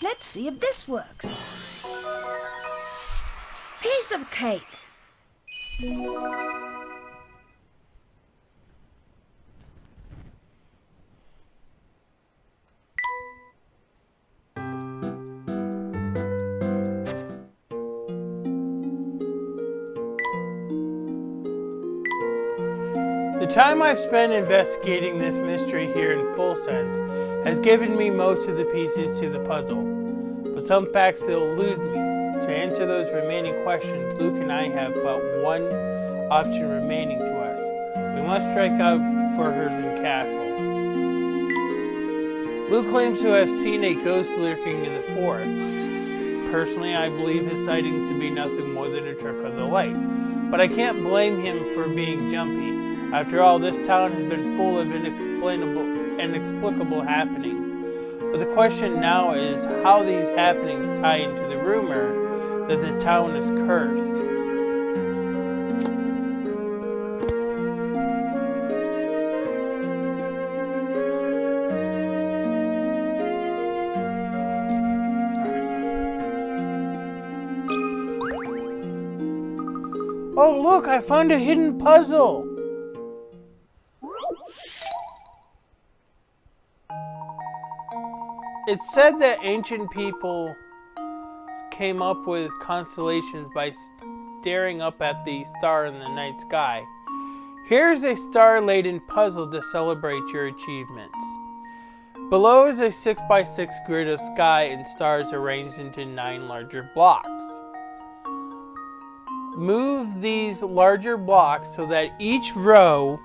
S4: Let's see if this works. Piece of cake.
S1: The time I've spent investigating this mystery here in full sense has given me most of the pieces to the puzzle, but some facts still elude me. To answer those remaining questions, Luke and I have but one option remaining to us. We must strike out for Herzen Castle. Luke claims to have seen a ghost lurking in the forest. Personally, I believe his sightings to be nothing more than a trick of the light, but I can't blame him for being jumpy. After all, this town has been full of inexplicable happenings. But the question now is how these happenings tie into the rumor that the town is cursed. Oh look, I found a hidden puzzle! It's said that ancient people came up with constellations by staring up at the star in the night sky. Here's a star-laden puzzle to celebrate your achievements. Below is a 6x6 grid of sky and stars arranged into 9 larger blocks. Move these larger blocks so that each row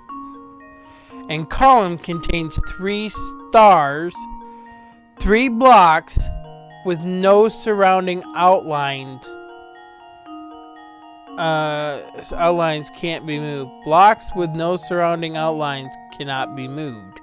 S1: and column contains 3 stars, 3 blocks with no surrounding outlines. Outlines can't be moved. Blocks with no surrounding outlines cannot be moved.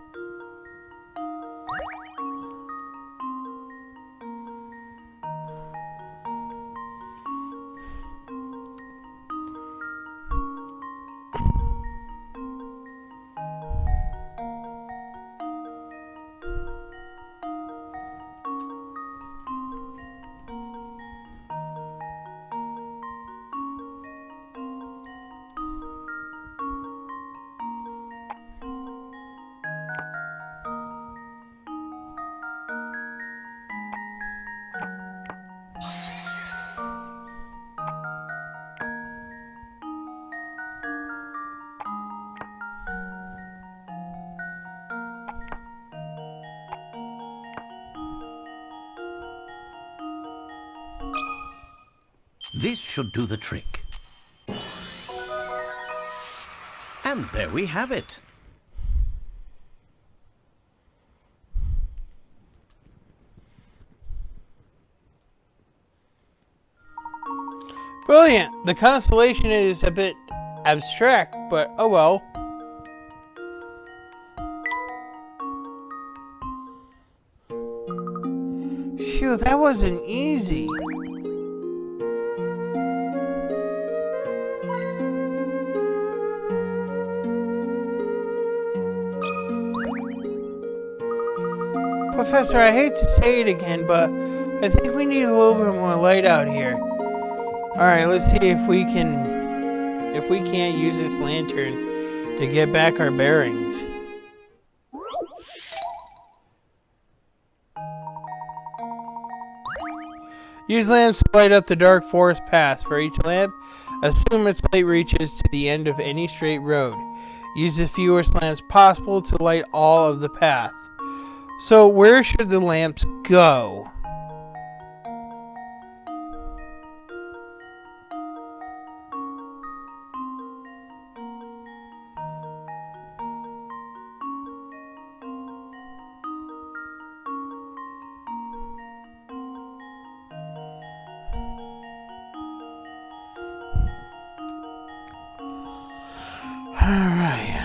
S3: This should do the trick. And there we have it.
S1: Brilliant! The constellation is a bit abstract, but oh well. Phew, that wasn't easy. Professor, I hate to say it again, but I think we need a little bit more light out here. Alright, let's see if we can't use this lantern to get back our bearings. Use lamps to light up the dark forest paths. For each lamp, assume its light reaches to the end of any straight road. Use the fewest lamps possible to light all of the paths. So where should the lamps go? Alright.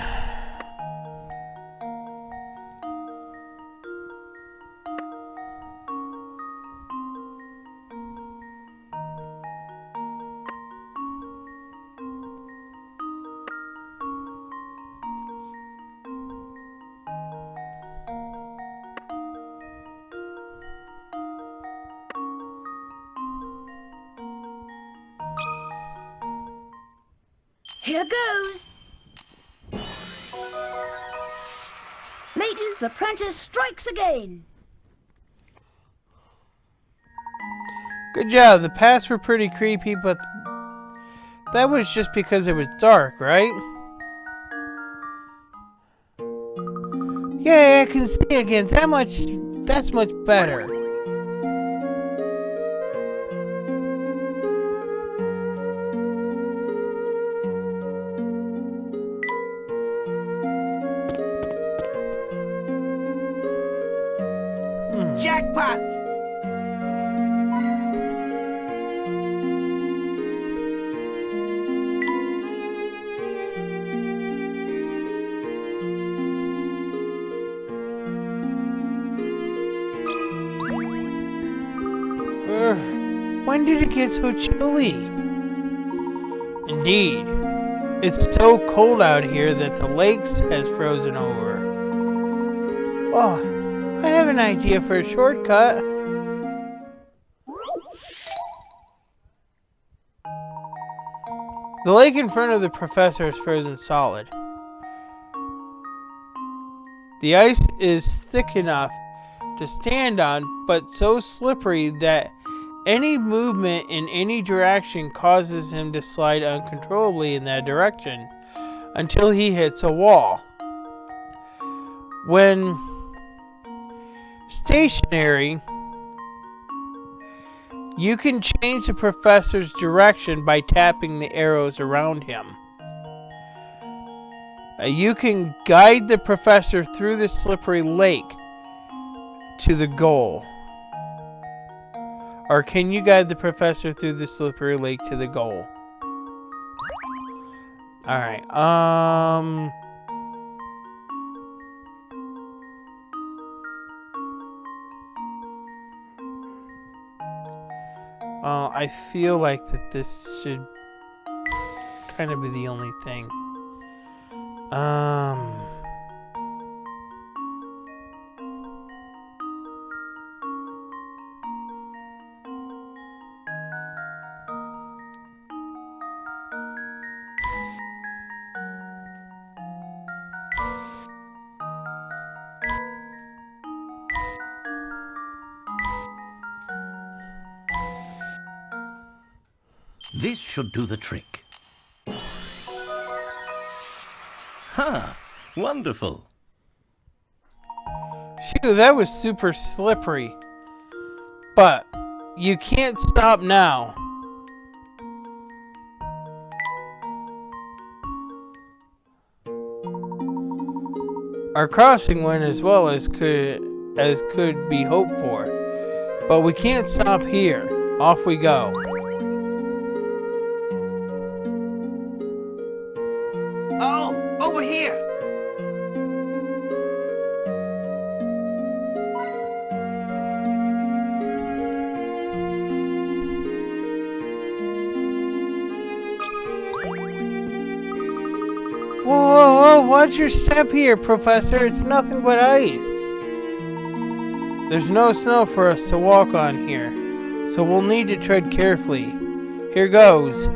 S4: Here goes. Layton's apprentice strikes again.
S1: Good job. The paths were pretty creepy, but that was just because it was dark, right? Yeah, I can see again. That's much better.
S2: Jackpot!
S1: When did it get so chilly? Indeed. It's so cold out here that the lakes has frozen over. Oh, I have an idea for a shortcut. The lake in front of the professor is frozen solid. The ice is thick enough to stand on, but so slippery that any movement in any direction causes him to slide uncontrollably in that direction until he hits a wall. When stationary, you can change the professor's direction by tapping the arrows around him. You can guide the professor through the slippery lake to the goal. Or can you guide the professor through the slippery lake to the goal? Alright, I feel like that this should kind of be the only thing.
S3: This should do the trick. Ha! Wonderful!
S1: Phew, that was super slippery. But you can't stop now. Our crossing went as well as could be hoped for. But we can't stop here. Off we go.
S2: Oh, over here!
S1: Whoa, whoa, whoa, watch your step here, Professor. It's nothing but ice. There's no snow for us to walk on here, so we'll need to tread carefully. Here goes.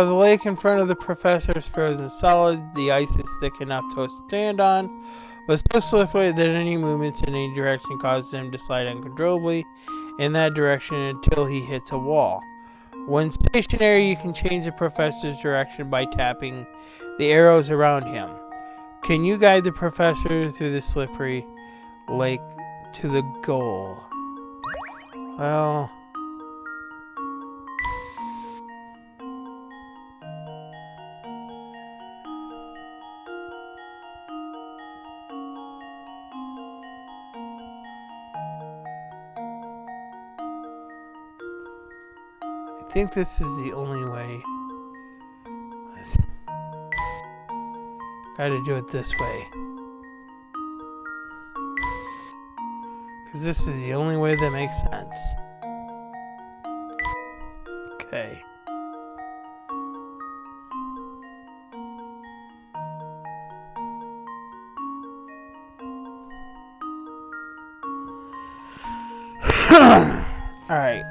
S1: The lake in front of the professor is frozen solid. The ice is thick enough to stand on, but so slippery that any movements in any direction causes him to slide uncontrollably in that direction until he hits a wall. When stationary, you can change the professor's direction by tapping the arrows around him. Can you guide the professor through the slippery lake to the goal? Well... I think this is the only way. Gotta do it this way. Because this is the only way that makes sense. Okay. Alright.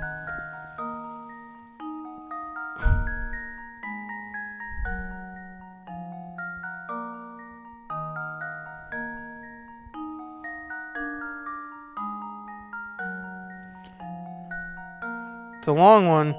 S1: It's a long one.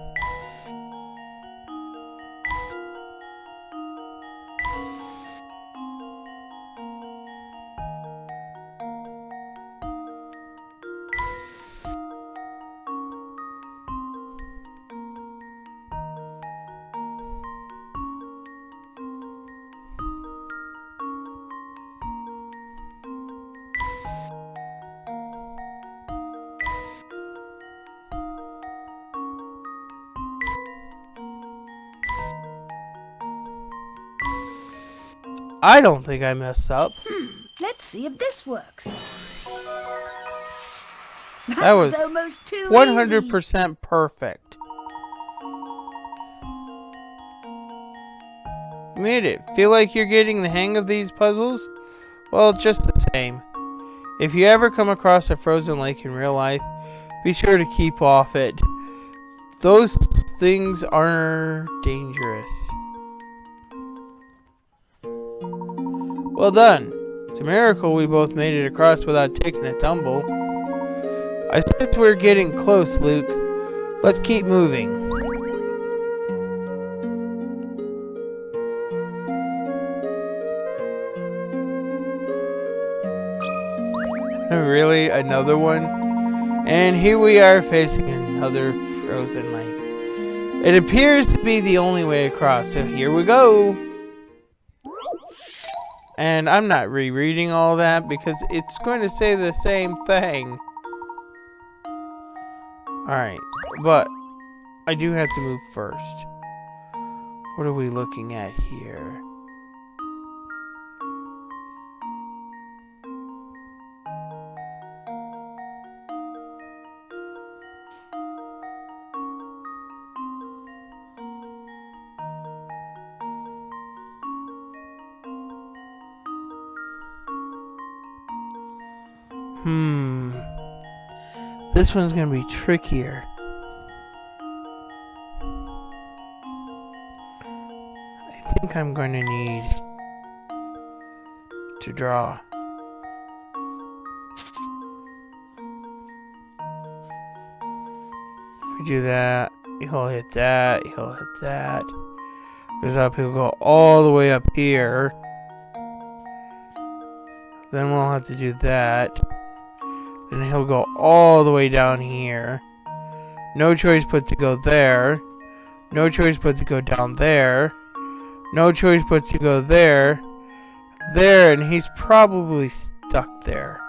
S1: I don't think I messed up.
S4: Let's see if this works.
S1: That was
S4: almost too easy.
S1: 100% perfect. You made it. Feel like you're getting the hang of these puzzles? Well, just the same. If you ever come across a frozen lake in real life, be sure to keep off it. Those things are dangerous. Well done. It's a miracle we both made it across without taking a tumble. I sense we're getting close, Luke. Let's keep moving. Really? Another one? And here we are facing another frozen lake. It appears to be the only way across, so here we go. And I'm not rereading all that because it's going to say the same thing. Alright, but I do have to move first. What are we looking at here? This one's gonna be trickier. I think I'm going to need to draw. If we do that, he'll hit that, he'll hit that. Goes up, he'll go all the way up here. Then we'll have to do that. Then he'll go all the way down here. No choice but to go there. No choice but to go down there. No choice but to go there. There, and he's probably stuck there.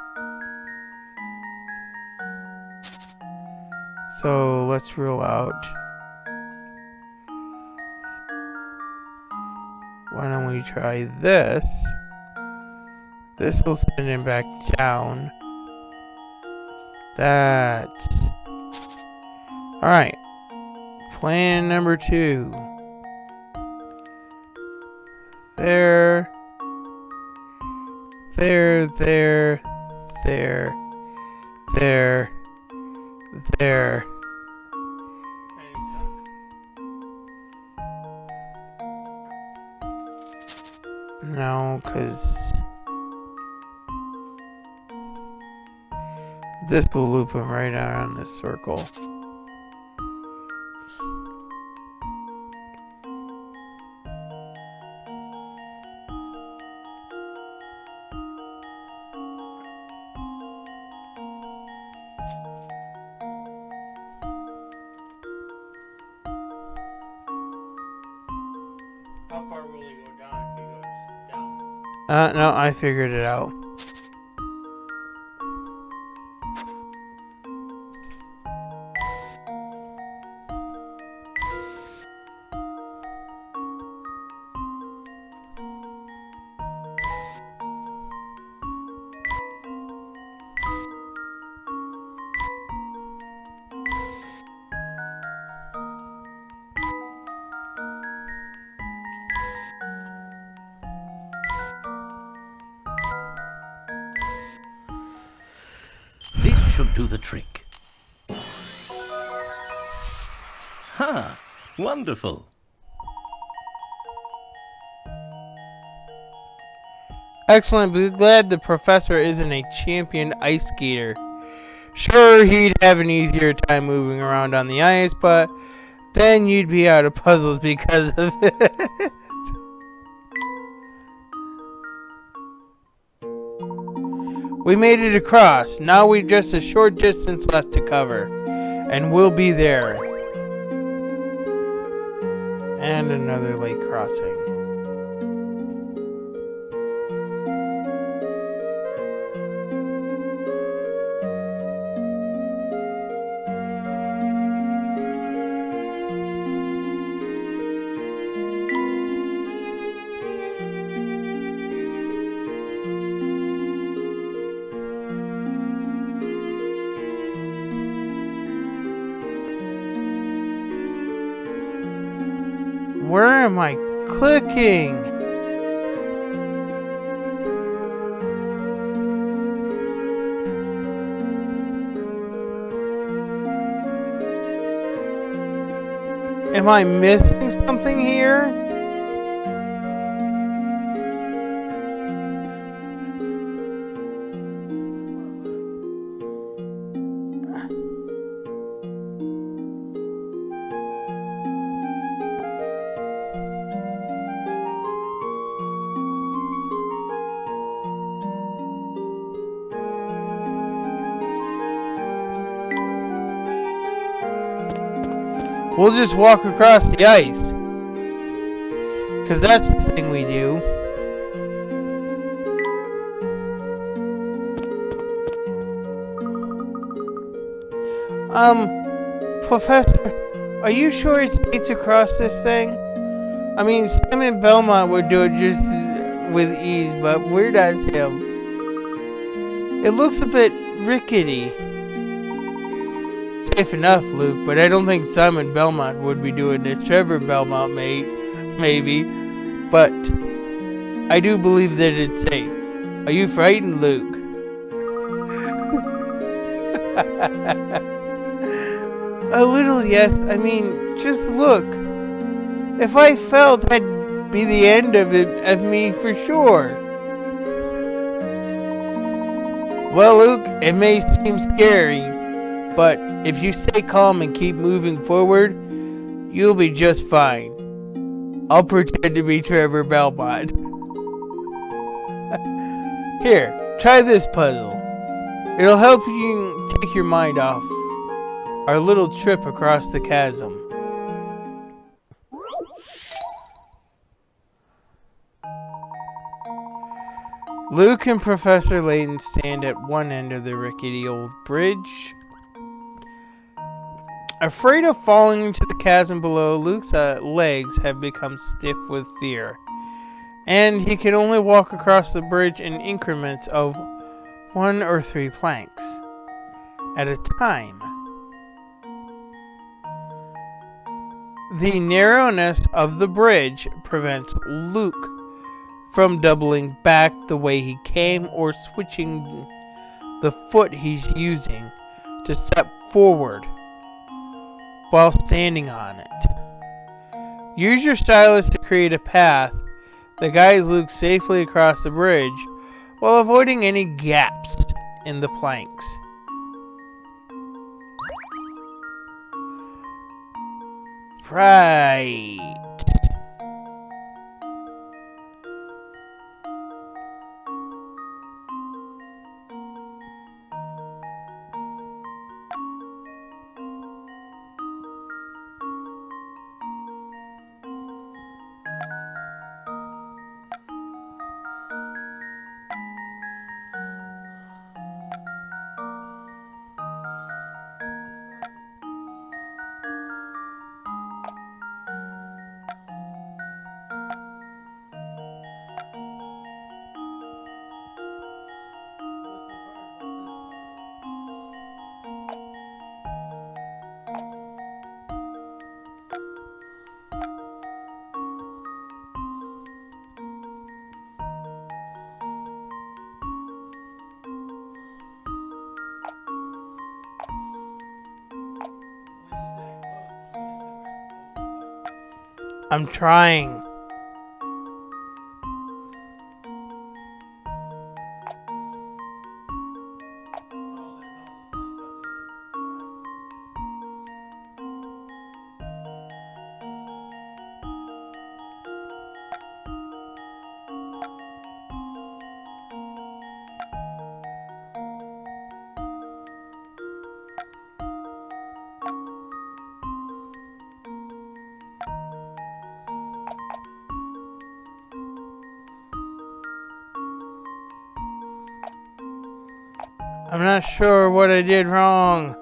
S1: So let's rule out. Why don't we try this? This will send him back down. That's... Alright. Plan number 2. There. There, there, there, there, there. No, because this will loop him right around this circle.
S5: How far will he go down if he goes down?
S1: No, I figured it out.
S3: This should do the trick. Aha! Wonderful.
S1: Excellent, but glad the professor isn't a champion ice skater. Sure, he'd have an easier time moving around on the ice, but then you'd be out of puzzles because of it. We made it across. Now we've just a short distance left to cover. And we'll be there. And another lake crossing. Where am I clicking? Am I missing something here? We'll just walk across the ice. Because that's the thing we do. Professor, are you sure it's safe to cross this thing? I mean, Simon Belmont would do it just with ease, but where does him? It looks a bit rickety. Safe enough, Luke, but I don't think Simon Belmont would be doing this. Trevor Belmont maybe, but I do believe that it's safe. Are you frightened, Luke? A little, yes. I mean, just look. If I fell, that'd be the end of me for sure. Well, Luke, it may seem scary, but if you stay calm and keep moving forward, you'll be just fine. I'll pretend to be Trevor Belmont. Here, try this puzzle. It'll help you take your mind off our little trip across the chasm. Luke and Professor Layton stand at one end of the rickety old bridge. Afraid of falling into the chasm below, Luke's legs have become stiff with fear, and he can only walk across the bridge in increments of 1 or 3 planks at a time. The narrowness of the bridge prevents Luke from doubling back the way he came or switching the foot he's using to step forward while standing on it. Use your stylus to create a path that guides Luke safely across the bridge while avoiding any gaps in the planks. Right. I'm trying. I'm not sure what I did wrong.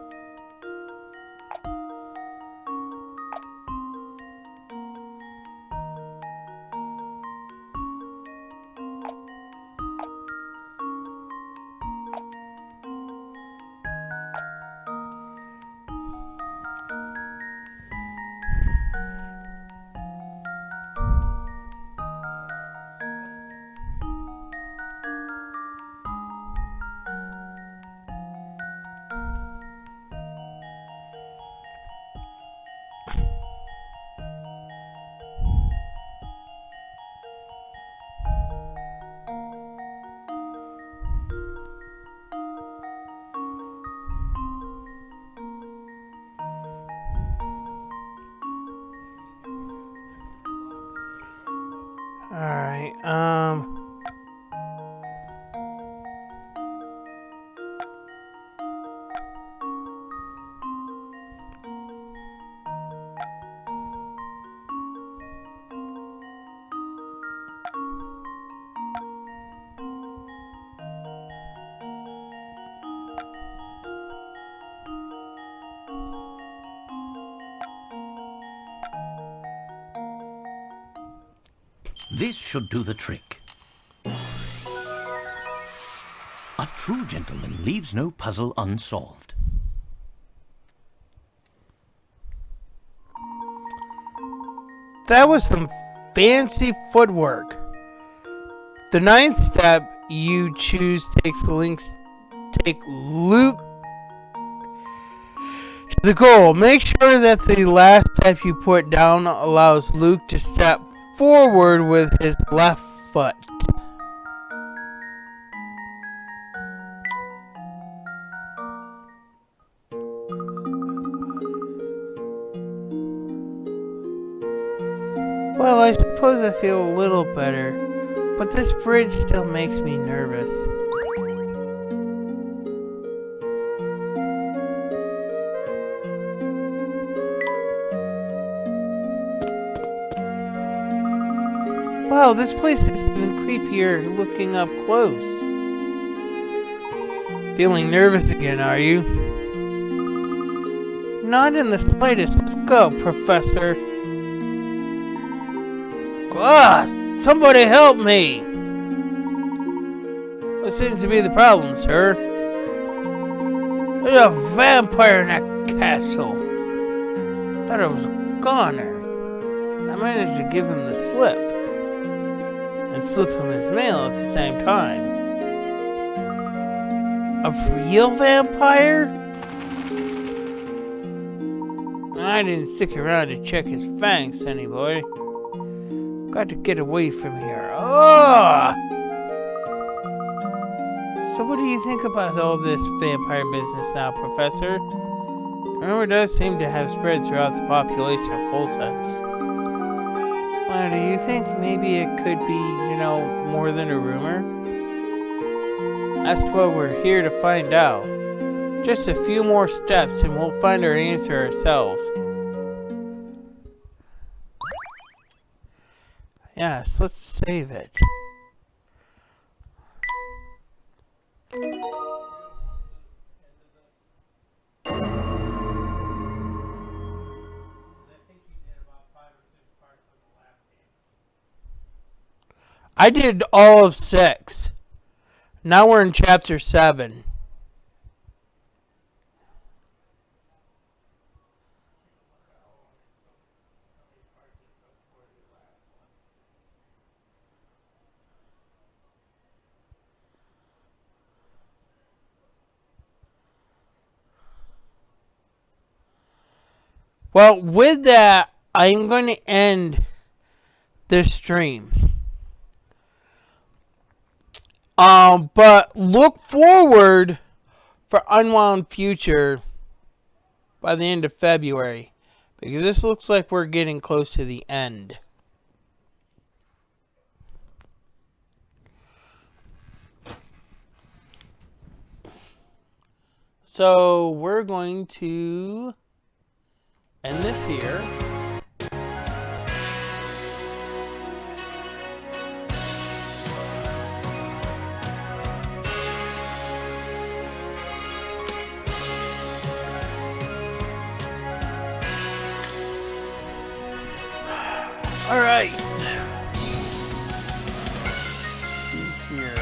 S1: Alright,
S3: This should do the trick. A true gentleman leaves no puzzle unsolved.
S1: that was some fancy footwork. The ninth step you choose take Luke to the goal. Make sure that the last step you put down allows Luke to step forward with his left foot. Well, I suppose I feel a little better, but this bridge still makes me nervous. Wow, this place is even creepier looking up close. Feeling nervous again, are you? Not in the slightest. Let's go, Professor. Ah, somebody help me! What seems to be the problem, sir? There's a vampire in that castle. Thought I was a goner. I managed to give him the slip. And slip him his mail at the same time. A real vampire? I didn't stick around to check his fangs, anybody. Got to get away from here. Oh! So what do you think about all this vampire business now, Professor? The rumor does seem to have spread throughout the population of Full Sense. Well, do you think maybe it could be, more than a rumor? That's what we're here to find out. Just a few more steps and we'll find our answer ourselves. Yes, let's save it. I did all of 6. Now we're in chapter 7. Well, with that, I'm going to end this stream. But look forward for Unwound Future by the end of February, because this looks like we're getting close to the end. So we're going to end this here. All right. See here.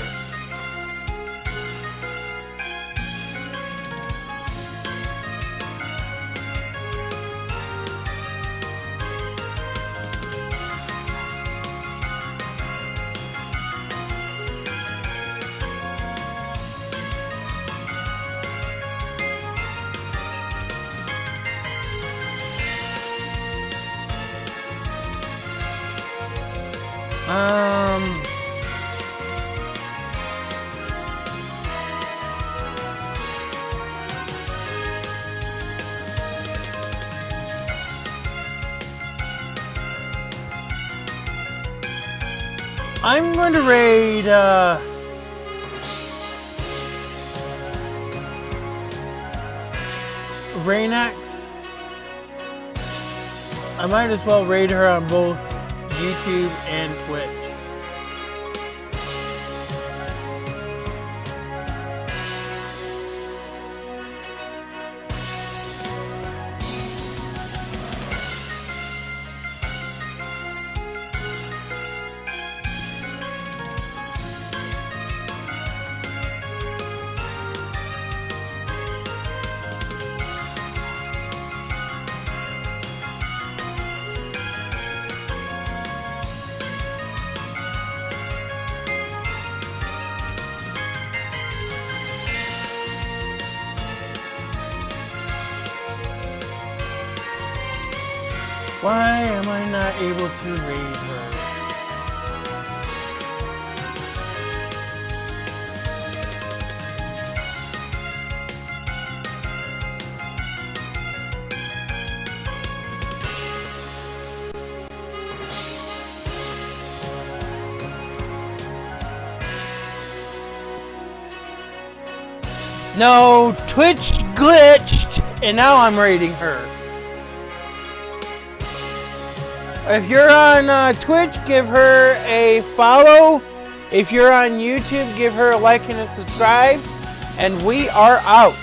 S1: I'm going to raid Rainax. I might as well raid her on both YouTube and Twitch. Why am I not able to raid her? No, Twitch glitched, and now I'm raiding her. If you're on Twitch, give her a follow. If you're on YouTube, give her a like and a subscribe. And we are out.